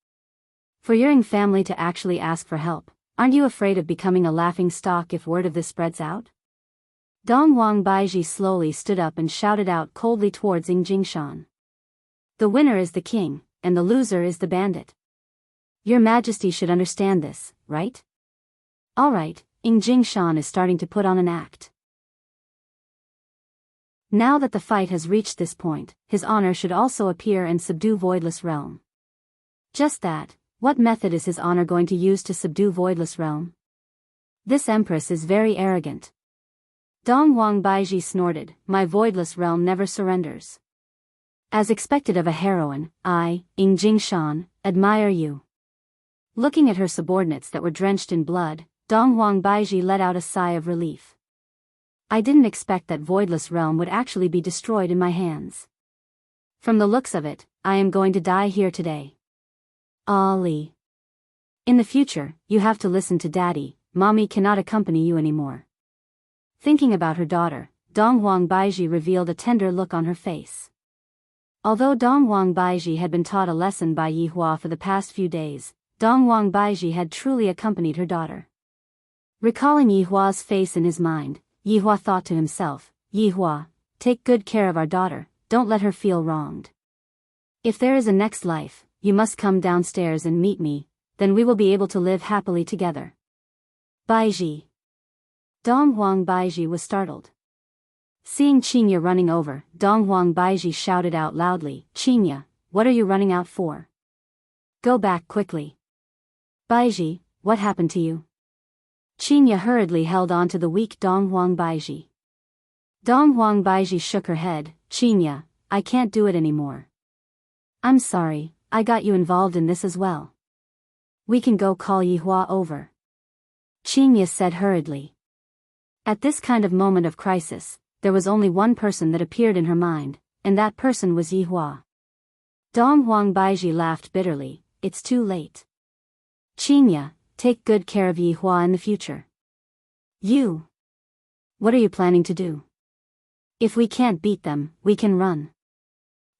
For your Ing family to actually ask for help, aren't you afraid of becoming a laughing stock if word of this spreads out?" Dong Huang Baiji slowly stood up and shouted out coldly towards Ing Jingshan. "The winner is the king, and the loser is the bandit. Your Majesty should understand this, right?" "Alright," Ing Jingshan is starting to put on an act. Now that the fight has reached this point, his honor should also appear and subdue Voidless Realm. Just that, what method is his honor going to use to subdue Voidless Realm? This empress is very arrogant. Dong Huang Baiji snorted, "My Voidless Realm never surrenders." As expected of a heroine, I, Ing Jingshan, admire you. Looking at her subordinates that were drenched in blood, Dong Huang Baiji let out a sigh of relief. I didn't expect that Voidless Realm would actually be destroyed in my hands. From the looks of it, I am going to die here today. Ali. In the future, you have to listen to Daddy, Mommy cannot accompany you anymore. Thinking about her daughter, Dong Huang Baiji revealed a tender look on her face. Although Dong Huang Baiji had been taught a lesson by Yi Hua for the past few days, Dong Huang Baiji had truly accompanied her daughter. Recalling Yi Hua's face in his mind, Yi Hua thought to himself, "Yi Hua, take good care of our daughter, don't let her feel wronged. If there is a next life, you must come downstairs and meet me, then we will be able to live happily together." Baiji. Dong Huang Baiji was startled. Seeing Qinya running over, Dong Huang Baiji shouted out loudly, "Qinya, what are you running out for? Go back quickly." "Baiji, what happened to you?" Qinya hurriedly held on to the weak Dong Huang Baiji. Dong Huang Baiji shook her head. Qinya, I can't do it anymore. I'm sorry, I got you involved in this as well. We can go call Yihua over. Qinya said hurriedly. At this kind of moment of crisis, there was only one person that appeared in her mind, and that person was Yihua. Dong Huang Baiji laughed bitterly. It's too late. Qinya, take good care of Yihua in the future. You. What are you planning to do? If we can't beat them, we can run.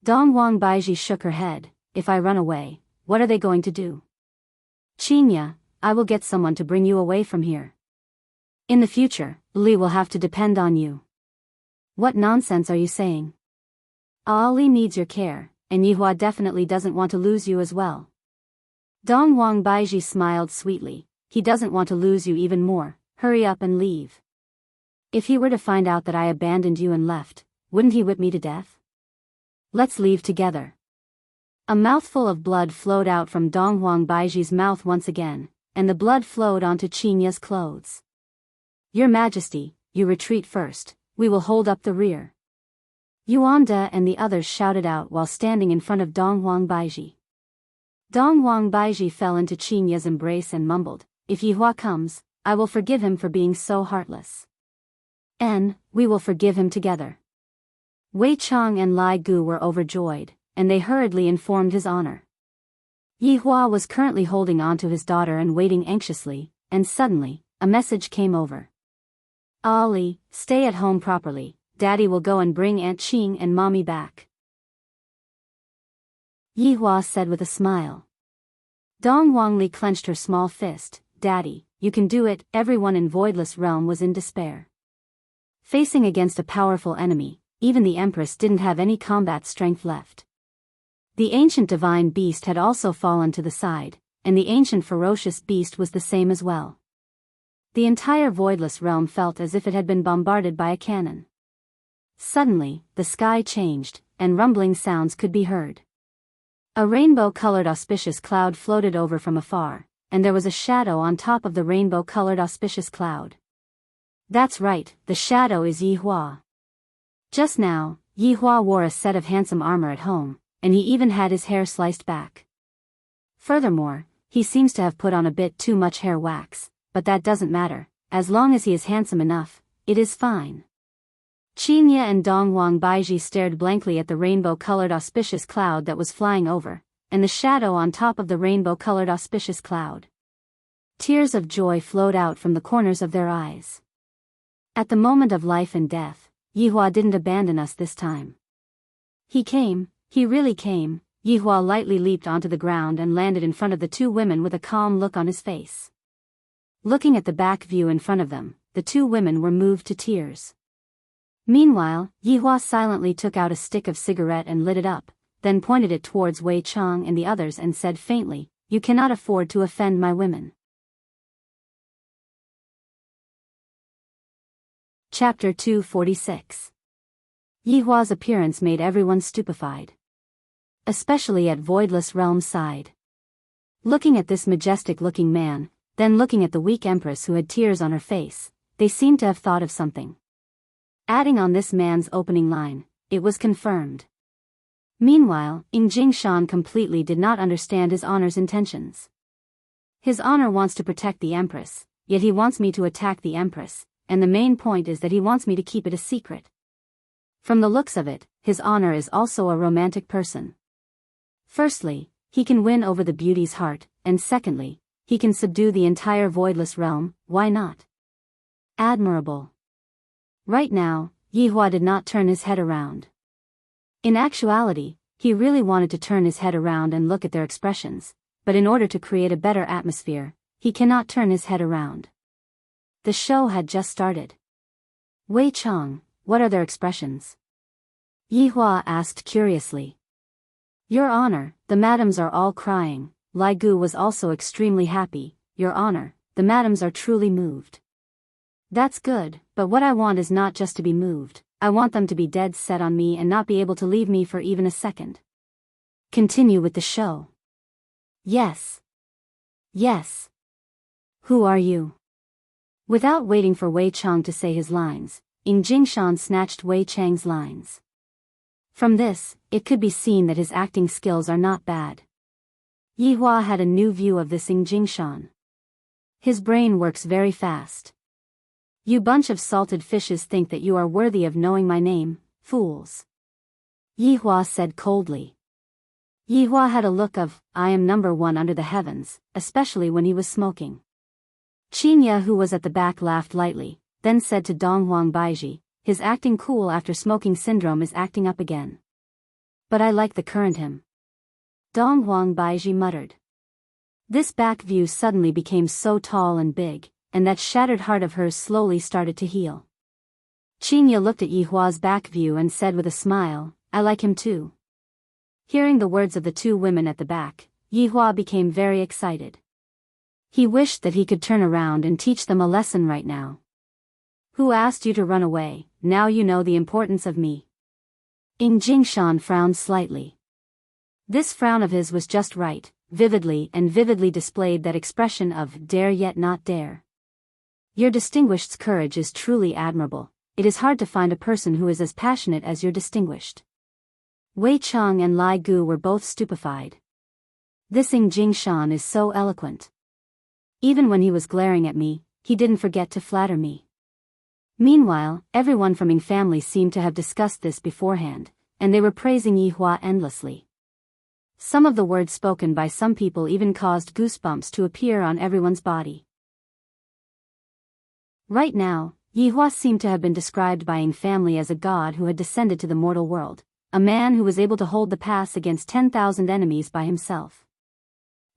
Dong Huang Baiji shook her head. If I run away, what are they going to do? Qinya, I will get someone to bring you away from here. In the future, Li will have to depend on you. What nonsense are you saying? Ali needs your care, and Yihua definitely doesn't want to lose you as well. Dong Huang Baiji smiled sweetly. He doesn't want to lose you even more. Hurry up and leave. If he were to find out that I abandoned you and left, wouldn't he whip me to death? Let's leave together. A mouthful of blood flowed out from Dong Huang Baiji's mouth once again, and the blood flowed onto Qinya's clothes. Your Majesty, you retreat first, we will hold up the rear. Yuanda and the others shouted out while standing in front of Dong Huang Baiji. Dong Huang Baiji fell into Qinya's embrace and mumbled, if Yihua comes, I will forgive him for being so heartless. And we will forgive him together. Wei Chang and Lai Gu were overjoyed, and they hurriedly informed His Honor. Yihua was currently holding on to his daughter and waiting anxiously, and suddenly, a message came over. Ali, stay at home properly, Daddy will go and bring Aunt Qing and Mommy back. Yihua said with a smile. Dong Huangli clenched her small fist. Daddy, you can do it. Everyone in Voidless Realm was in despair. Facing against a powerful enemy, even the Empress didn't have any combat strength left. The ancient divine beast had also fallen to the side, and the ancient ferocious beast was the same as well. The entire Voidless Realm felt as if it had been bombarded by a cannon. Suddenly, the sky changed, and rumbling sounds could be heard. A rainbow-colored auspicious cloud floated over from afar, and there was a shadow on top of the rainbow-colored auspicious cloud. That's right, the shadow is Yihua. Just now, Yihua wore a set of handsome armor at home, and he even had his hair sliced back. Furthermore, he seems to have put on a bit too much hair wax, but that doesn't matter, as long as he is handsome enough, it is fine. Qinya and Dong Huang Baiji stared blankly at the rainbow-colored auspicious cloud that was flying over, and the shadow on top of the rainbow-colored auspicious cloud. Tears of joy flowed out from the corners of their eyes. At the moment of life and death, Yihua didn't abandon us this time. He came, he really came. Yihua lightly leaped onto the ground and landed in front of the two women with a calm look on his face. Looking at the back view in front of them, the two women were moved to tears. Meanwhile, Yihua silently took out a stick of cigarette and lit it up, then pointed it towards Wei Chang and the others and said faintly, "You cannot afford to offend my women." Chapter 246. Yihua's appearance made everyone stupefied. Especially at Voidless Realm's side. Looking at this majestic-looking man, then looking at the weak empress who had tears on her face, they seemed to have thought of something. Adding on this man's opening line, it was confirmed. Meanwhile, Jingshan completely did not understand His Honor's intentions. His Honor wants to protect the Empress, yet he wants me to attack the Empress, and the main point is that he wants me to keep it a secret. From the looks of it, His Honor is also a romantic person. Firstly, he can win over the beauty's heart, and secondly, he can subdue the entire Voidless Realm. Why not? Admirable. Right now, Yihua did not turn his head around. In actuality, he really wanted to turn his head around and look at their expressions, but in order to create a better atmosphere, he cannot turn his head around. The show had just started. Wei Chang, what are their expressions? Yihua asked curiously. Your Honor, the madams are all crying. Lai Gu was also extremely happy. Your Honor, the madams are truly moved. That's good, but what I want is not just to be moved, I want them to be dead set on me and not be able to leave me for even a second. Continue with the show. Yes. Yes. Who are you? Without waiting for Wei Chang to say his lines, Ing Jingshan snatched Wei Chang's lines. From this, it could be seen that his acting skills are not bad. Yi Hua had a new view of this Ing Jingshan. His brain works very fast. You bunch of salted fishes think that you are worthy of knowing my name, fools. Yi Hua said coldly. Yi Hua had a look of, I am number one under the heavens, especially when he was smoking. Qinya, who was at the back, laughed lightly, then said to Dong Huang Baiji, his acting cool after smoking syndrome is acting up again. But I like the current him. Dong Huang Baiji muttered. This back view suddenly became so tall and big, and that shattered heart of hers slowly started to heal. Qinya looked at Yi Hua's back view and said with a smile, I like him too. Hearing the words of the two women at the back, Yi Hua became very excited. He wished that he could turn around and teach them a lesson right now. Who asked you to run away? Now you know the importance of me. Ing Jingshan frowned slightly. This frown of his was just right, vividly displayed that expression of dare yet not dare. Your distinguished's courage is truly admirable. It is hard to find a person who is as passionate as your distinguished. Wei Chang and Lai Gu were both stupefied. This Ing Jingshan is so eloquent. Even when he was glaring at me, he didn't forget to flatter me. Meanwhile, everyone from Ing family seemed to have discussed this beforehand, and they were praising Yi Hua endlessly. Some of the words spoken by some people even caused goosebumps to appear on everyone's body. Right now, Yi Hua seemed to have been described by Ing family as a god who had descended to the mortal world, a man who was able to hold the pass against 10,000 enemies by himself.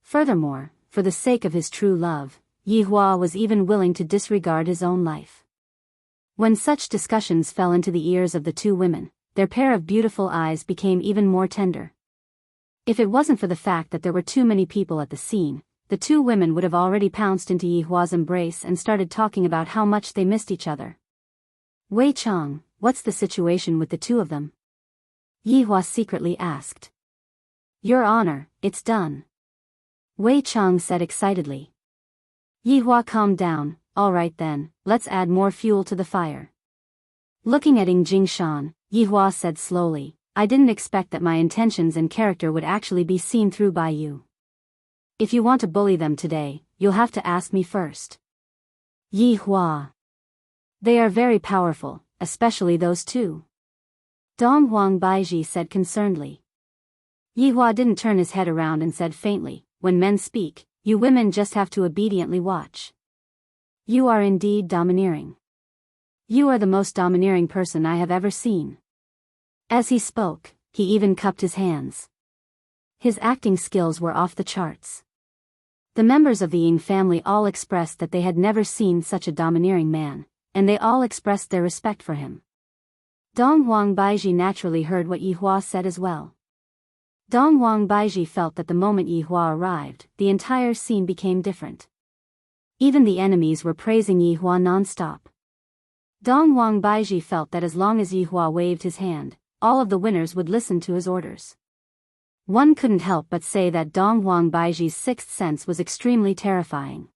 Furthermore, for the sake of his true love, Yi Hua was even willing to disregard his own life. When such discussions fell into the ears of the two women, their pair of beautiful eyes became even more tender. If it wasn't for the fact that there were too many people at the scene, the two women would have already pounced into Yi Hua's embrace and started talking about how much they missed each other. Wei Chang, what's the situation with the two of them? Yi Hua secretly asked. Your Honor, it's done. Wei Chang said excitedly. Yi Hua calmed down. All right then, let's add more fuel to the fire. Looking at Ing Jingshan, Yi Hua said slowly, I didn't expect that my intentions and character would actually be seen through by you. If you want to bully them today, you'll have to ask me first. Yi Hua. They are very powerful, especially those two. Dong Huang Baiji said concernedly. Yi Hua didn't turn his head around and said faintly, when men speak, you women just have to obediently watch. You are indeed domineering. You are the most domineering person I have ever seen. As he spoke, he even cupped his hands. His acting skills were off the charts. The members of the Ying family all expressed that they had never seen such a domineering man, and they all expressed their respect for him. Dong Huang Baiji naturally heard what Yi Hua said as well. Dong Huang Baiji felt that the moment Yi Hua arrived, the entire scene became different. Even the enemies were praising Yi Hua non-stop. Dong Huang Baiji felt that as long as Yi Hua waved his hand, all of the winners would listen to his orders. One couldn't help but say that Dong Huang Baiji's sixth sense was extremely terrifying.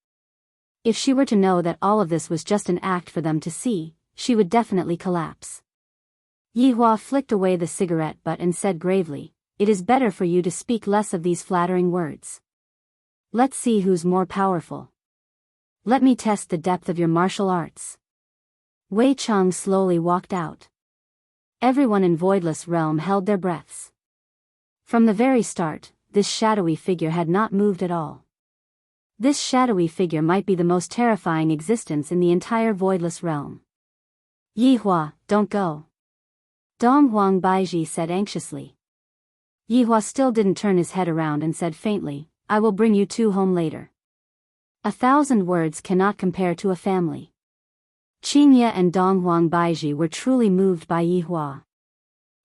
If she were to know that all of this was just an act for them to see, she would definitely collapse. Yi Hua flicked away the cigarette butt and said gravely, it is better for you to speak less of these flattering words. Let's see who's more powerful. Let me test the depth of your martial arts. Wei Chang slowly walked out. Everyone in Voidless Realm held their breaths. From the very start, this shadowy figure had not moved at all. This shadowy figure might be the most terrifying existence in the entire Voidless Realm. Yi Hua, don't go. Dong Huang Baiji said anxiously. Yi Hua still didn't turn his head around and said faintly, I will bring you two home later. 1,000 words cannot compare to a family. Qinya and Dong Huang Baiji were truly moved by Yi Hua.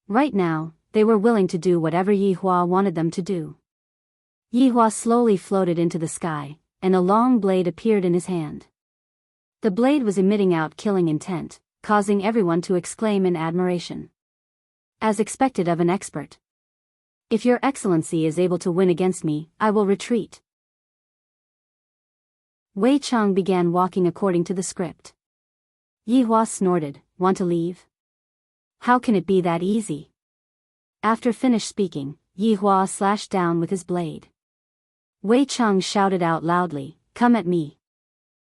Right now, they were willing to do whatever Yi Hua wanted them to do. Yi Hua slowly floated into the sky, and a long blade appeared in his hand. The blade was emitting out killing intent, causing everyone to exclaim in admiration. As expected of an expert. If your excellency is able to win against me, I will retreat. Wei Chang began walking according to the script. Yi Hua snorted, want to leave? How can it be that easy? After finished speaking, Yi Hua slashed down with his blade. Wei Cheng shouted out loudly, come at me.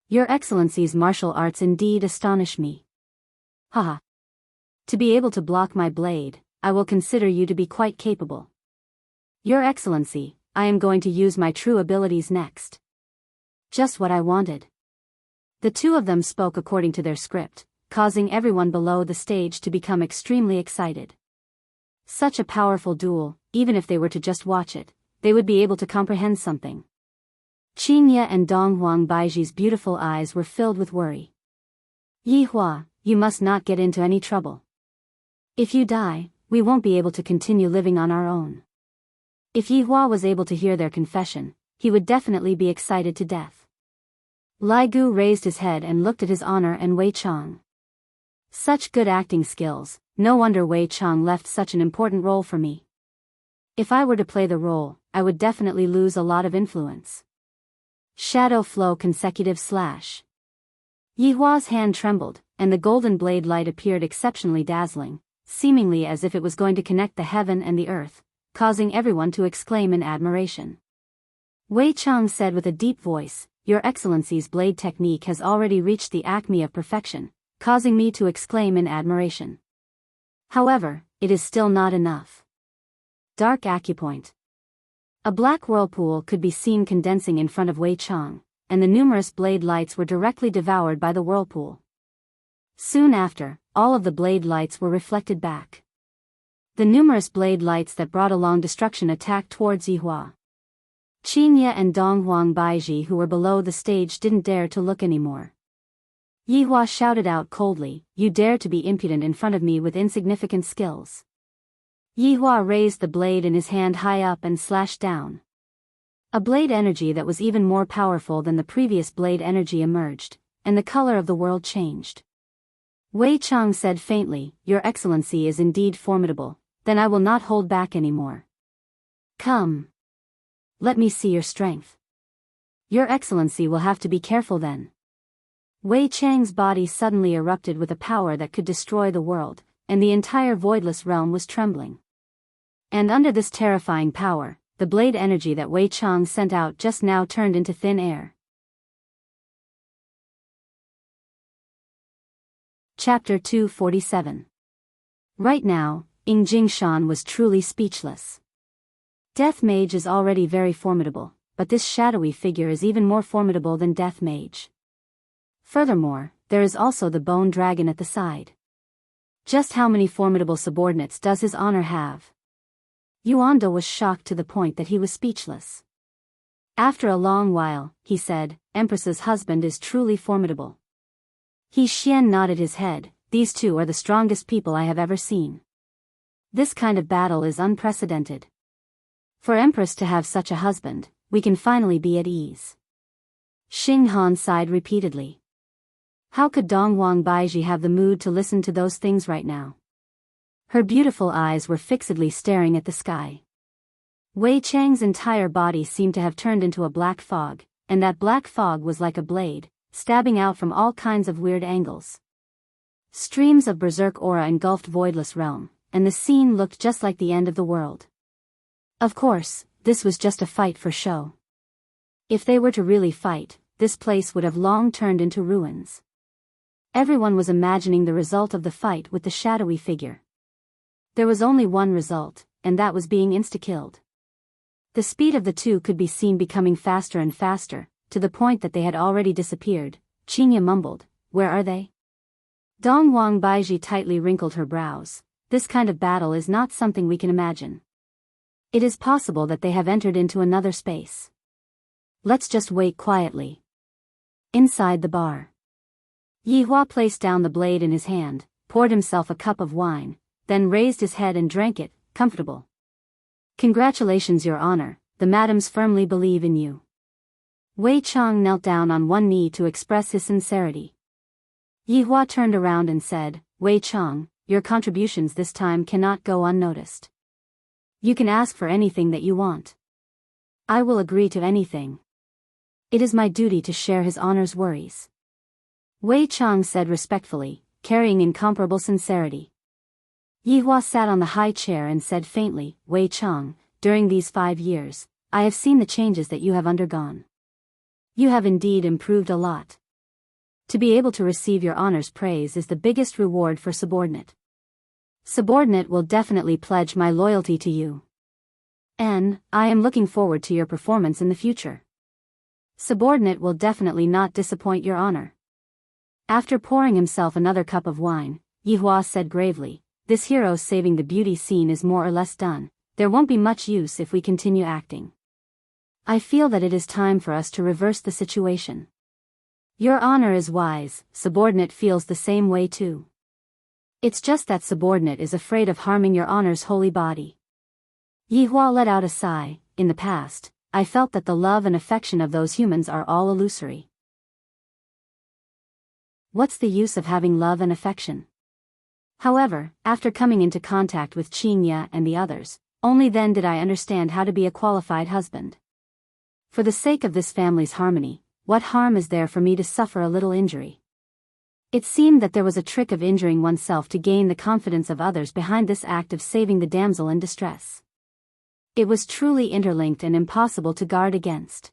Your Excellency's martial arts indeed astonish me. Haha. To be able to block my blade, I will consider you to be quite capable. Your Excellency, I am going to use my true abilities next. Just what I wanted. The two of them spoke according to their script, causing everyone below the stage to become extremely excited. Such a powerful duel, even if they were to just watch it, they would be able to comprehend something. Qingye and Dong Huang Baiji's beautiful eyes were filled with worry. Yi Hua, you must not get into any trouble. If you die, we won't be able to continue living on our own. If Yi Hua was able to hear their confession, he would definitely be excited to death. Lai Gu raised his head and looked at his honor and Wei Cheng. Such good acting skills, no wonder Wei Cheng left such an important role for me. If I were to play the role, I would definitely lose a lot of influence. Shadow flow consecutive slash. Yi Hua's hand trembled, and the golden blade light appeared exceptionally dazzling, seemingly as if it was going to connect the heaven and the earth, causing everyone to exclaim in admiration. Wei Cheng said with a deep voice, Your Excellency's blade technique has already reached the acme of perfection, causing me to exclaim in admiration. However, it is still not enough. Dark acupoint. A black whirlpool could be seen condensing in front of Wei Cheng, and the numerous blade lights were directly devoured by the whirlpool. Soon after, all of the blade lights were reflected back. The numerous blade lights that brought along destruction attacked towards Yi Hua. Qingye and Dong Huang Baiji who were below the stage didn't dare to look anymore. Yi Hua shouted out coldly, you dare to be impudent in front of me with insignificant skills. Yi Hua raised the blade in his hand high up and slashed down. A blade energy that was even more powerful than the previous blade energy emerged, and the color of the world changed. Wei Cheng said faintly, Your Excellency is indeed formidable, then I will not hold back anymore. Come. Let me see your strength. Your Excellency will have to be careful then. Wei Cheng's body suddenly erupted with a power that could destroy the world, and the entire voidless realm was trembling. And under this terrifying power, the blade energy that Wei Cheng sent out just now turned into thin air. Chapter 247. Right now, Ying Jingshan was truly speechless. Death Mage is already very formidable, but this shadowy figure is even more formidable than Death Mage. Furthermore, there is also the Bone Dragon at the side. Just how many formidable subordinates does his honor have? Yuanda was shocked to the point that he was speechless. After a long while, he said, Empress's husband is truly formidable. He Xian nodded his head, these two are the strongest people I have ever seen. This kind of battle is unprecedented. For Empress to have such a husband, we can finally be at ease. Xing Han sighed repeatedly. How could Dong Huang Baiji have the mood to listen to those things right now? Her beautiful eyes were fixedly staring at the sky. Wei Cheng's entire body seemed to have turned into a black fog, and that black fog was like a blade, stabbing out from all kinds of weird angles. Streams of berserk aura engulfed voidless realm, and the scene looked just like the end of the world. Of course, this was just a fight for show. If they were to really fight, this place would have long turned into ruins. Everyone was imagining the result of the fight with the shadowy figure. There was only one result, and that was being insta-killed. The speed of the two could be seen becoming faster and faster, to the point that they had already disappeared. Qingye mumbled, where are they? Dong Huang Baiji tightly wrinkled her brows. This kind of battle is not something we can imagine. It is possible that they have entered into another space. Let's just wait quietly. Inside the bar. Yi Hua placed down the blade in his hand, poured himself a cup of wine, then raised his head and drank it, comfortable. Congratulations, Your Honor, the madams firmly believe in you. Wei Cheng knelt down on one knee to express his sincerity. Yi Hua turned around and said, Wei Cheng, your contributions this time cannot go unnoticed. You can ask for anything that you want. I will agree to anything. It is my duty to share his honor's worries. Wei Chang said respectfully, carrying incomparable sincerity. Yi Hua sat on the high chair and said faintly, Wei Chang, during these 5 years, I have seen the changes that you have undergone. You have indeed improved a lot. To be able to receive your honor's praise is the biggest reward for subordinate. Subordinate will definitely pledge my loyalty to you. And I am looking forward to your performance in the future. Subordinate will definitely not disappoint your honor. After pouring himself another cup of wine, Yi Hua said gravely, this hero saving the beauty scene is more or less done. There won't be much use if we continue acting. I feel that it is time for us to reverse the situation. Your honor is wise, subordinate feels the same way too. It's just that subordinate is afraid of harming your honor's holy body. Yi Hua let out a sigh. In the past, I felt that the love and affection of those humans are all illusory. What's the use of having love and affection? However, after coming into contact with Qingya and the others, only then did I understand how to be a qualified husband. For the sake of this family's harmony, what harm is there for me to suffer a little injury? It seemed that there was a trick of injuring oneself to gain the confidence of others behind this act of saving the damsel in distress. It was truly interlinked and impossible to guard against.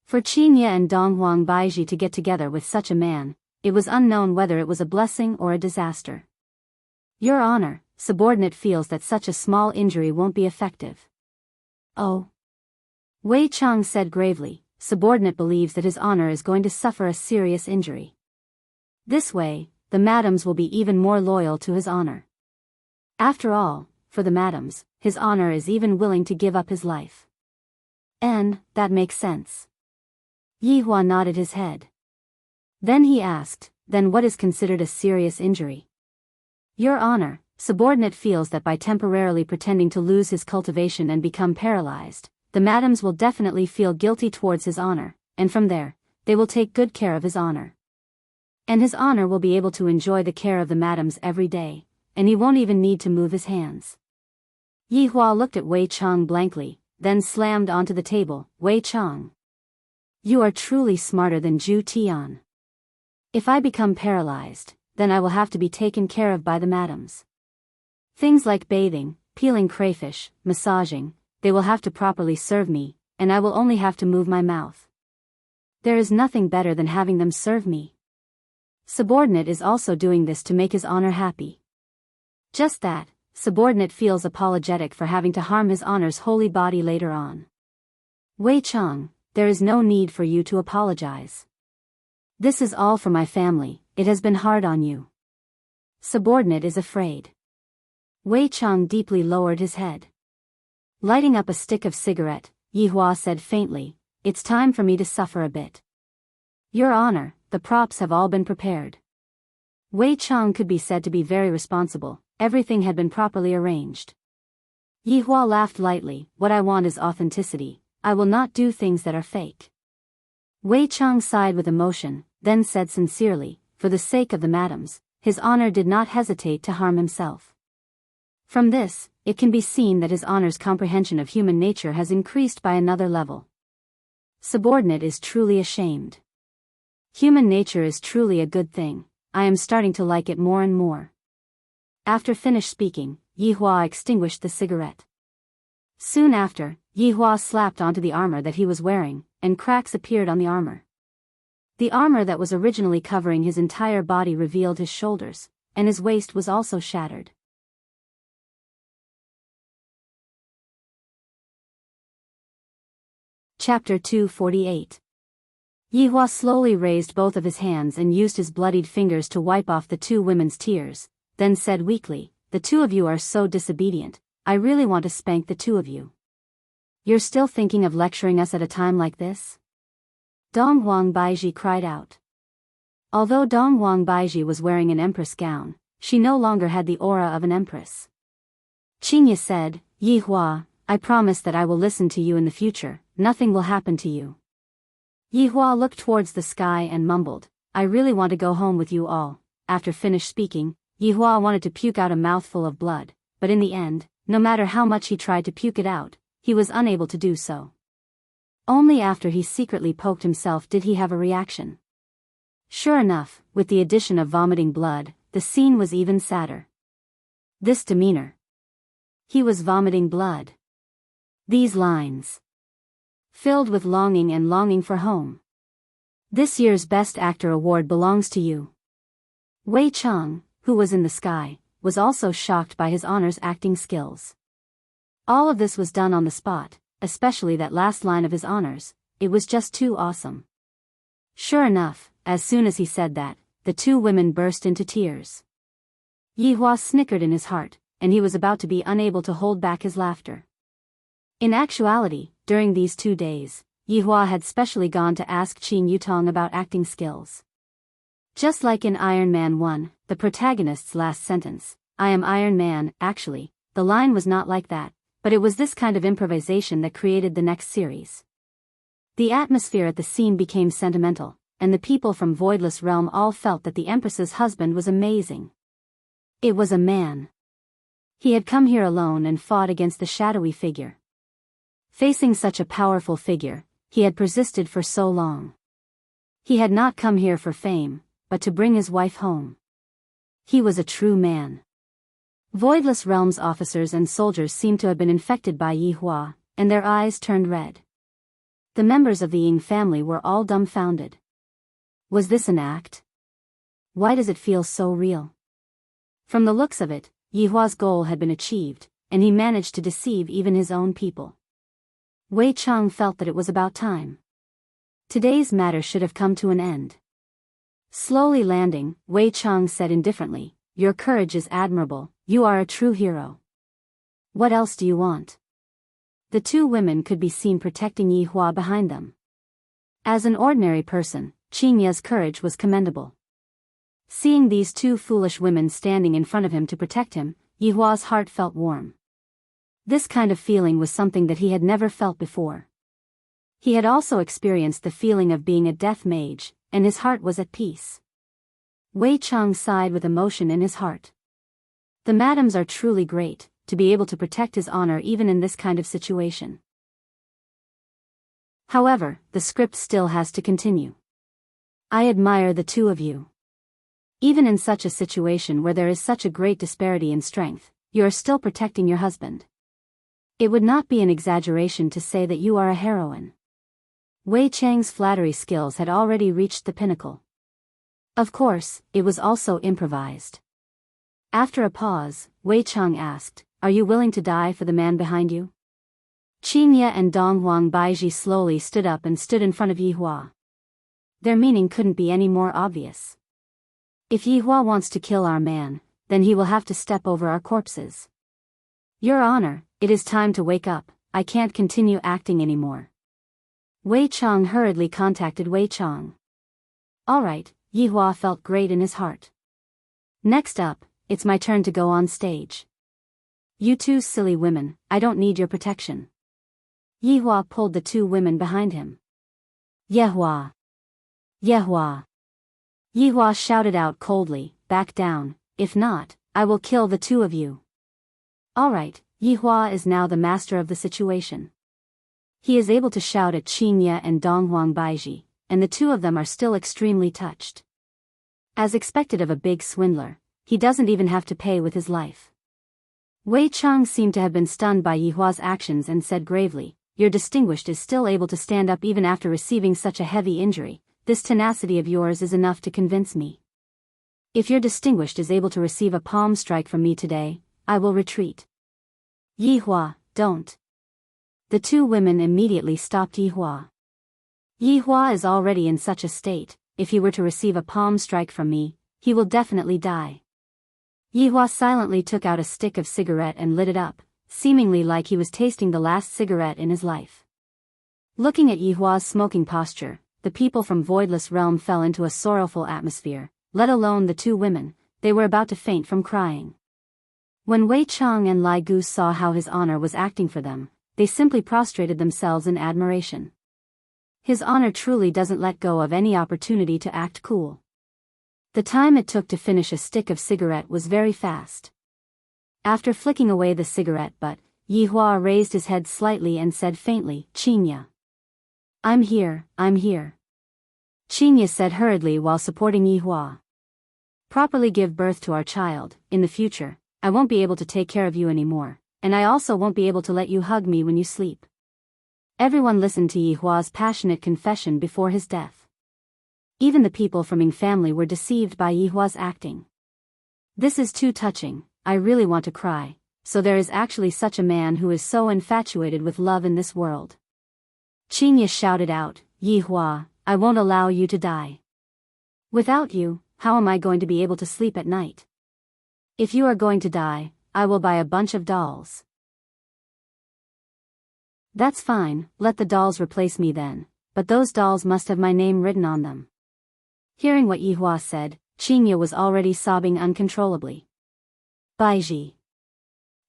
For Qingya and Donghuang Baiji to get together with such a man, it was unknown whether it was a blessing or a disaster. Your honor, subordinate feels that such a small injury won't be effective. Oh. Wei Chang said gravely, subordinate believes that his honor is going to suffer a serious injury. This way, the madams will be even more loyal to his honor. After all, for the madams, his honor is even willing to give up his life. And that makes sense. Yi Hua nodded his head. Then he asked, then what is considered a serious injury? Your honor, subordinate feels that by temporarily pretending to lose his cultivation and become paralyzed, the madams will definitely feel guilty towards his honor, and from there, they will take good care of his honor. And his honor will be able to enjoy the care of the madams every day, and he won't even need to move his hands. Yi Hua looked at Wei Chang blankly, then slammed onto the table, Wei Chang. You are truly smarter than Zhu Tian. If I become paralyzed, then I will have to be taken care of by the madams. Things like bathing, peeling crayfish, massaging, they will have to properly serve me, and I will only have to move my mouth. There is nothing better than having them serve me. Subordinate is also doing this to make his honor happy. Just that, subordinate feels apologetic for having to harm his honor's holy body later on. Wei Chang, there is no need for you to apologize. This is all for my family, it has been hard on you. Subordinate is afraid. Wei Chang deeply lowered his head. Lighting up a stick of cigarette, Yi Hua said faintly, it's time for me to suffer a bit. Your honor, the props have all been prepared. Wei Chang could be said to be very responsible, everything had been properly arranged. Yi Hua laughed lightly, what I want is authenticity, I will not do things that are fake. Wei Chang sighed with emotion, then said sincerely, for the sake of the madams, his honor did not hesitate to harm himself. From this, it can be seen that his honor's comprehension of human nature has increased by another level. Subordinate is truly ashamed. Human nature is truly a good thing, I am starting to like it more and more. After finished speaking, Yi Hua extinguished the cigarette. Soon after, Yi Hua slapped onto the armor that he was wearing, and cracks appeared on the armor. The armor that was originally covering his entire body revealed his shoulders, and his waist was also shattered. Chapter 248. Yi Hua slowly raised both of his hands and used his bloodied fingers to wipe off the two women's tears, then said weakly, the two of you are so disobedient, I really want to spank the two of you. You're still thinking of lecturing us at a time like this? Donghuang Baiji cried out. Although Donghuang Baiji was wearing an empress gown, she no longer had the aura of an empress. Qingya said, Yi Hua, I promise that I will listen to you in the future, nothing will happen to you. Yi Hua looked towards the sky and mumbled, I really want to go home with you all. After finished speaking, Yi Hua wanted to puke out a mouthful of blood, but in the end, no matter how much he tried to puke it out, he was unable to do so. Only after he secretly poked himself did he have a reaction. Sure enough, with the addition of vomiting blood, the scene was even sadder. This demeanor. He was vomiting blood. These lines. Filled with longing and longing for home. This year's Best Actor award belongs to you. Wei Chang, who was in the sky, was also shocked by his honor's acting skills. All of this was done on the spot, especially that last line of his honors. It was just too awesome. Sure enough, as soon as he said that, the two women burst into tears. Yi Hua snickered in his heart, and he was about to be unable to hold back his laughter. In actuality, during these 2 days, Yi Hua had specially gone to ask Qin Yutong about acting skills. Just like in Iron Man 1, the protagonist's last sentence, "I am Iron Man," actually, the line was not like that, but it was this kind of improvisation that created the next series. The atmosphere at the scene became sentimental, and the people from Voidless Realm all felt that the Empress's husband was amazing. It was a man. He had come here alone and fought against the shadowy figure. Facing such a powerful figure, he had persisted for so long. He had not come here for fame, but to bring his wife home. He was a true man. Voidless Realm's officers and soldiers seemed to have been infected by Yi Hua, and their eyes turned red. The members of the Ying family were all dumbfounded. Was this an act? Why does it feel so real? From the looks of it, Yi Hua's goal had been achieved, and he managed to deceive even his own people. Wei Chang felt that it was about time. Today's matter should have come to an end. Slowly landing, Wei Chang said indifferently, "Your courage is admirable, you are a true hero. What else do you want?" The two women could be seen protecting Yi Hua behind them. As an ordinary person, Qin Ye's courage was commendable. Seeing these two foolish women standing in front of him to protect him, Yi Hua's heart felt warm. This kind of feeling was something that he had never felt before. He had also experienced the feeling of being a death mage, and his heart was at peace. Wei Chang sighed with emotion in his heart. The madams are truly great, to be able to protect his honor even in this kind of situation. However, the script still has to continue. I admire the two of you. Even in such a situation where there is such a great disparity in strength, you are still protecting your husband. It would not be an exaggeration to say that you are a heroine. Wei Chang's flattery skills had already reached the pinnacle. Of course, it was also improvised. After a pause, Wei Chang asked, "Are you willing to die for the man behind you?" Qin Ye and Donghuang Baiji slowly stood up and stood in front of Yi Hua. Their meaning couldn't be any more obvious. If Yi Hua wants to kill our man, then he will have to step over our corpses. Your Honor, it is time to wake up, I can't continue acting anymore. Wei Chang hurriedly contacted Wei Chang. Alright, Yi Hua felt great in his heart. Next up, it's my turn to go on stage. You two silly women, I don't need your protection. Yi Hua pulled the two women behind him. Ye Hua! Ye Hua! Yi Hua shouted out coldly, "Back down, if not, I will kill the two of you." Alright, Yi Hua is now the master of the situation. He is able to shout at Qin Ye and Donghuang Baiji, and the two of them are still extremely touched. As expected of a big swindler, he doesn't even have to pay with his life. Wei Chang seemed to have been stunned by Yi Hua's actions and said gravely, "Your distinguished is still able to stand up even after receiving such a heavy injury. This tenacity of yours is enough to convince me. If your distinguished is able to receive a palm strike from me today, I will retreat." Yi Hua, don't. The two women immediately stopped Yi Hua. Yi Hua is already in such a state, if he were to receive a palm strike from me, he will definitely die. Yi Hua silently took out a stick of cigarette and lit it up, seemingly like he was tasting the last cigarette in his life. Looking at Yi Hua's smoking posture, the people from Voidless Realm fell into a sorrowful atmosphere, let alone the two women, they were about to faint from crying. When Wei Chang and Lai Gu saw how his honor was acting for them, they simply prostrated themselves in admiration. His honor truly doesn't let go of any opportunity to act cool. The time it took to finish a stick of cigarette was very fast. After flicking away the cigarette butt, Yi Hua raised his head slightly and said faintly, "Qin Ye. I'm here, I'm here." Qinya said hurriedly while supporting Yihua. Properly give birth to our child. In the future, I won't be able to take care of you anymore, and I also won't be able to let you hug me when you sleep. Everyone listened to Yihua's passionate confession before his death. Even the people from Ying family were deceived by Yihua's acting. This is too touching, I really want to cry, so there is actually such a man who is so infatuated with love in this world. Qinya shouted out, Yihua, I won't allow you to die. Without you, how am I going to be able to sleep at night? If you are going to die, I will buy a bunch of dolls. That's fine, let the dolls replace me then, but those dolls must have my name written on them. Hearing what Yihua said, Qinya was already sobbing uncontrollably. Baiji.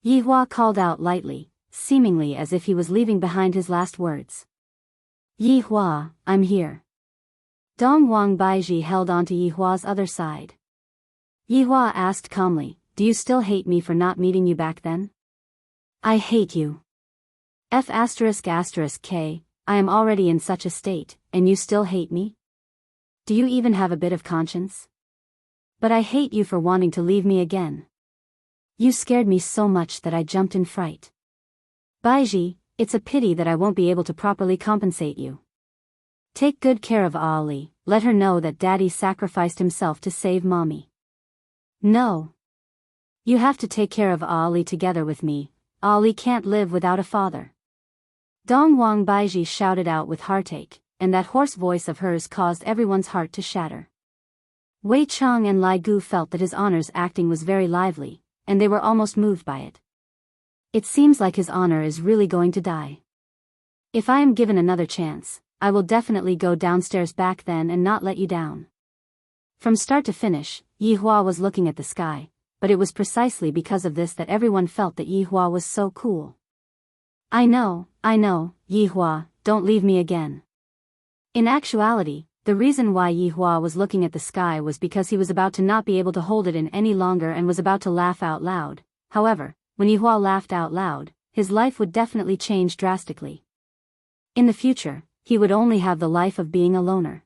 Yihua called out lightly, seemingly as if he was leaving behind his last words. Yihua, I'm here. Dongwang Baiji held on to Yihua's other side. Yihua asked calmly, do you still hate me for not meeting you back then? I hate you. F***k, I am already in such a state, and you still hate me? Do you even have a bit of conscience? But I hate you for wanting to leave me again. You scared me so much that I jumped in fright. Baiji, it's a pity that I won't be able to properly compensate you. Take good care of Ali, let her know that Daddy sacrificed himself to save Mommy. No. You have to take care of Ali together with me, Ali can't live without a father. Dongwang Baiji shouted out with heartache, and that hoarse voice of hers caused everyone's heart to shatter. Wei Chang and Lai Gu felt that his honor's acting was very lively, and they were almost moved by it. It seems like his honor is really going to die. If I am given another chance, I will definitely go downstairs back then and not let you down. From start to finish, Yihua was looking at the sky, but it was precisely because of this that everyone felt that Yihua was so cool. I know, Yihua, don't leave me again. In actuality, the reason why Yihua was looking at the sky was because he was about to not be able to hold it in any longer and was about to laugh out loud. However, when Yihua laughed out loud, his life would definitely change drastically. In the future, he would only have the life of being a loner.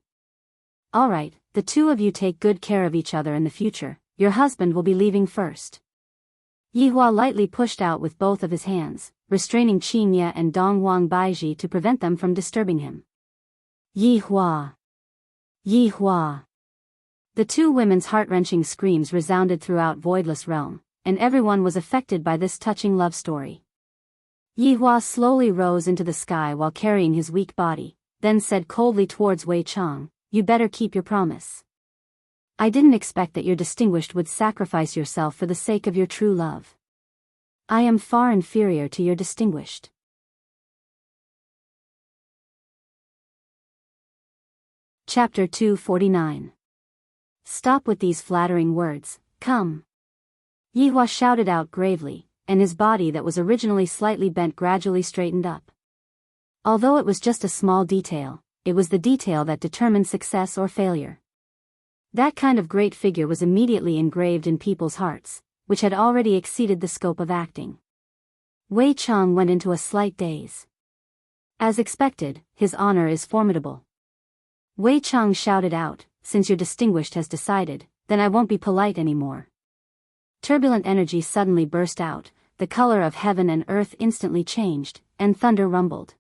Alright, the two of you take good care of each other in the future, your husband will be leaving first. Yihua lightly pushed out with both of his hands, restraining Qinya and Dongwang Baiji to prevent them from disturbing him. Yihua! Yihua! The two women's heart-wrenching screams resounded throughout Voidless Realm, and everyone was affected by this touching love story. Yihua slowly rose into the sky while carrying his weak body, then said coldly towards Wei Chang, you better keep your promise. I didn't expect that your distinguished would sacrifice yourself for the sake of your true love. I am far inferior to your distinguished. Chapter 249. Stop with these flattering words, come. Yihua shouted out gravely, and his body that was originally slightly bent gradually straightened up. Although it was just a small detail, it was the detail that determined success or failure. That kind of great figure was immediately engraved in people's hearts, which had already exceeded the scope of acting. Wei Chang went into a slight daze. As expected, his honor is formidable. Wei Chang shouted out, since your distinguished has decided, then I won't be polite anymore. Turbulent energy suddenly burst out, the color of heaven and earth instantly changed, and thunder rumbled.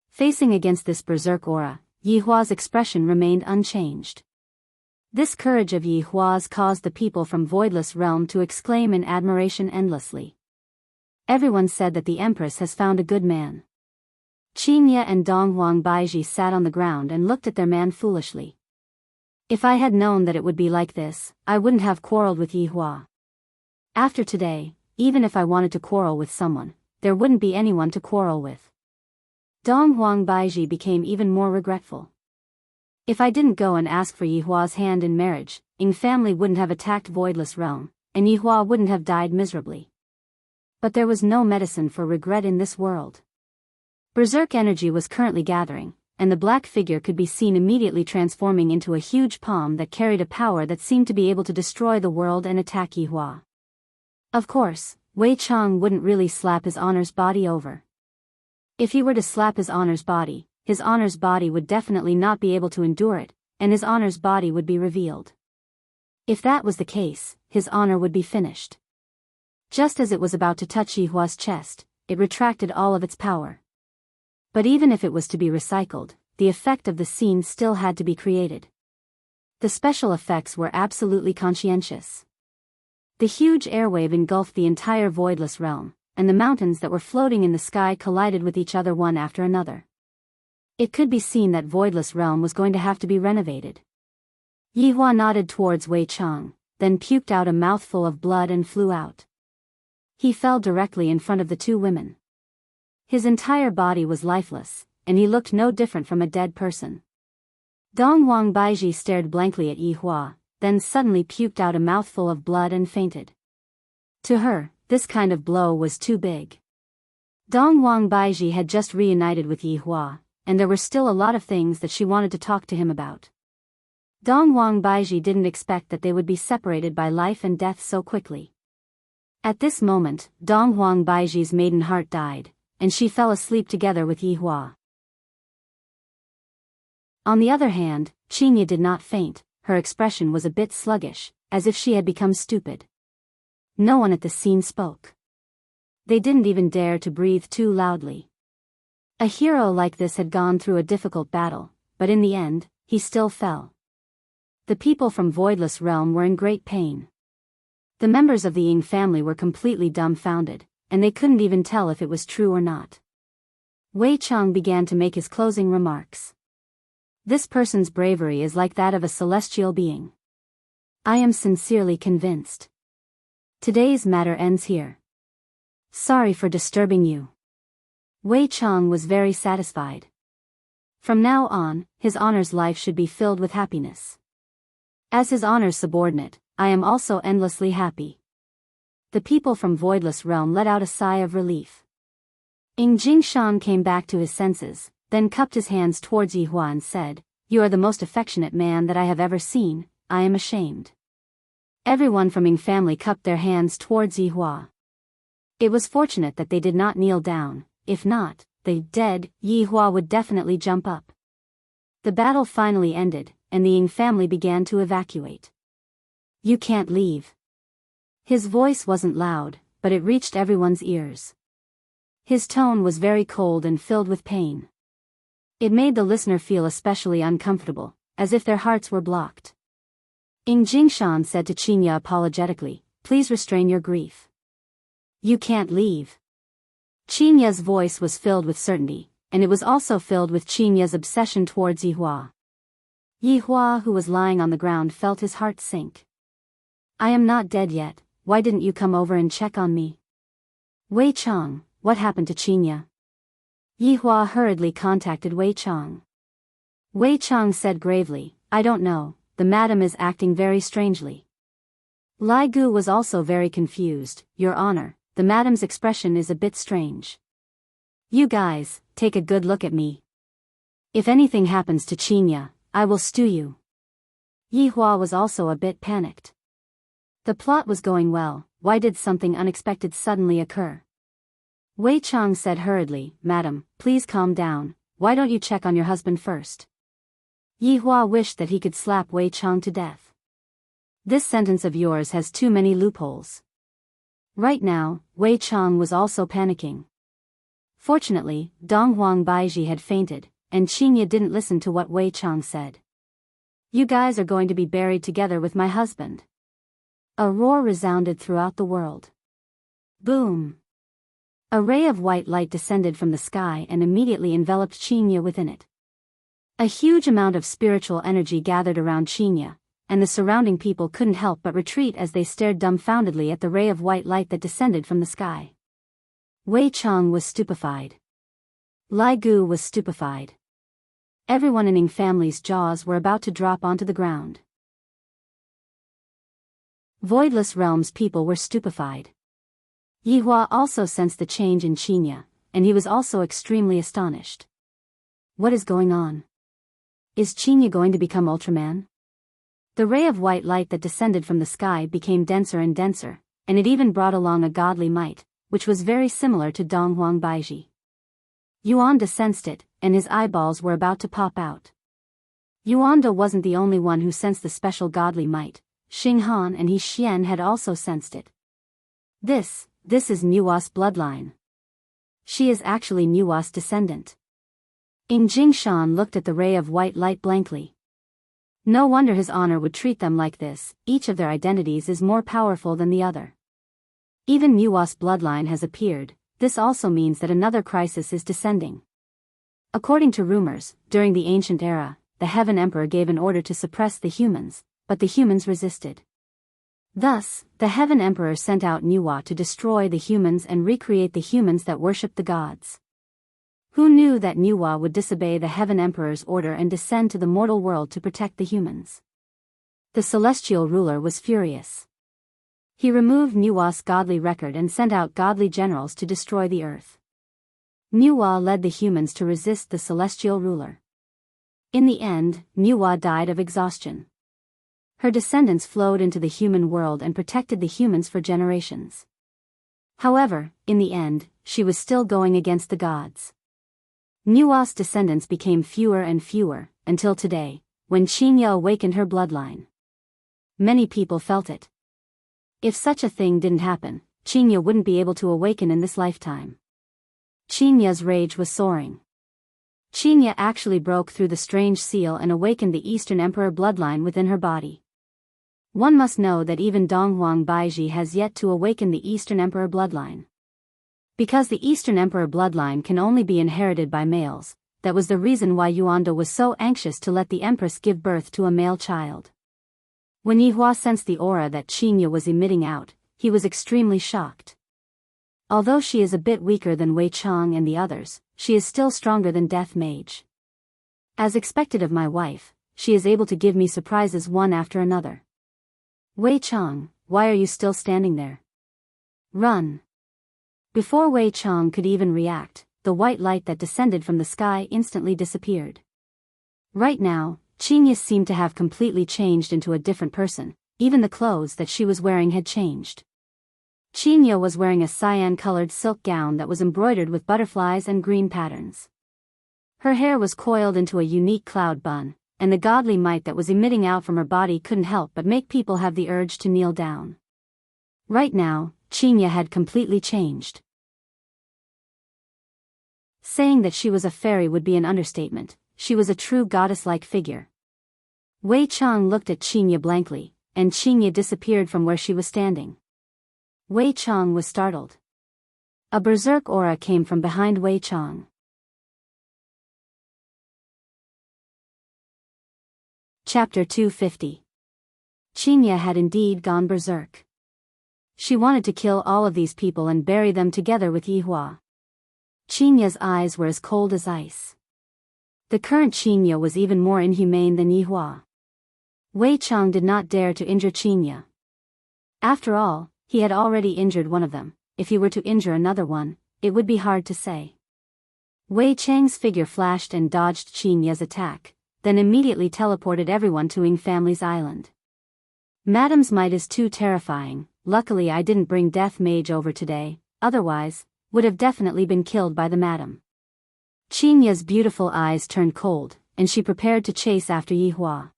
Facing against this berserk aura, Yihua's expression remained unchanged. This courage of Yihua's caused the people from Voidless Realm to exclaim in admiration endlessly. Everyone said that the Empress has found a good man. Qinya and Dongwang Baiji sat on the ground and looked at their man foolishly. If I had known that it would be like this, I wouldn't have quarreled with Yihua. After today, even if I wanted to quarrel with someone, there wouldn't be anyone to quarrel with. Dongwang Baiji became even more regretful. If I didn't go and ask for Yihua's hand in marriage, Ying family wouldn't have attacked Voidless Realm, and Yihua wouldn't have died miserably. But there was no medicine for regret in this world. Berserk energy was currently gathering, and the black figure could be seen immediately transforming into a huge palm that carried a power that seemed to be able to destroy the world and attack Yihua. Of course, Wei Chang wouldn't really slap his honor's body over. If he were to slap his honor's body would definitely not be able to endure it, and his honor's body would be revealed. If that was the case, his honor would be finished. Just as it was about to touch Yihua's chest, it retracted all of its power. But even if it was to be recycled, the effect of the scene still had to be created. The special effects were absolutely conscientious. The huge airwave engulfed the entire voidless realm, and the mountains that were floating in the sky collided with each other one after another. It could be seen that voidless realm was going to have to be renovated. Yihua nodded towards Wei Chang, then puked out a mouthful of blood and flew out. He fell directly in front of the two women. His entire body was lifeless, and he looked no different from a dead person. Dong Wang Baiji stared blankly at Yihua, then suddenly puked out a mouthful of blood and fainted. To her, this kind of blow was too big. Dong Wang Baiji had just reunited with Yihua, and there were still a lot of things that she wanted to talk to him about. Dong Wang Baiji didn't expect that they would be separated by life and death so quickly. At this moment, Dong Wang Baiji's maiden heart died, and she fell asleep together with Yihua. On the other hand, Qinya did not faint. Her expression was a bit sluggish, as if she had become stupid. No one at the scene spoke. They didn't even dare to breathe too loudly. A hero like this had gone through a difficult battle, but in the end, he still fell. The people from Voidless Realm were in great pain. The members of the Ying family were completely dumbfounded, and they couldn't even tell if it was true or not. Wei Chang began to make his closing remarks. This person's bravery is like that of a celestial being. I am sincerely convinced. Today's matter ends here. Sorry for disturbing you. Wei Chang was very satisfied. From now on, his honor's life should be filled with happiness. As his honor's subordinate, I am also endlessly happy. The people from Voidless Realm let out a sigh of relief. Ing Jingshan came back to his senses, then cupped his hands towards Yihua and said, "You are the most affectionate man that I have ever seen, I am ashamed." Everyone from Ying family cupped their hands towards Yihua. It was fortunate that they did not kneel down, if not, the dead Yihua would definitely jump up. The battle finally ended, and the Ying family began to evacuate. You can't leave. His voice wasn't loud, but it reached everyone's ears. His tone was very cold and filled with pain. It made the listener feel especially uncomfortable, as if their hearts were blocked. Ing Jingshan said to Qinya apologetically, "Please restrain your grief. You can't leave." Qinya's voice was filled with certainty, and it was also filled with Qinya's obsession towards Yihua. Yihua, who was lying on the ground, felt his heart sink. I am not dead yet, why didn't you come over and check on me? Wei Chang, what happened to Qinya? Yihua hurriedly contacted Wei Chang. Wei Chang said gravely, I don't know, the madam is acting very strangely. Lai Gu was also very confused, Your Honor, the madam's expression is a bit strange. You guys, take a good look at me. If anything happens to Qinya, I will stew you. Yihua was also a bit panicked. The plot was going well, why did something unexpected suddenly occur? Wei Chang said hurriedly, Madam, please calm down, why don't you check on your husband first? Yihua wished that he could slap Wei Chang to death. This sentence of yours has too many loopholes. Right now, Wei Chang was also panicking. Fortunately, Dong Huang Baiji had fainted, and Qinya didn't listen to what Wei Chang said. You guys are going to be buried together with my husband. A roar resounded throughout the world. Boom! A ray of white light descended from the sky and immediately enveloped Qinya within it. A huge amount of spiritual energy gathered around Qinya, and the surrounding people couldn't help but retreat as they stared dumbfoundedly at the ray of white light that descended from the sky. Wei Chang was stupefied. Lai Gu was stupefied. Everyone in Ying family's jaws were about to drop onto the ground. Voidless Realm's people were stupefied. Yihua also sensed the change in Qinya, and he was also extremely astonished. What is going on? Is Qinya going to become Ultraman? The ray of white light that descended from the sky became denser and denser, and it even brought along a godly might, which was very similar to Dong Huang Baiji. Yuan sensed it, and his eyeballs were about to pop out. Yuanda wasn't the only one who sensed the special godly might. Xing Han and He Xian had also sensed it. This is Nuwa's bloodline. She is actually Nuwa's descendant. Ing Jingshan looked at the ray of white light blankly. No wonder his honor would treat them like this. Each of their identities is more powerful than the other. Even Nuwa's bloodline has appeared. This also means that another crisis is descending. According to rumors, during the ancient era, the Heaven Emperor gave an order to suppress the humans, but the humans resisted. Thus, the Heaven Emperor sent out Nuwa to destroy the humans and recreate the humans that worship the gods. Who knew that Nuwa would disobey the Heaven Emperor's order and descend to the mortal world to protect the humans? The celestial ruler was furious. He removed Nuwa's godly record and sent out godly generals to destroy the earth. Nuwa led the humans to resist the celestial ruler. In the end, Nuwa died of exhaustion. Her descendants flowed into the human world and protected the humans for generations. However, in the end, she was still going against the gods. Nuwa's descendants became fewer and fewer, until today, when Qinya awakened her bloodline. Many people felt it. If such a thing didn't happen, Qinya wouldn't be able to awaken in this lifetime. Qinya's rage was soaring. Qinya actually broke through the strange seal and awakened the Eastern Emperor bloodline within her body. One must know that even Donghuang Baiji has yet to awaken the Eastern Emperor bloodline. Because the Eastern Emperor bloodline can only be inherited by males, that was the reason why Yuanda was so anxious to let the Empress give birth to a male child. When Yihua sensed the aura that Qinya was emitting out, he was extremely shocked. Although she is a bit weaker than Wei Chang and the others, she is still stronger than Death Mage. As expected of my wife, she is able to give me surprises one after another. Wei Chang, why are you still standing there? Run! Before Wei Chang could even react, the white light that descended from the sky instantly disappeared. Right now, Qinya seemed to have completely changed into a different person. Even the clothes that she was wearing had changed. Qinya was wearing a cyan-colored silk gown that was embroidered with butterflies and green patterns. Her hair was coiled into a unique cloud bun, and the godly might that was emitting out from her body couldn't help but make people have the urge to kneel down. Right now, Qinya had completely changed. Saying that she was a fairy would be an understatement. She was a true goddess-like figure. Wei Chang looked at Qinya blankly, and Qinya disappeared from where she was standing. Wei Chang was startled. A berserk aura came from behind Wei Chang. Chapter 250. Qinya had indeed gone berserk. She wanted to kill all of these people and bury them together with Yihua. Qinya's eyes were as cold as ice. The current Qinya was even more inhumane than Yihua. Wei Chang did not dare to injure Qinya. After all, he had already injured one of them. If he were to injure another one, it would be hard to say. Wei Chang's figure flashed and dodged Qinya's attack, then immediately teleported everyone to Ying family's island. Madam's might is too terrifying. Luckily I didn't bring Death Mage over today, otherwise, would have definitely been killed by the madam. Qinya's beautiful eyes turned cold, and she prepared to chase after Yihua.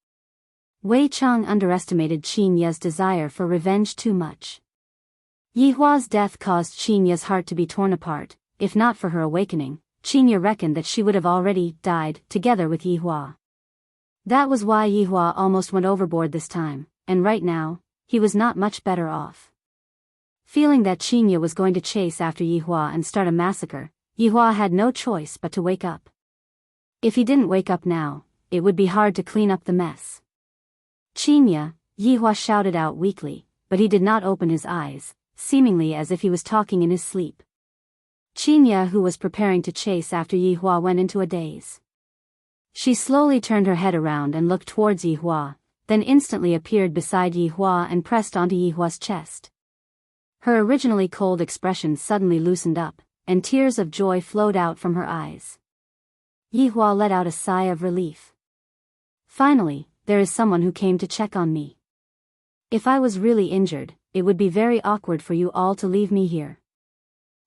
Wei Chang underestimated Qinya's desire for revenge too much. Yihua's death caused Qinya's heart to be torn apart. If not for her awakening, Qinya reckoned that she would have already died together with Yihua. That was why Yihua almost went overboard this time, and right now, he was not much better off. Feeling that Qinya was going to chase after Yihua and start a massacre, Yihua had no choice but to wake up. If he didn't wake up now, it would be hard to clean up the mess. Qinya, Yihua shouted out weakly, but he did not open his eyes, seemingly as if he was talking in his sleep. Qinya, who was preparing to chase after Yihua, went into a daze. She slowly turned her head around and looked towards Yihua, then instantly appeared beside Yihua and pressed onto Yihua's chest. Her originally cold expression suddenly loosened up, and tears of joy flowed out from her eyes. Yihua let out a sigh of relief. Finally, there is someone who came to check on me. If I was really injured, it would be very awkward for you all to leave me here.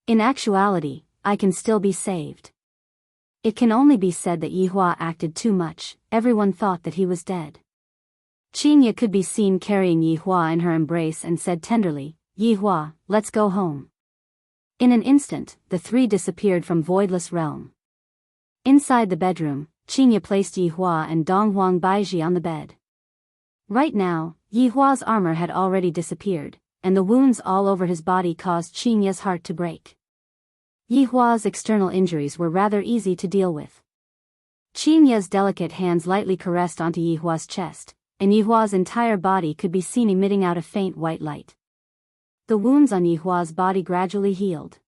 In actuality, I can still be saved. It can only be said that Yihua acted too much. Everyone thought that he was dead. Qingye could be seen carrying Yihua in her embrace and said tenderly, "Yihua, let's go home." In an instant, the three disappeared from Voidless Realm. Inside the bedroom, Qingye placed Yihua and Donghuang Baiji on the bed. Right now, Yihua's armor had already disappeared, and the wounds all over his body caused Qingye's heart to break. Yihua's external injuries were rather easy to deal with. Qingye's delicate hands lightly caressed onto Yihua's chest, and Yihua's entire body could be seen emitting out a faint white light. The wounds on Yihua's body gradually healed.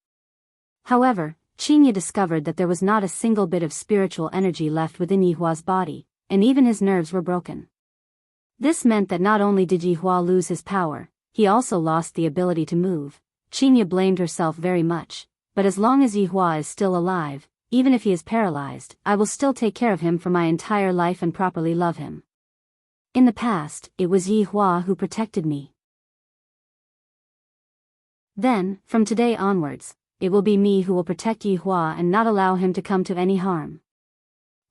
However, Qingye discovered that there was not a single bit of spiritual energy left within Yihua's body, and even his nerves were broken. This meant that not only did Yihua lose his power, he also lost the ability to move. Qingye blamed herself very much, but as long as Yihua is still alive, even if he is paralyzed, I will still take care of him for my entire life and properly love him. In the past, it was Yihua who protected me. Then, from today onwards, it will be me who will protect Yihua and not allow him to come to any harm.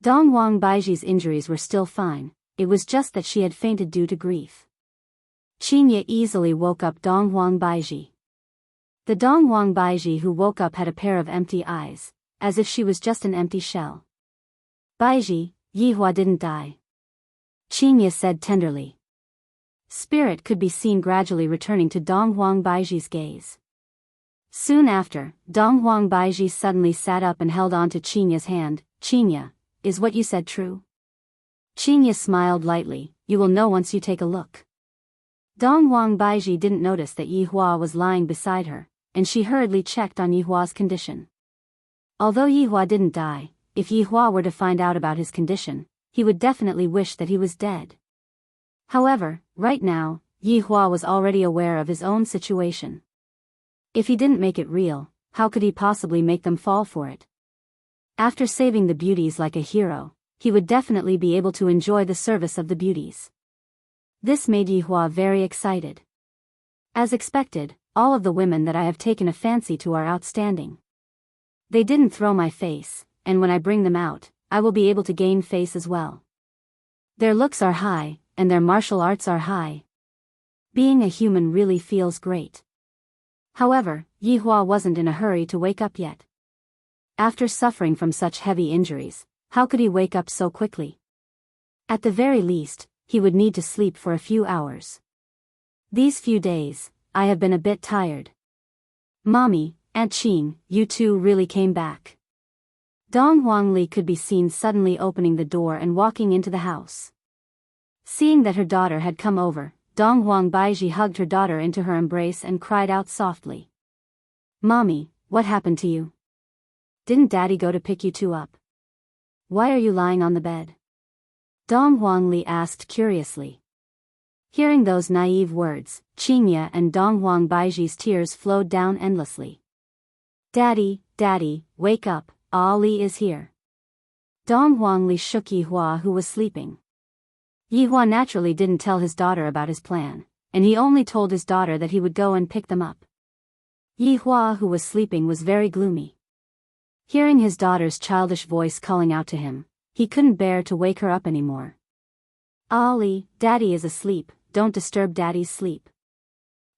Donghuang Baiji's injuries were still fine, it was just that she had fainted due to grief. Qingye easily woke up Donghuang Baiji. The Donghuang Baiji who woke up had a pair of empty eyes, as if she was just an empty shell. "Baiji, Yihua didn't die," Qingye said tenderly. Spirit could be seen gradually returning to Donghuang Baiji's gaze. Soon after, Donghuang Baiji suddenly sat up and held on to Qingye's hand. "Qingye, is what you said true?" Qingye smiled lightly, "You will know once you take a look." Donghuang Baiji didn't notice that Yihua was lying beside her, and she hurriedly checked on Yihua's condition. Although Yihua didn't die, if Yihua were to find out about his condition, he would definitely wish that he was dead. However, right now, Yihua was already aware of his own situation. If he didn't make it real, how could he possibly make them fall for it? After saving the beauties like a hero, he would definitely be able to enjoy the service of the beauties. This made Yihua very excited. As expected, all of the women that I have taken a fancy to are outstanding. They didn't throw my face, and when I bring them out, I will be able to gain face as well. Their looks are high, and their martial arts are high. Being a human really feels great. However, Yihua wasn't in a hurry to wake up yet. After suffering from such heavy injuries, how could he wake up so quickly? At the very least, he would need to sleep for a few hours. These few days, I have been a bit tired. "Mommy, Aunt Qing, you two really came back." Dong Huangli could be seen suddenly opening the door and walking into the house. Seeing that her daughter had come over, Dong Huang Baiji hugged her daughter into her embrace and cried out softly. "Mommy, what happened to you? Didn't Daddy go to pick you two up? Why are you lying on the bed?" Dong Huangli asked curiously. Hearing those naive words, Qingye and Dong Huang Baiji's tears flowed down endlessly. "Daddy, Daddy, wake up, Ali is here." Dong Huangli shook Yihua who was sleeping. Yihua naturally didn't tell his daughter about his plan, and he only told his daughter that he would go and pick them up. Yihua who was sleeping was very gloomy. Hearing his daughter's childish voice calling out to him, he couldn't bear to wake her up anymore. "Ali, Daddy is asleep, don't disturb Daddy's sleep."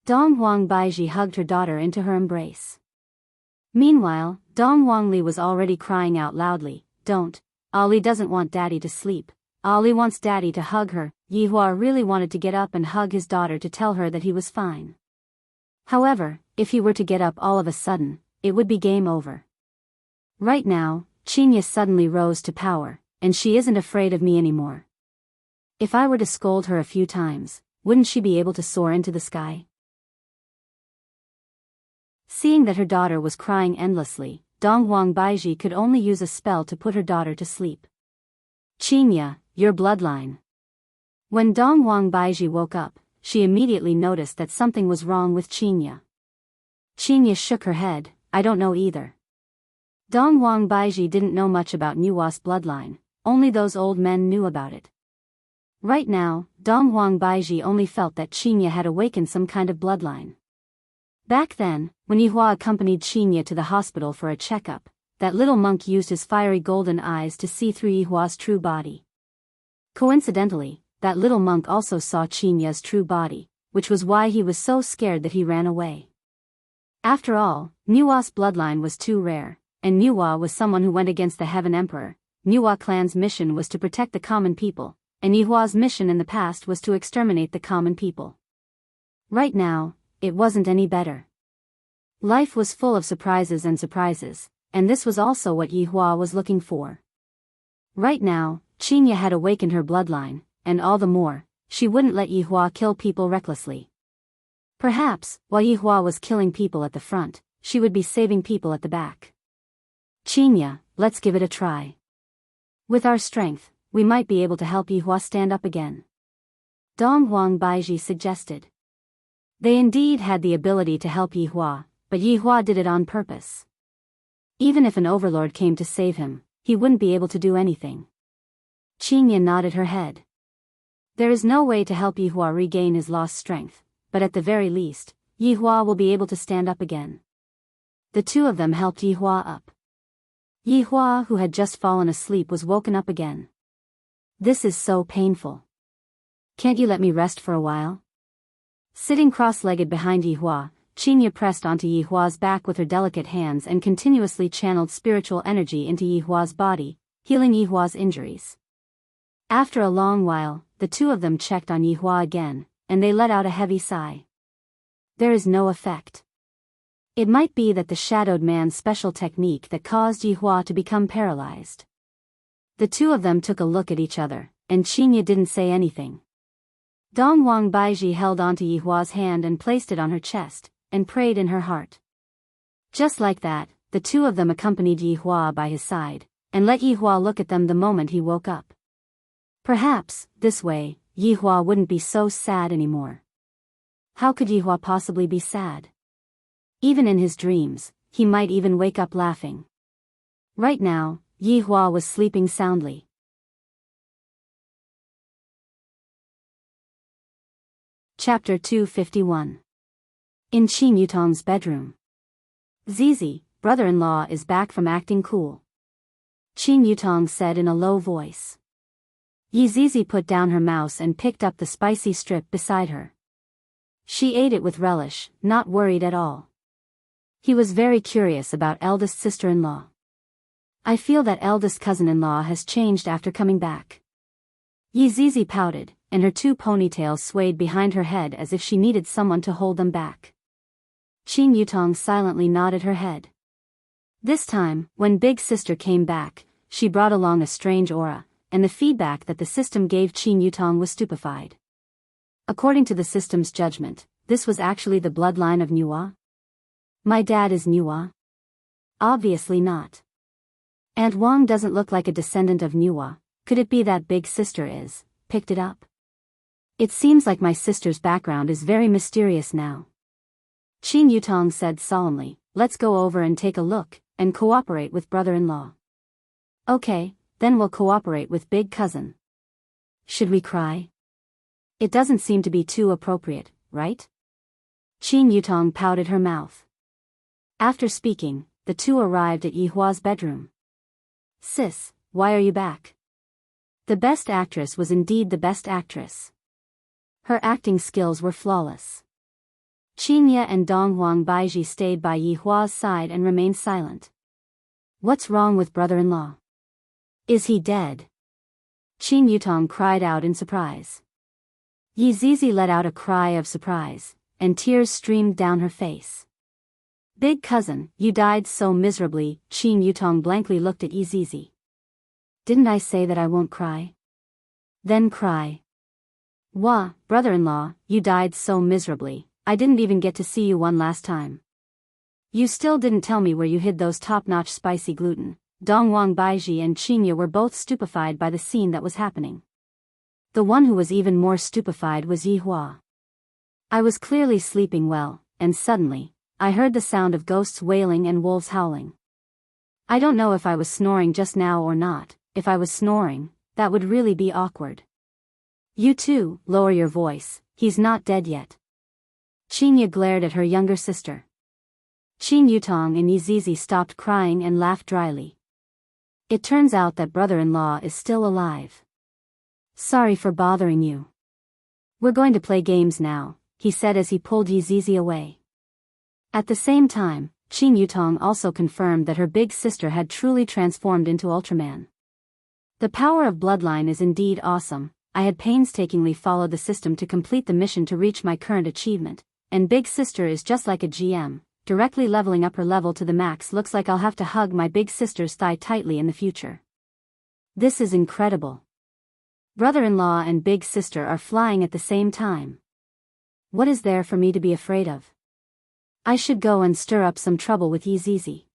Dong Huang Baiji hugged her daughter into her embrace. Meanwhile, Dong Huangli was already crying out loudly, "Don't, Ali doesn't want Daddy to sleep. Ali wants Daddy to hug her." Yihua really wanted to get up and hug his daughter to tell her that he was fine. However, if he were to get up all of a sudden, it would be game over. Right now, Qingye suddenly rose to power, and she isn't afraid of me anymore. If I were to scold her a few times, wouldn't she be able to soar into the sky? Seeing that her daughter was crying endlessly, Dong Huang Baiji could only use a spell to put her daughter to sleep. "Qingye, your bloodline." When Dong Huang Baiji woke up, she immediately noticed that something was wrong with Qingye. Qingye shook her head, "I don't know either." Dong Huang Baiji didn't know much about Nuwa's bloodline, only those old men knew about it. Right now, Dong Huang Baiji only felt that Qingye had awakened some kind of bloodline. Back then, when Yihua accompanied Qingye to the hospital for a checkup, that little monk used his fiery golden eyes to see through Yihua's true body. Coincidentally, that little monk also saw Qinya's true body, which was why he was so scared that he ran away. After all, Nua's bloodline was too rare, and Nua was someone who went against the Heaven Emperor. Nua clan's mission was to protect the common people, and Yihua's mission in the past was to exterminate the common people. Right now, it wasn't any better. Life was full of surprises, and this was also what Yihua was looking for. Right now, Qinya had awakened her bloodline, and all the more, she wouldn't let Yihua kill people recklessly. Perhaps, while Yihua was killing people at the front, she would be saving people at the back. Qinya, let's give it a try. With our strength, we might be able to help Yihua stand up again. Dong Huang Baiji suggested. They indeed had the ability to help Yihua, but Yihua did it on purpose. Even if an overlord came to save him, he wouldn't be able to do anything. Qinya nodded her head. There is no way to help Yihua regain his lost strength, but at the very least, Yihua will be able to stand up again. The two of them helped Yihua up. Yihua, who had just fallen asleep, was woken up again. This is so painful. Can't you let me rest for a while? Sitting cross-legged behind Yihua, Qinya pressed onto Yihua's back with her delicate hands and continuously channeled spiritual energy into Yihua's body, healing Yihua's injuries. After a long while, the two of them checked on Yihua again, and they let out a heavy sigh. There is no effect. It might be that the shadowed man's special technique that caused Yihua to become paralyzed. The two of them took a look at each other, and Qinya didn't say anything. Dong Huang Baiji held onto Yihua's hand and placed it on her chest, and prayed in her heart. Just like that, the two of them accompanied Yihua by his side, and let Yihua look at them the moment he woke up. Perhaps, this way, Yihua wouldn't be so sad anymore. How could Yihua possibly be sad? Even in his dreams, he might even wake up laughing. Right now, Yihua was sleeping soundly. Chapter 251. In Qin Yutong's bedroom. Zizi, brother-in-law, is back from acting cool. Qin Yutong said in a low voice. Zizi put down her mouse and picked up the spicy strip beside her. She ate it with relish, not worried at all. He was very curious about eldest sister-in-law. I feel that eldest cousin-in-law has changed after coming back. Zizi pouted, and her two ponytails swayed behind her head as if she needed someone to hold them back. Qin Yutong silently nodded her head. This time, when big sister came back, she brought along a strange aura, and the feedback that the system gave Qin Yutong was stupefied. According to the system's judgment, this was actually the bloodline of Nua. My dad is Nua? Obviously not. Aunt Wang doesn't look like a descendant of Nua. Could it be that big sister picked it up? It seems like my sister's background is very mysterious now. Qin Yutong said solemnly, let's go over and take a look, and cooperate with brother-in-law. Okay, then we'll cooperate with big cousin. Should we cry? It doesn't seem to be too appropriate, right? Qin Yutong pouted her mouth. After speaking, the two arrived at Yihua's bedroom. Sis, why are you back? The best actress was indeed the best actress. Her acting skills were flawless. Qinya and Dong Huang Baiji stayed by Yihua's side and remained silent. What's wrong with brother-in-law? Is he dead? Qin Yutong cried out in surprise. Zizi let out a cry of surprise, and tears streamed down her face. Big cousin, you died so miserably. Qin Yutong blankly looked at Zizi. Didn't I say that I won't cry? Then cry. Wah, brother-in-law, you died so miserably, I didn't even get to see you one last time. You still didn't tell me where you hid those top-notch spicy gluten. Dong Huang Baiji and Qinya were both stupefied by the scene that was happening. The one who was even more stupefied was Yihua. I was clearly sleeping well, and suddenly, I heard the sound of ghosts wailing and wolves howling. I don't know if I was snoring just now or not. If I was snoring, that would really be awkward. You too, lower your voice, he's not dead yet. Qinya glared at her younger sister. Qin Yutong and Yizizi stopped crying and laughed dryly. It turns out that brother-in-law is still alive. Sorry for bothering you. We're going to play games now, he said as he pulled Yizizi away. At the same time, Qin Yutong also confirmed that her big sister had truly transformed into Ultraman. The power of bloodline is indeed awesome. I had painstakingly followed the system to complete the mission to reach my current achievement, and big sister is just like a GM, directly leveling up her level to the max. Looks like I'll have to hug my big sister's thigh tightly in the future. This is incredible. Brother-in-law and big sister are flying at the same time. What is there for me to be afraid of? I should go and stir up some trouble with Yizizi.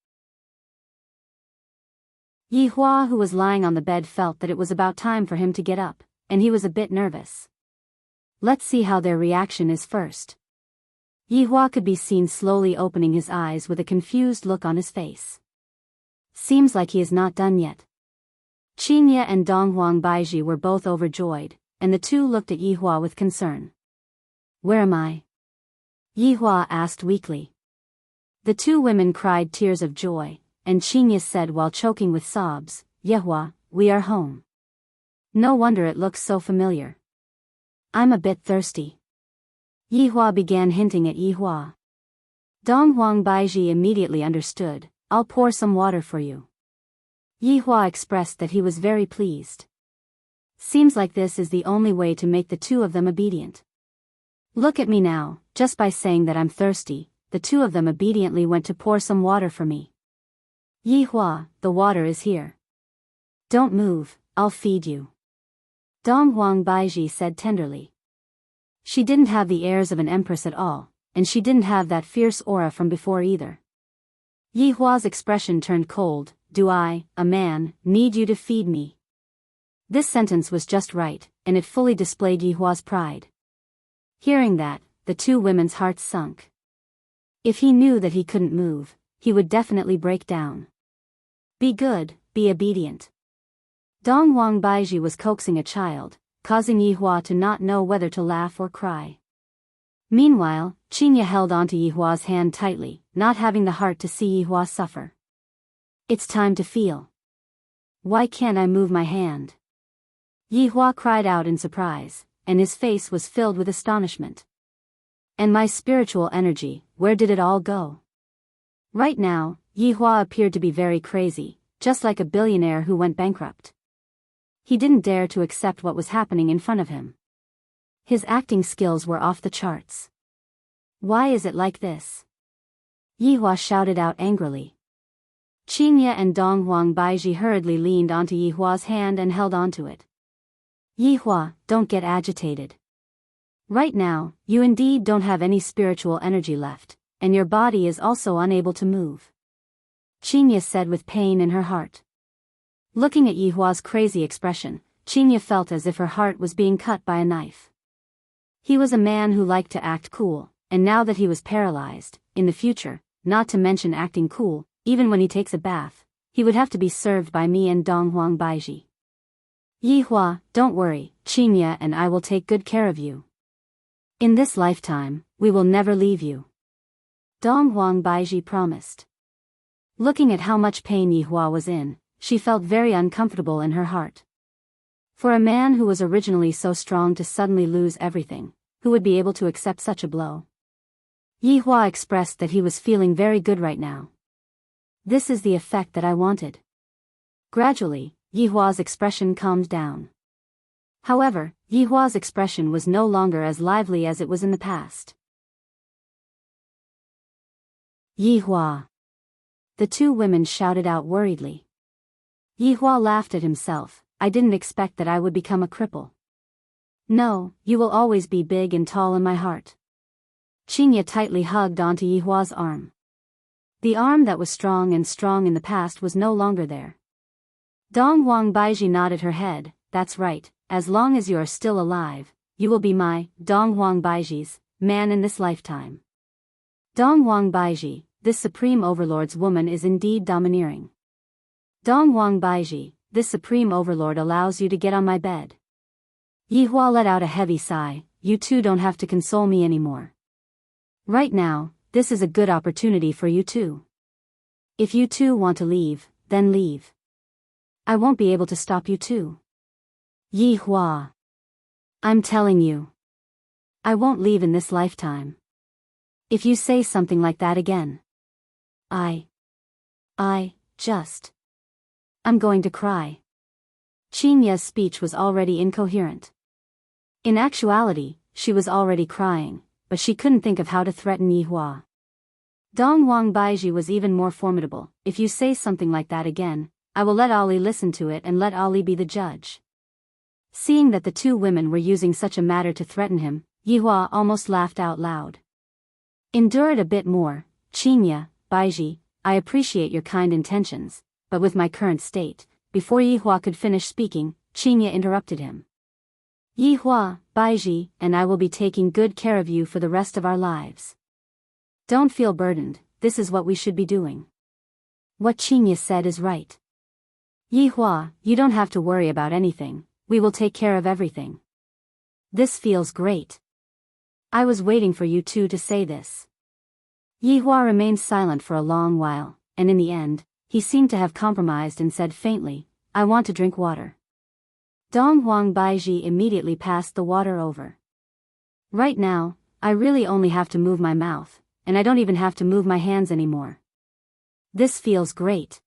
Yi Hua, who was lying on the bed, felt that it was about time for him to get up, and he was a bit nervous. Let's see how their reaction is first. Yi Hua could be seen slowly opening his eyes with a confused look on his face. Seems like he is not done yet. Qinye and Donghuang Baiji were both overjoyed, and the two looked at Yi Hua with concern. Where am I? Yi Hua asked weakly. The two women cried tears of joy, and Qinye said while choking with sobs, Yi Hua, we are home. No wonder it looks so familiar. I'm a bit thirsty. Yi Hua began hinting at Yi Hua. Donghuang Baiji immediately understood. I'll pour some water for you. Yi Hua expressed that he was very pleased. Seems like this is the only way to make the two of them obedient. Look at me now, just by saying that I'm thirsty, the two of them obediently went to pour some water for me. Yi Hua, the water is here. Don't move, I'll feed you. Donghuang Baiji said tenderly. She didn't have the airs of an empress at all, and she didn't have that fierce aura from before either. Yi Hua's expression turned cold. Do I, a man, need you to feed me? This sentence was just right, and it fully displayed Yi Hua's pride. Hearing that, the two women's hearts sunk. If he knew that he couldn't move, he would definitely break down. Be good, be obedient. Donghuang Baiji was coaxing a child, causing Yi Hua to not know whether to laugh or cry. Meanwhile, Qinye held onto Yi Hua's hand tightly, not having the heart to see Yi Hua suffer. It's time to feel. Why can't I move my hand? Yi Hua cried out in surprise, and his face was filled with astonishment. And my spiritual energy, where did it all go? Right now, Yi Hua appeared to be very crazy, just like a billionaire who went bankrupt. He didn't dare to accept what was happening in front of him. His acting skills were off the charts. Why is it like this? Yi Hua shouted out angrily. Qinye and Donghuang Baiji hurriedly leaned onto Yi Hua's hand and held onto it. Yi Hua, don't get agitated. Right now, you indeed don't have any spiritual energy left, and your body is also unable to move. Qinye said with pain in her heart. Looking at Yi Hua's crazy expression, Qinye felt as if her heart was being cut by a knife. He was a man who liked to act cool, and now that he was paralyzed, in the future, not to mention acting cool, even when he takes a bath, he would have to be served by me and Donghuang Baiji. Yi Hua, don't worry, Qinye and I will take good care of you. In this lifetime, we will never leave you. Donghuang Baiji promised. Looking at how much pain Yi Hua was in, she felt very uncomfortable in her heart. For a man who was originally so strong to suddenly lose everything, who would be able to accept such a blow? Yi Hua expressed that he was feeling very good right now. This is the effect that I wanted. Gradually, Yi Hua's expression calmed down. However, Yi Hua's expression was no longer as lively as it was in the past. Yi Hua. The two women shouted out worriedly. Yi Hua laughed at himself. I didn't expect that I would become a cripple. No, you will always be big and tall in my heart. Qinye tightly hugged onto Yi Hua's arm. The arm that was strong in the past was no longer there. Donghuang Baiji nodded her head. That's right, as long as you are still alive, you will be my, Donghuang Baiji's, man in this lifetime. Donghuang Baiji, this supreme overlord's woman is indeed domineering. Donghuang Baiji, this supreme overlord allows you to get on my bed. Yi Hua let out a heavy sigh. You two don't have to console me anymore. Right now, this is a good opportunity for you too. If you too want to leave, then leave. I won't be able to stop you too. Yi Hua. I'm telling you. I won't leave in this lifetime. If you say something like that again. I'm going to cry. Qingya's speech was already incoherent. In actuality, she was already crying, but she couldn't think of how to threaten Yi Hua. Dongwang Baiji was even more formidable. If you say something like that again, I will let Ali listen to it and let Ali be the judge. Seeing that the two women were using such a matter to threaten him, Yi Hua almost laughed out loud. Endure it a bit more, Qingya, Baiji, I appreciate your kind intentions, but with my current state. Before Yi Hua could finish speaking, Qingya interrupted him. Yi Hua, Baiji, and I will be taking good care of you for the rest of our lives. Don't feel burdened, this is what we should be doing. What Qingya said is right. Yi Hua, you don't have to worry about anything, we will take care of everything. This feels great. I was waiting for you two to say this. Yi Hua remained silent for a long while, and in the end, he seemed to have compromised and said faintly, I want to drink water. Dongwang Baiji immediately passed the water over. Right now, I really only have to move my mouth, and I don't even have to move my hands anymore. This feels great.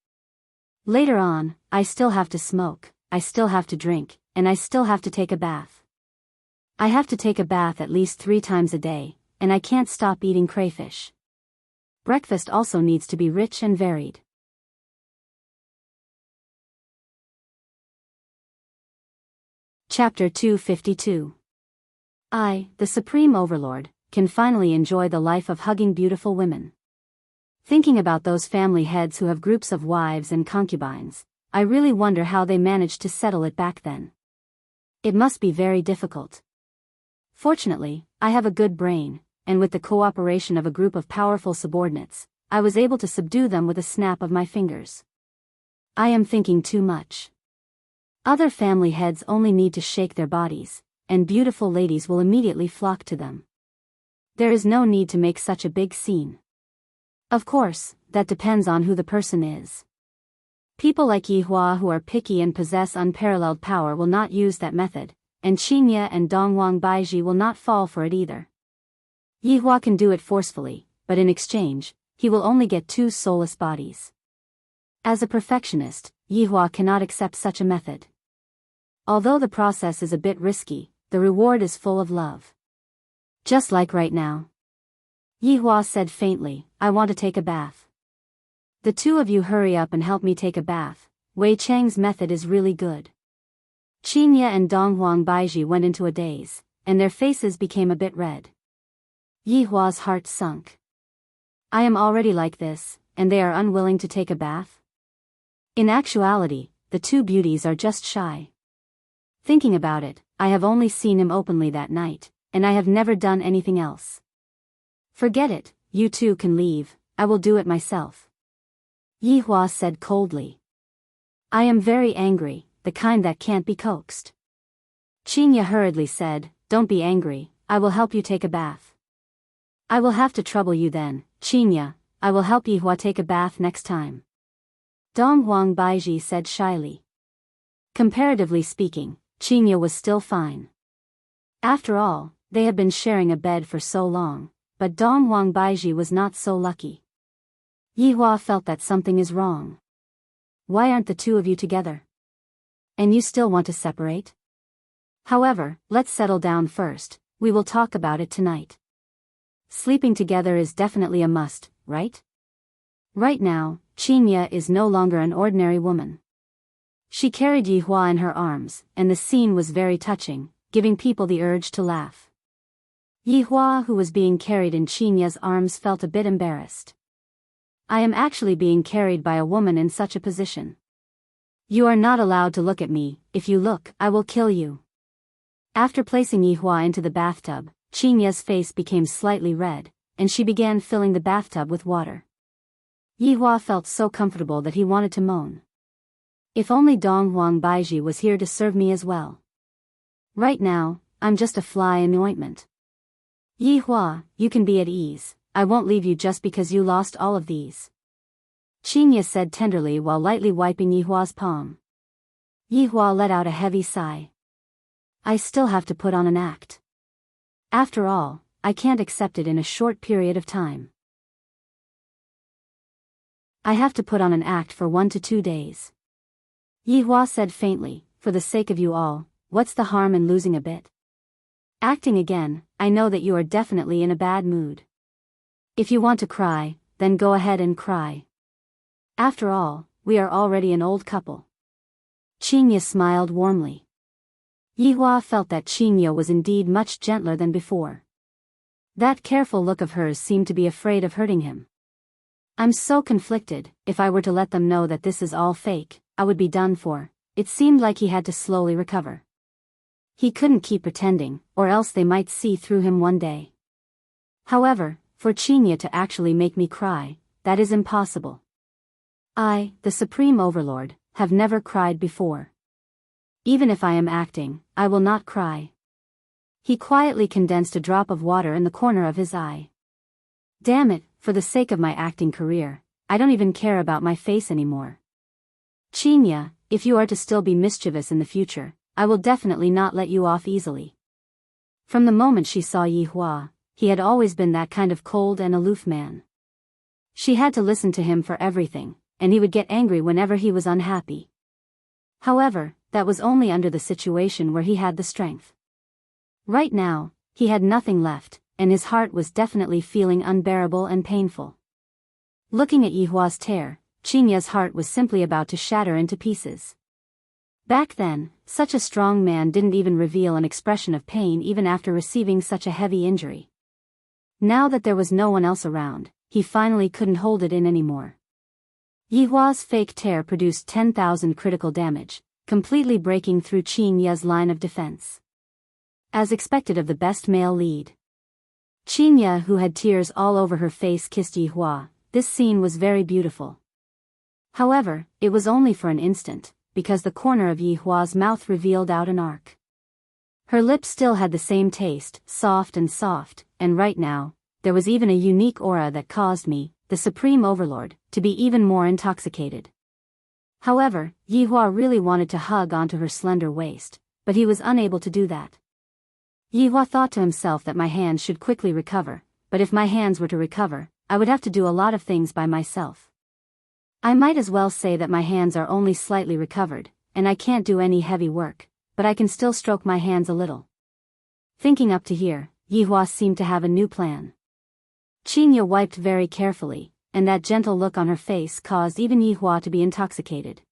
Later on, I still have to smoke, I still have to drink, and I still have to take a bath. I have to take a bath at least 3 times a day, and I can't stop eating crayfish. Breakfast also needs to be rich and varied. Chapter 252. I, the Supreme Overlord, can finally enjoy the life of hugging beautiful women. Thinking about those family heads who have groups of wives and concubines, I really wonder how they managed to settle it back then. It must be very difficult. Fortunately, I have a good brain, and with the cooperation of a group of powerful subordinates, I was able to subdue them with a snap of my fingers. I am thinking too much. Other family heads only need to shake their bodies, and beautiful ladies will immediately flock to them. There is no need to make such a big scene. Of course, that depends on who the person is. People like Yi Hua who are picky and possess unparalleled power will not use that method, and Qingya and Dongwang Baiji will not fall for it either. Yi Hua can do it forcefully, but in exchange, he will only get 2 soulless bodies. As a perfectionist, Yi Hua cannot accept such a method. Although the process is a bit risky, the reward is full of love. Just like right now. Yi Hua said faintly, I want to take a bath. The two of you hurry up and help me take a bath. Wei Chang's method is really good. Qingya and Donghuang Baiji went into a daze, and their faces became a bit red. Yi Hua's heart sunk. I am already like this, and they are unwilling to take a bath? In actuality, the two beauties are just shy. Thinking about it, I have only seen him openly that night, and I have never done anything else. Forget it, you two can leave, I will do it myself. Yi Hua said coldly. I am very angry, the kind that can't be coaxed. Qingya hurriedly said, don't be angry, I will help you take a bath. I will have to trouble you then, Qingya, I will help Yi Hua take a bath next time. Donghuang Baiji said shyly. Comparatively speaking, Qingya was still fine. After all, they had been sharing a bed for so long, but Donghuang Baiji was not so lucky. Yi Hua felt that something is wrong. Why aren't the two of you together? And you still want to separate? However, let's settle down first, we will talk about it tonight. Sleeping together is definitely a must, right? Right now, Qingya is no longer an ordinary woman. She carried Yi Hua in her arms, and the scene was very touching, giving people the urge to laugh. Yi Hua, who was being carried in Qingya's arms, felt a bit embarrassed. I am actually being carried by a woman in such a position. You are not allowed to look at me, if you look, I will kill you. After placing Yi Hua into the bathtub, Qingya's face became slightly red, and she began filling the bathtub with water. Yi Hua felt so comfortable that he wanted to moan. If only Donghuang Baiji was here to serve me as well. Right now, I'm just a fly in the ointment. Yi Hua, you can be at ease, I won't leave you just because you lost all of these. Qinya said tenderly while lightly wiping Yihua's palm. Yihua let out a heavy sigh. I still have to put on an act. After all, I can't accept it in a short period of time. I have to put on an act for 1 to 2 days. Yihua said faintly, for the sake of you all, what's the harm in losing a bit? Acting again, I know that you are definitely in a bad mood. If you want to cry, then go ahead and cry. After all, we are already an old couple. Qinya smiled warmly. Yihua felt that Qinya was indeed much gentler than before. That careful look of hers seemed to be afraid of hurting him. I'm so conflicted. If I were to let them know that this is all fake, I would be done for. It seemed like he had to slowly recover. He couldn't keep pretending, or else they might see through him one day. However, for Qinya to actually make me cry, that is impossible. I, the Supreme Overlord, have never cried before. Even if I am acting, I will not cry. He quietly condensed a drop of water in the corner of his eye. Damn it, for the sake of my acting career, I don't even care about my face anymore. Qinya, if you are to still be mischievous in the future, I will definitely not let you off easily. From the moment she saw Yihua, he had always been that kind of cold and aloof man. She had to listen to him for everything, and he would get angry whenever he was unhappy. However, that was only under the situation where he had the strength. Right now, he had nothing left, and his heart was definitely feeling unbearable and painful. Looking at Yihua's tear, Qinya's heart was simply about to shatter into pieces. Back then, such a strong man didn't even reveal an expression of pain even after receiving such a heavy injury. Now that there was no one else around, he finally couldn't hold it in anymore. Yihua's fake tear produced 10,000 critical damage, completely breaking through Qinya's line of defense. As expected of the best male lead. Qinya, who had tears all over her face, kissed Yihua. This scene was very beautiful. However, it was only for an instant, because the corner of Yihua's mouth revealed out an arc. Her lips still had the same taste, soft, and right now, there was even a unique aura that caused me, the Supreme Overlord, to be even more intoxicated. However, Yihua really wanted to hug onto her slender waist, but he was unable to do that. Yihua thought to himself that my hands should quickly recover, but if my hands were to recover, I would have to do a lot of things by myself. I might as well say that my hands are only slightly recovered, and I can't do any heavy work, but I can still stroke my hands a little. Thinking up to here, Yihua seemed to have a new plan. Qinya wiped very carefully, and that gentle look on her face caused even Yihua to be intoxicated.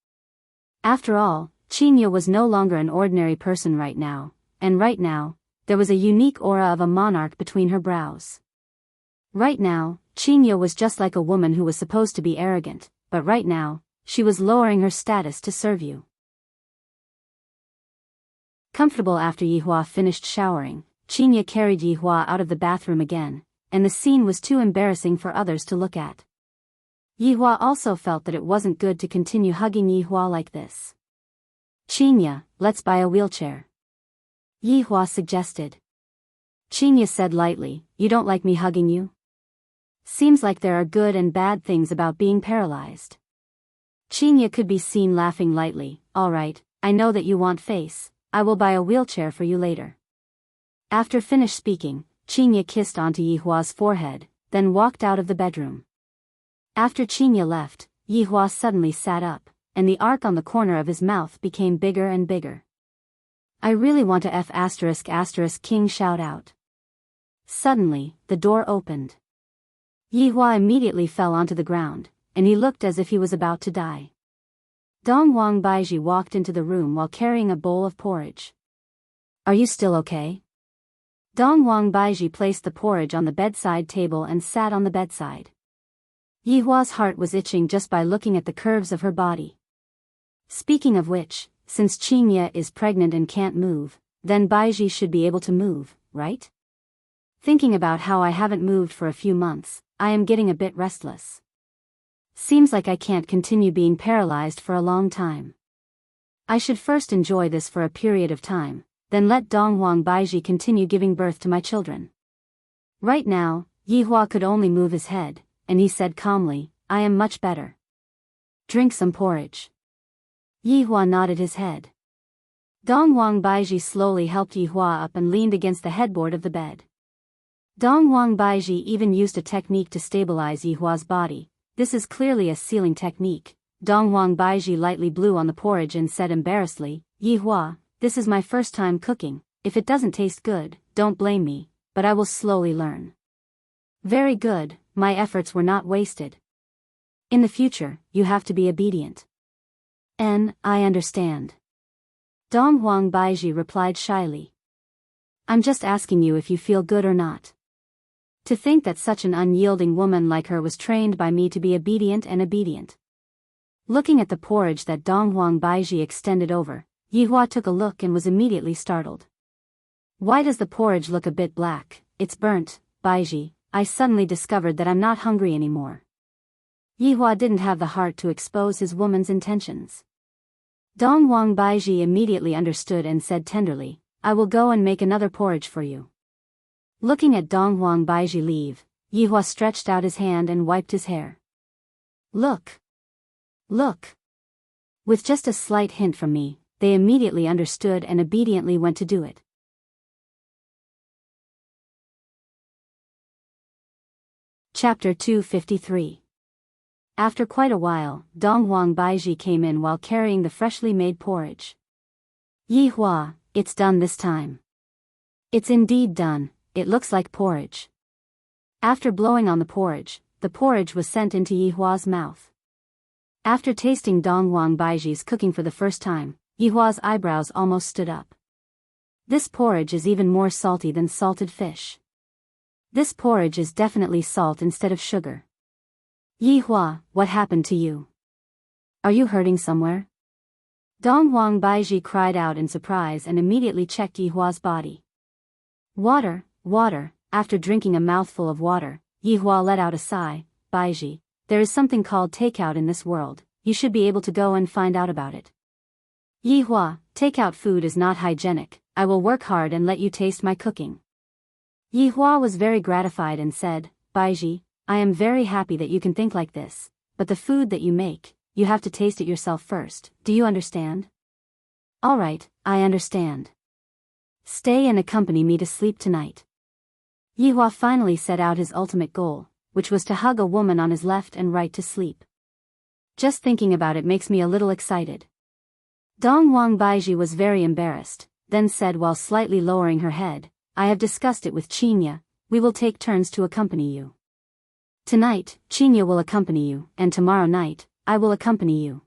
After all, Qinya was no longer an ordinary person right now, and right now, there was a unique aura of a monarch between her brows. Right now, Qinya was just like a woman who was supposed to be arrogant, but right now, she was lowering her status to serve you. Comfortable after Yihua finished showering, Qinya carried Yihua out of the bathroom again, and the scene was too embarrassing for others to look at. Yihua also felt that it wasn't good to continue hugging Yihua like this. Qinya, let's buy a wheelchair. Yihua suggested. Qinya said lightly, you don't like me hugging you? Seems like there are good and bad things about being paralyzed. Qinya could be seen laughing lightly. Alright, I know that you want face, I will buy a wheelchair for you later. After finished speaking, Qinya kissed onto Yihua's forehead, then walked out of the bedroom. After Qinya left, Yihua suddenly sat up, and the arc on the corner of his mouth became bigger and bigger. I really want to F****, King shout out. Suddenly, the door opened. Yihua immediately fell onto the ground, and he looked as if he was about to die. Dongwang Baiji walked into the room while carrying a bowl of porridge. Are you still okay? Dongwang Baiji placed the porridge on the bedside table and sat on the bedside. Yihua's heart was itching just by looking at the curves of her body. Speaking of which, since Qinya is pregnant and can't move, then Baiji should be able to move, right? Thinking about how I haven't moved for a few months, I am getting a bit restless. Seems like I can't continue being paralyzed for a long time. I should first enjoy this for a period of time, then let Dongwang Baiji continue giving birth to my children. Right now, Yihua could only move his head, and he said calmly, I am much better. Drink some porridge. Yihua nodded his head. Dongwang Baiji slowly helped Yihua up and leaned against the headboard of the bed. Dongwang Baiji even used a technique to stabilize Yihua's body. This is clearly a sealing technique. Dongwang Baiji lightly blew on the porridge and said embarrassedly, Yihua, this is my first time cooking. If it doesn't taste good, don't blame me, but I will slowly learn. Very good, my efforts were not wasted. In the future, you have to be obedient. I understand. Dongwang Baiji replied shyly. I'm just asking you if you feel good or not. To think that such an unyielding woman like her was trained by me to be obedient and obedient. Looking at the porridge that Dongwang Baiji extended over, Yihua took a look and was immediately startled. Why does the porridge look a bit black? It's burnt, Baiji. I suddenly discovered that I'm not hungry anymore. Yihua didn't have the heart to expose his woman's intentions. Dongwang Baiji immediately understood and said tenderly, I will go and make another porridge for you. Looking at Dongwang Baiji leave, Yihua stretched out his hand and wiped his hair. Look! Look! With just a slight hint from me, they immediately understood and obediently went to do it. Chapter 253. After quite a while, Dongwang Baiji came in while carrying the freshly made porridge. Yihua, it's done this time. It's indeed done, it looks like porridge. After blowing on the porridge was sent into Yihua's mouth. After tasting Dongwang Baiji's cooking for the first time, Yihua's eyebrows almost stood up. This porridge is even more salty than salted fish. This porridge is definitely salt instead of sugar. Yihua, what happened to you? Are you hurting somewhere? Dongwang Baiji cried out in surprise and immediately checked Yihua's body. Water, water. After drinking a mouthful of water, Yihua let out a sigh. Baiji, there is something called takeout in this world, you should be able to go and find out about it. Yihua, takeout food is not hygienic, I will work hard and let you taste my cooking. Yihua was very gratified and said, Baiji, I am very happy that you can think like this, but the food that you make, you have to taste it yourself first, do you understand? Alright, I understand. Stay and accompany me to sleep tonight. Yihua finally set out his ultimate goal, which was to hug a woman on his left and right to sleep. Just thinking about it makes me a little excited. Dongwang Baiji was very embarrassed, then said while slightly lowering her head, I have discussed it with Chinya, we will take turns to accompany you. Tonight, Chinya will accompany you, and tomorrow night, I will accompany you.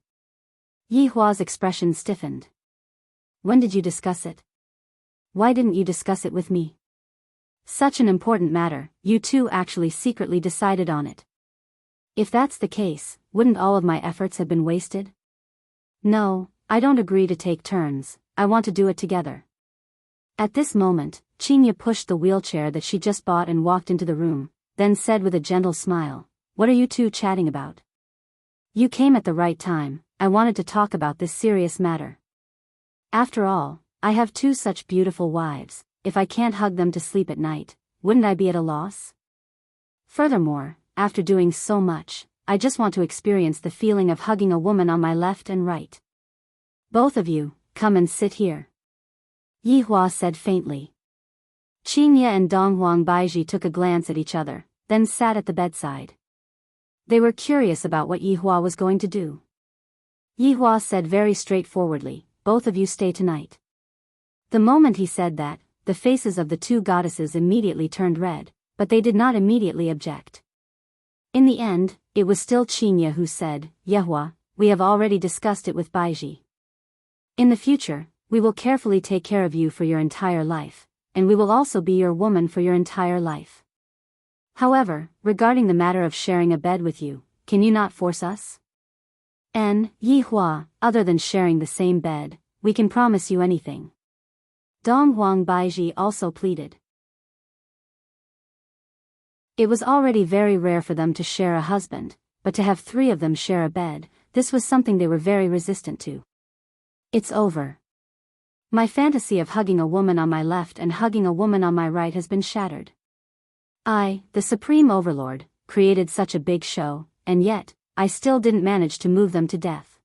Yihua's expression stiffened. When did you discuss it? Why didn't you discuss it with me? Such an important matter, you two actually secretly decided on it. If that's the case, wouldn't all of my efforts have been wasted? No, I don't agree to take turns, I want to do it together. At this moment, Chinya pushed the wheelchair that she just bought and walked into the room, then said with a gentle smile, What are you two chatting about? You came at the right time, I wanted to talk about this serious matter. After all, I have two such beautiful wives, if I can't hug them to sleep at night, wouldn't I be at a loss? Furthermore, after doing so much, I just want to experience the feeling of hugging a woman on my left and right. Both of you, come and sit here. Yihua said faintly. Chinya and Dongwang Baiji took a glance at each other, then sat at the bedside. They were curious about what Yihua was going to do. Yihua said very straightforwardly, both of you stay tonight. The moment he said that, the faces of the two goddesses immediately turned red, but they did not immediately object. In the end, it was still Chinya who said, Yehua, we have already discussed it with Baiji. In the future, we will carefully take care of you for your entire life, and we will also be your woman for your entire life. However, regarding the matter of sharing a bed with you, can you not force us? Yihua, other than sharing the same bed, we can promise you anything. Dongwang Baiji also pleaded. It was already very rare for them to share a husband, but to have three of them share a bed, this was something they were very resistant to. It's over. My fantasy of hugging a woman on my left and hugging a woman on my right has been shattered. I, the Supreme Overlord, created such a big show, and yet, I still didn't manage to move them to death.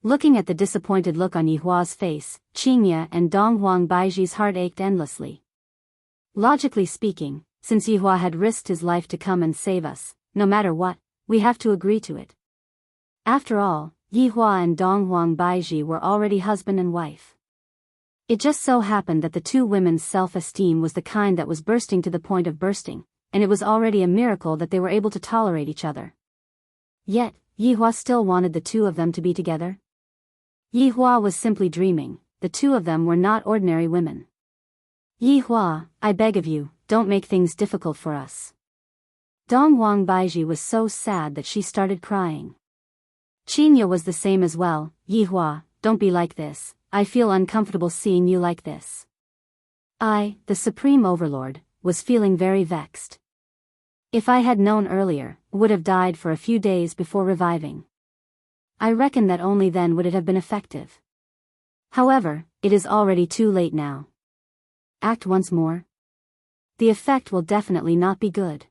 Looking at the disappointed look on Yihua's face, Qingye and Dong Huang Baiji's heart ached endlessly. Logically speaking, since Yihua had risked his life to come and save us, no matter what, we have to agree to it. After all, Yihua and Dong Huang Baiji were already husband and wife. It just so happened that the two women's self-esteem was the kind that was bursting to the point of bursting, and it was already a miracle that they were able to tolerate each other. Yet, Yihua still wanted the two of them to be together. Yihua was simply dreaming, the two of them were not ordinary women. Yihua, I beg of you, don't make things difficult for us. Dong Huang Baiji was so sad that she started crying. Qingye was the same as well. Yihua, don't be like this, I feel uncomfortable seeing you like this. I, the Supreme Overlord, was feeling very vexed. If I had known earlier, would have died for a few days before reviving. I reckon that only then would it have been effective. However, it is already too late now. Act once more. The effect will definitely not be good.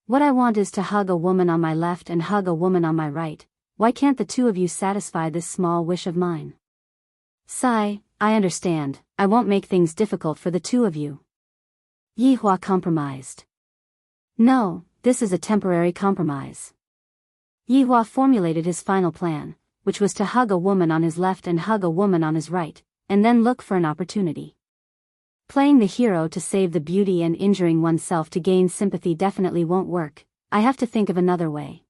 What I want is to hug a woman on my left and hug a woman on my right. Why can't the two of you satisfy this small wish of mine? Sigh, I understand, I won't make things difficult for the two of you. Yihua compromised. No, this is a temporary compromise. Yihua formulated his final plan, which was to hug a woman on his left and hug a woman on his right, and then look for an opportunity. Playing the hero to save the beauty and injuring oneself to gain sympathy definitely won't work. I have to think of another way.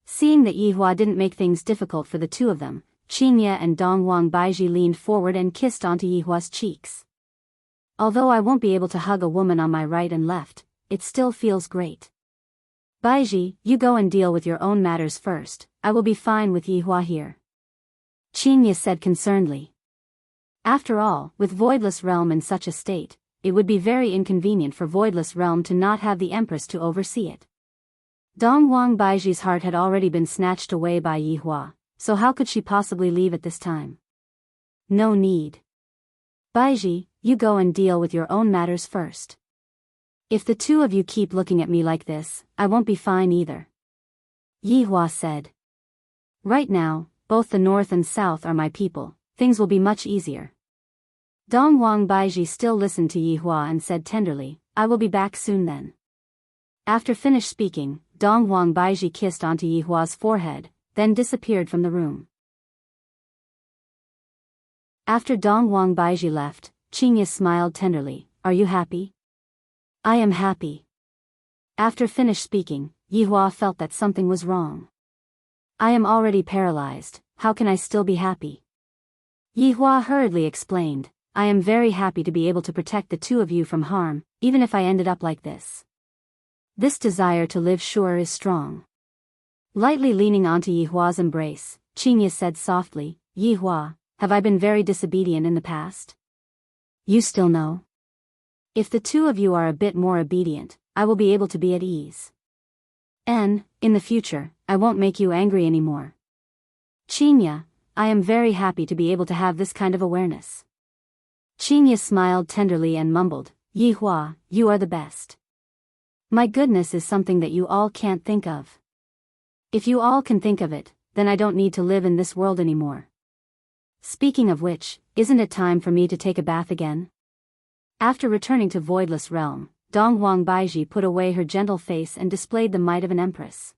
Seeing that Yihua didn't make things difficult for the two of them, Qingye and Dong Huang Baiji leaned forward and kissed onto Yihua's cheeks. Although I won't be able to hug a woman on my right and left, it still feels great. Baiji, you go and deal with your own matters first, I will be fine with Yihua here. Qingye said concernedly. After all, with Voidless Realm in such a state, it would be very inconvenient for Voidless Realm to not have the Empress to oversee it. Dong Huang Baiji's heart had already been snatched away by Yihua, so how could she possibly leave at this time? No need. Baiji, you go and deal with your own matters first. If the two of you keep looking at me like this, I won't be fine either. Yihua said. Right now, both the north and south are my people, things will be much easier. Dong Huang Baiji still listened to Yihua and said tenderly, I will be back soon then. After finished speaking, Dong Huang Baiji kissed onto Yihua's forehead, then disappeared from the room. After Dong Huang Baiji left, Qingye smiled tenderly, are you happy? I am happy. After finished speaking, Yihua felt that something was wrong. I am already paralyzed, how can I still be happy? Yihua hurriedly explained, I am very happy to be able to protect the two of you from harm, even if I ended up like this. This desire to live sure is strong. Lightly leaning onto Yihua's embrace, Qingye said softly, Yihua, have I been very disobedient in the past? You still know? If the two of you are a bit more obedient, I will be able to be at ease. And, in the future, I won't make you angry anymore. Qingye, I am very happy to be able to have this kind of awareness. Qingye smiled tenderly and mumbled, Yihua, you are the best. My goodness is something that you all can't think of. If you all can think of it, then I don't need to live in this world anymore. Speaking of which, isn't it time for me to take a bath again? After returning to Voidless Realm, Dong Huang Baiji put away her gentle face and displayed the might of an empress.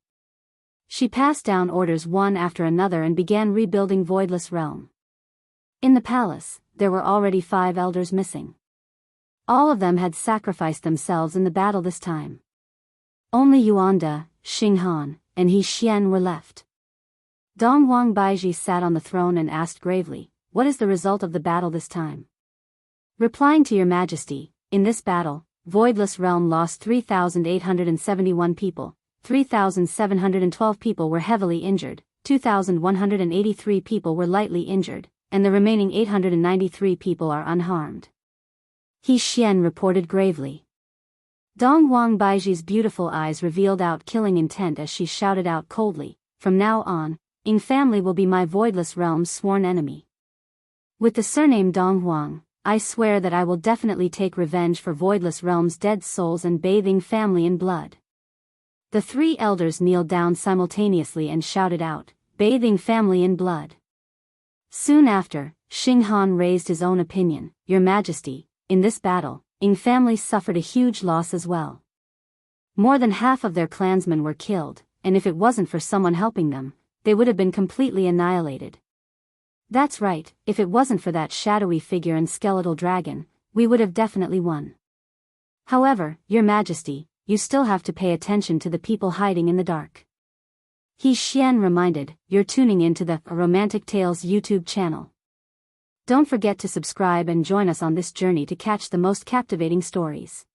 She passed down orders one after another and began rebuilding Voidless Realm. In the palace, there were already 5 elders missing. All of them had sacrificed themselves in the battle this time. Only Yuanda, Xinghan, and He Xian were left. Dong Huang Baiji sat on the throne and asked gravely, what is the result of the battle this time? Replying to your majesty, in this battle, Voidless Realm lost 3,871 people, 3,712 people were heavily injured, 2,183 people were lightly injured, and the remaining 893 people are unharmed. He Xian reported gravely. Dong Huang Baiji's beautiful eyes revealed out killing intent as she shouted out coldly, from now on, Ying family will be my Voidless Realm's sworn enemy. With the surname Dong Huang, I swear that I will definitely take revenge for Voidless Realm's dead souls and bathing family in blood." The three elders kneeled down simultaneously and shouted out, "Bathing family in blood." Soon after, Xinghan raised his own opinion, "Your Majesty, in this battle, Ing family suffered a huge loss as well. More than half of their clansmen were killed, and if it wasn't for someone helping them, they would have been completely annihilated." "That's right, if it wasn't for that shadowy figure and skeletal dragon, we would have definitely won. However, Your Majesty, you still have to pay attention to the people hiding in the dark." He Xian reminded, "You're tuning into the Romantic Tales YouTube channel. Don't forget to subscribe and join us on this journey to catch the most captivating stories."